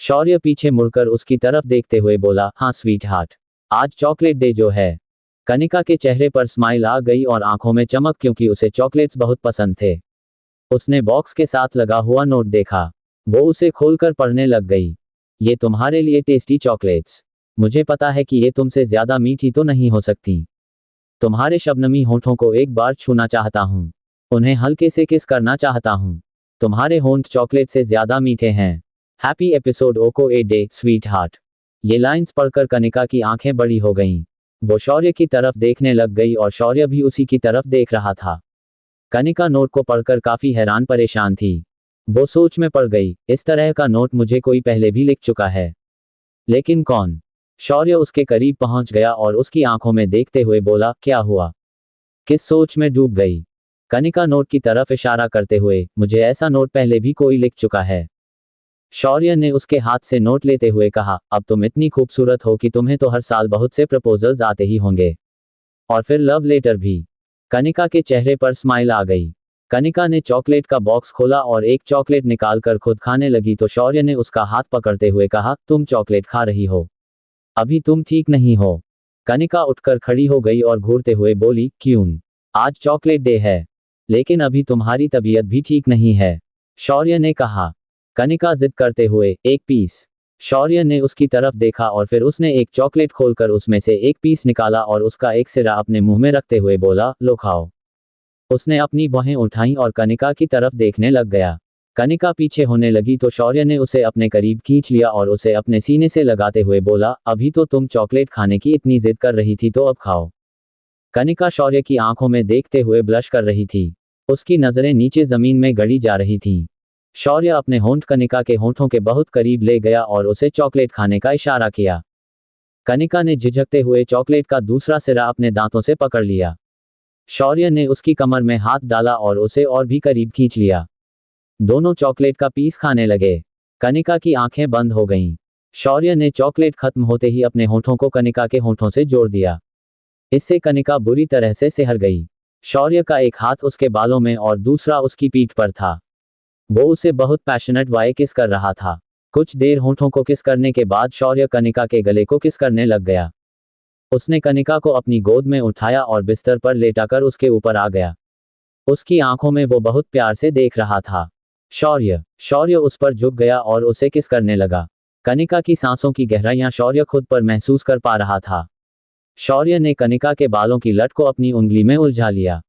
शौर्य पीछे मुड़कर उसकी तरफ देखते हुए बोला, हाँ स्वीट हार्ट, आज चॉकलेट डे जो है। कनिका के चेहरे पर स्माइल आ गई और आंखों में चमक क्योंकि उसे चॉकलेट्स बहुत पसंद थे। उसने बॉक्स के साथ लगा हुआ नोट देखा। वो उसे खोलकर पढ़ने लग गई। ये तुम्हारे लिए टेस्टी चॉकलेट्स। मुझे पता है कि ये तुमसे ज्यादा मीठी तो नहीं हो सकती। तुम्हारे शबनमी होंठों को एक बार छूना चाहता हूँ। उन्हें हल्के से किस करना चाहता हूँ। तुम्हारे होंठ चॉकलेट से ज्यादा मीठे हैं। हैप्पी एपिसोड ओको ए डे स्वीट हार्ट। ये लाइंस पढ़कर कनिका की आंखें बड़ी हो गईं। वो शौर्य की तरफ देखने लग गई और शौर्य भी उसी की तरफ देख रहा था। कनिका नोट को पढ़कर काफी हैरान परेशान थी। वो सोच में पड़ गई, इस तरह का नोट मुझे कोई पहले भी लिख चुका है, लेकिन कौन। शौर्य उसके करीब पहुंच गया और उसकी आंखों में देखते हुए बोला, क्या हुआ, किस सोच में डूब गई। कनिका नोट की तरफ इशारा करते हुए, मुझे ऐसा नोट पहले भी कोई लिख चुका है। शौर्य ने उसके हाथ से नोट लेते हुए कहा, अब तुम इतनी खूबसूरत हो कि तुम्हें तो हर साल बहुत से प्रपोजल्स आते ही होंगे, और फिर लव लेटर भी। कनिका के चेहरे पर स्माइल आ गई। कनिका ने चॉकलेट का बॉक्स खोला और एक चॉकलेट निकालकर खुद खाने लगी तो शौर्य ने उसका हाथ पकड़ते हुए कहा, तुम चॉकलेट खा रही हो, अभी तुम ठीक नहीं हो। कनिका उठकर खड़ी हो गई और घूरते हुए बोली, क्यों, आज चॉकलेट डे है, लेकिन अभी तुम्हारी तबीयत भी ठीक नहीं है, शौर्य ने कहा। कनिका जिद करते हुए, एक पीस। शौर्य ने उसकी तरफ देखा और फिर उसने एक चॉकलेट खोलकर उसमें से एक पीस निकाला और उसका एक सिरा अपने मुंह में रखते हुए बोला, लो खाओ। उसने अपनी बाहें उठाईं और कनिका की तरफ देखने लग गया। कनिका पीछे होने लगी तो शौर्य ने उसे अपने करीब खींच लिया और उसे अपने सीने से लगाते हुए बोला, अभी तो तुम चॉकलेट खाने की इतनी जिद कर रही थी तो अब खाओ। कनिका शौर्य की आंखों में देखते हुए ब्लश कर रही थी। उसकी नजरें नीचे जमीन में गड़ी जा रही थीं। शौर्य अपने होंठ कनिका के होंठों के बहुत करीब ले गया और उसे चॉकलेट खाने का इशारा किया। कनिका ने झिझकते हुए चॉकलेट का दूसरा सिरा अपने दांतों से पकड़ लिया। शौर्य ने उसकी कमर में हाथ डाला और उसे और भी करीब खींच लिया। दोनों चॉकलेट का पीस खाने लगे। कनिका की आंखें बंद हो गईं। शौर्य ने चॉकलेट खत्म होते ही अपने होंठों को कनिका के होंठों से जोड़ दिया। इससे कनिका बुरी तरह से सिहर गई। शौर्य का एक हाथ उसके बालों में और दूसरा उसकी पीठ पर था। वो उसे बहुत पैशनेट वाए किस कर रहा था। कुछ देर होंठों को किस करने के बाद शौर्य कनिका के गले को किस करने लग गया। उसने कनिका को अपनी गोद में उठाया और बिस्तर पर लेटाकर उसके ऊपर आ गया। उसकी आंखों में वो बहुत प्यार से देख रहा था। शौर्य उस पर झुक गया और उसे किस करने लगा। कनिका की सांसों की गहराइयां शौर्य खुद पर महसूस कर पा रहा था। शौर्य ने कनिका के बालों की लट को अपनी उंगली में उलझा लिया।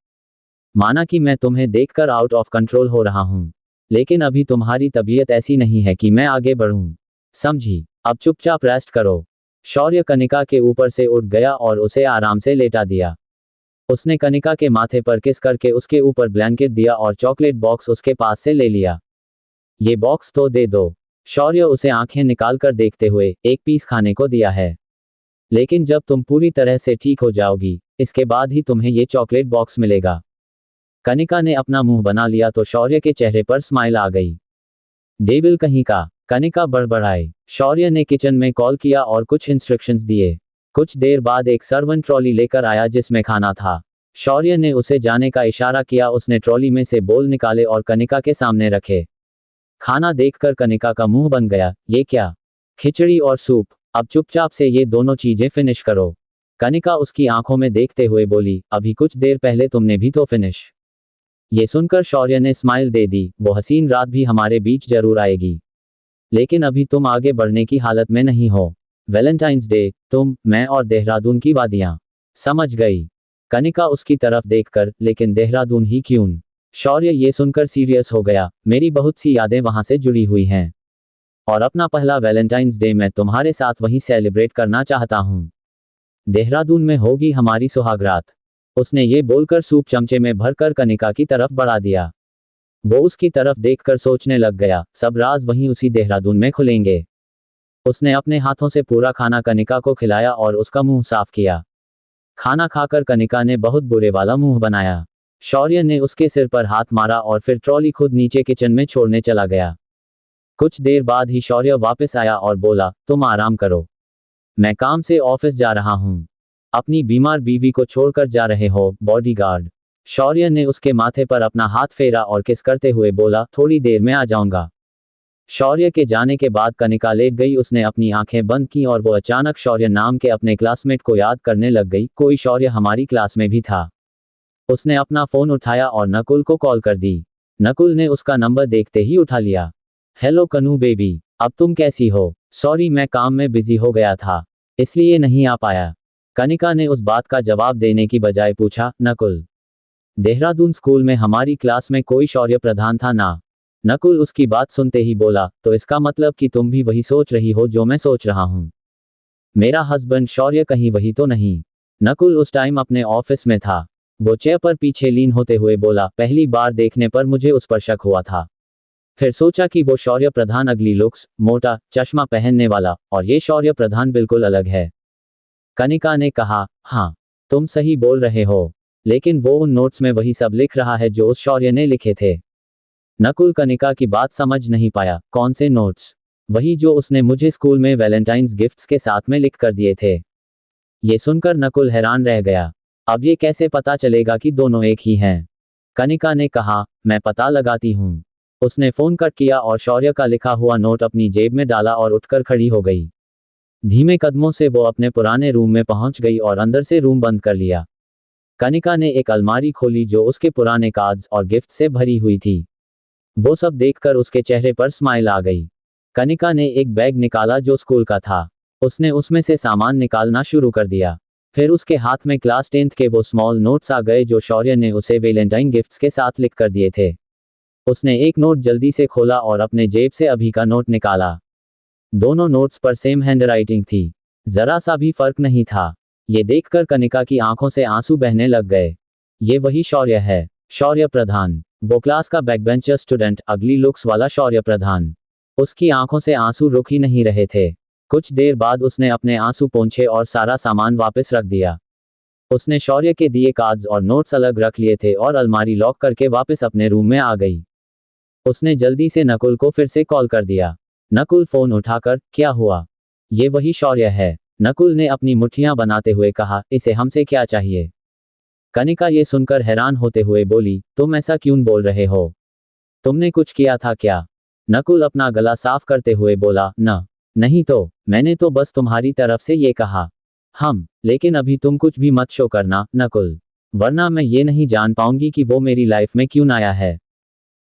माना कि मैं तुम्हें देखकर आउट ऑफ कंट्रोल हो रहा हूं, लेकिन अभी तुम्हारी तबीयत ऐसी नहीं है कि मैं आगे बढ़ूं, समझी। अब चुपचाप रेस्ट करो। शौर्य कनिका के ऊपर से उठ गया और उसे आराम से लेटा दिया। उसने कनिका के माथे पर किस करके उसके ऊपर ब्लैंकेट दिया और चॉकलेट बॉक्स उसके पास से ले लिया। ये बॉक्स तो दे दो। शौर्य उसे आंखें निकालकर देखते हुए एक पीस खाने को दिया है। लेकिन जब तुम पूरी तरह से ठीक हो जाओगी, इसके बाद ही तुम्हें ये चॉकलेट बॉक्स मिलेगा। कनिका ने अपना मुंह बना लिया तो शौर्य के चेहरे पर स्माइल आ गई। डेविल कहीं का, कनिका बड़बड़ाई। शौर्य ने किचन में कॉल किया और कुछ इंस्ट्रक्शंस दिए। कुछ देर बाद एक सर्वेंट ट्रॉली लेकर आया जिसमें खाना था। शौर्य ने उसे जाने का इशारा किया। उसने ट्रॉली में से बोल निकाले और कनिका के सामने रखे। खाना देखकर कनिका का मुंह बन गया। ये क्या? खिचड़ी और सूप। अब चुपचाप से ये दोनों चीजें फिनिश करो। कनिका उसकी आंखों में देखते हुए बोली, अभी कुछ देर पहले तुमने भी तो फिनिश। ये सुनकर शौर्य ने स्माइल दे दी। वो हसीन रात भी हमारे बीच जरूर आएगी, लेकिन अभी तुम आगे बढ़ने की हालत में नहीं हो। वैलेंटाइंस डे, तुम, मैं और देहरादून की वादियां। समझ गई? कनिका उसकी तरफ देखकर, लेकिन देहरादून ही क्यों? शौर्य ये सुनकर सीरियस हो गया। मेरी बहुत सी यादें वहां से जुड़ी हुई हैं, और अपना पहला वैलेंटाइंस डे मैं तुम्हारे साथ वहीं सेलिब्रेट करना चाहता हूं। देहरादून में होगी हमारी सुहागरात। उसने ये बोलकर सूप चमचे में भरकर कनिका की तरफ बढ़ा दिया। वो उसकी तरफ देखकर सोचने लग गया, सब राज वहीं उसी देहरादून में खुलेंगे। उसने अपने हाथों से पूरा खाना कनिका को खिलाया और उसका मुंह साफ किया। खाना खाकर कनिका ने बहुत बुरे वाला मुंह बनाया। शौर्य ने उसके सिर पर हाथ मारा और फिर ट्रॉली खुद नीचे किचन में छोड़ने चला गया। कुछ देर बाद ही शौर्य वापस आया और बोला, तुम आराम करो, मैं काम से ऑफिस जा रहा हूं। अपनी बीमार बीवी को छोड़कर जा रहे हो, बॉडीगार्ड? शौर्य ने उसके माथे पर अपना हाथ फेरा और किस करते हुए बोला, थोड़ी देर में आ जाऊंगा। शौर्य के जाने के बाद कनिका लेट गई। उसने अपनी आंखें बंद की और वो अचानक शौर्य नाम के अपने क्लासमेट को याद करने लग गई। कोई शौर्य हमारी क्लास में भी था। उसने अपना फोन उठाया और नकुल को कॉल कर दी। नकुल ने उसका नंबर देखते ही उठा लिया। हेलो कनू बेबी, अब तुम कैसी हो? सॉरी, मैं काम में बिजी हो गया था, इसलिए नहीं आ पाया। कनिका ने उस बात का जवाब देने की बजाय पूछा, नकुल, देहरादून स्कूल में हमारी क्लास में कोई शौर्य प्रधान था ना? नकुल उसकी बात सुनते ही बोला, तो इसका मतलब कि तुम भी वही सोच रही हो जो मैं सोच रहा हूं। मेरा हस्बैंड शौर्य कहीं वही तो नहीं? नकुल उस टाइम अपने ऑफिस में था। वो चेयर पर पीछे लीन होते हुए बोला, पहली बार देखने पर मुझे उस पर शक हुआ था। फिर सोचा कि वो शौर्य प्रधान अगली लुक्स, मोटा, चश्मा पहनने वाला, और ये शौर्य प्रधान बिल्कुल अलग है। कनिका ने कहा, हाँ, तुम सही बोल रहे हो, लेकिन वो उन नोट्स में वही सब लिख रहा है जो उस शौर्य ने लिखे थे। नकुल कनिका की बात समझ नहीं पाया। कौन से नोट्स? वही जो उसने मुझे स्कूल में वैलेंटाइंस गिफ्ट्स के साथ में लिख कर दिए थे। ये सुनकर नकुल हैरान रह गया। अब ये कैसे पता चलेगा कि दोनों एक ही हैं? कनिका ने कहा, मैं पता लगाती हूँ। उसने फोन कट किया और शौर्य का लिखा हुआ नोट अपनी जेब में डाला और उठकर खड़ी हो गई। धीमे कदमों से वो अपने पुराने रूम में पहुंच गई और अंदर से रूम बंद कर लिया। कनिका ने एक अलमारी खोली जो उसके पुराने कार्ड्स और गिफ्ट से भरी हुई थी। वो सब देखकर उसके चेहरे पर स्माइल आ गई। कनिका ने एक बैग निकाला जो स्कूल का था। उसने उसमें से सामान निकालना शुरू कर दिया। फिर उसके हाथ में क्लास 10th के वो स्मॉल नोट्स आ गए जो शौर्य ने उसे वैलेंटाइन गिफ्ट्स के साथ लिख कर दिए थे। उसने एक नोट जल्दी से खोला और अपने जेब से अभी का नोट निकाला। दोनों नोट्स पर सेम हैंडराइटिंग थी, जरा सा भी फर्क नहीं था। ये देखकर कनिका की आंखों से आंसू बहने लग गए। ये वही शौर्य है, शौर्य प्रधान, वो क्लास का बैकबेंचर स्टूडेंट, अगली लुक्स वाला शौर्य प्रधान। उसकी आंखों से आंसू रुक ही नहीं रहे थे। कुछ देर बाद उसने अपने आंसू पोंछे और सारा सामान वापस रख दिया। उसने शौर्य के दिए कार्ड्स और नोट्स अलग रख लिए थे और अलमारी लॉक करके वापस अपने रूम में आ गई। उसने जल्दी से नकुल को फिर से कॉल कर दिया। नकुल फोन उठाकर, क्या हुआ? ये वही शौर्य है, नकुल ने अपनी मुट्ठियां बनाते हुए कहा। इसे हमसे क्या चाहिए? कनिका ये सुनकर हैरान होते हुए बोली, तुम ऐसा क्यों बोल रहे हो? तुमने कुछ किया था क्या? नकुल अपना गला साफ करते हुए बोला, नहीं तो, मैंने तो बस तुम्हारी तरफ से ये कहा। लेकिन अभी तुम कुछ भी मत शो करना, नकुल, वरना मैं ये नहीं जान पाऊंगी कि वो मेरी लाइफ में क्यों आया है।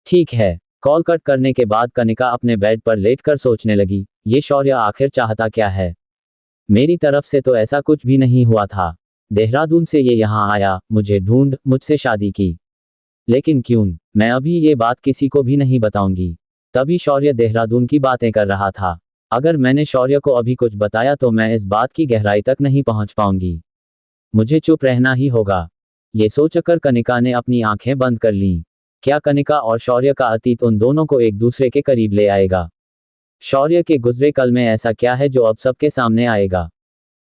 ठीक है। कॉल कट करने के बाद कनिका अपने बेड पर लेटकर सोचने लगी, ये शौर्य आखिर चाहता क्या है? मेरी तरफ से तो ऐसा कुछ भी नहीं हुआ था। देहरादून से ये यहाँ आया, मुझे ढूंढ, मुझसे शादी की। लेकिन क्यों? मैं अभी ये बात किसी को भी नहीं बताऊंगी। तभी शौर्य देहरादून की बातें कर रहा था। अगर मैंने शौर्य को अभी कुछ बताया तो मैं इस बात की गहराई तक नहीं पहुंच पाऊंगी। मुझे चुप रहना ही होगा। ये सोचकर कनिका ने अपनी आंखें बंद कर लीं। क्या कनिका और शौर्य का अतीत उन दोनों को एक दूसरे के करीब ले आएगा? शौर्य के गुजरे कल में ऐसा क्या है जो अब सबके सामने आएगा?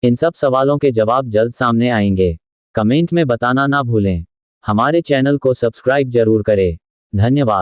इन सब सवालों के जवाब जल्द सामने आएंगे। कमेंट में बताना ना भूलें। हमारे चैनल को सब्सक्राइब जरूर करें। धन्यवाद।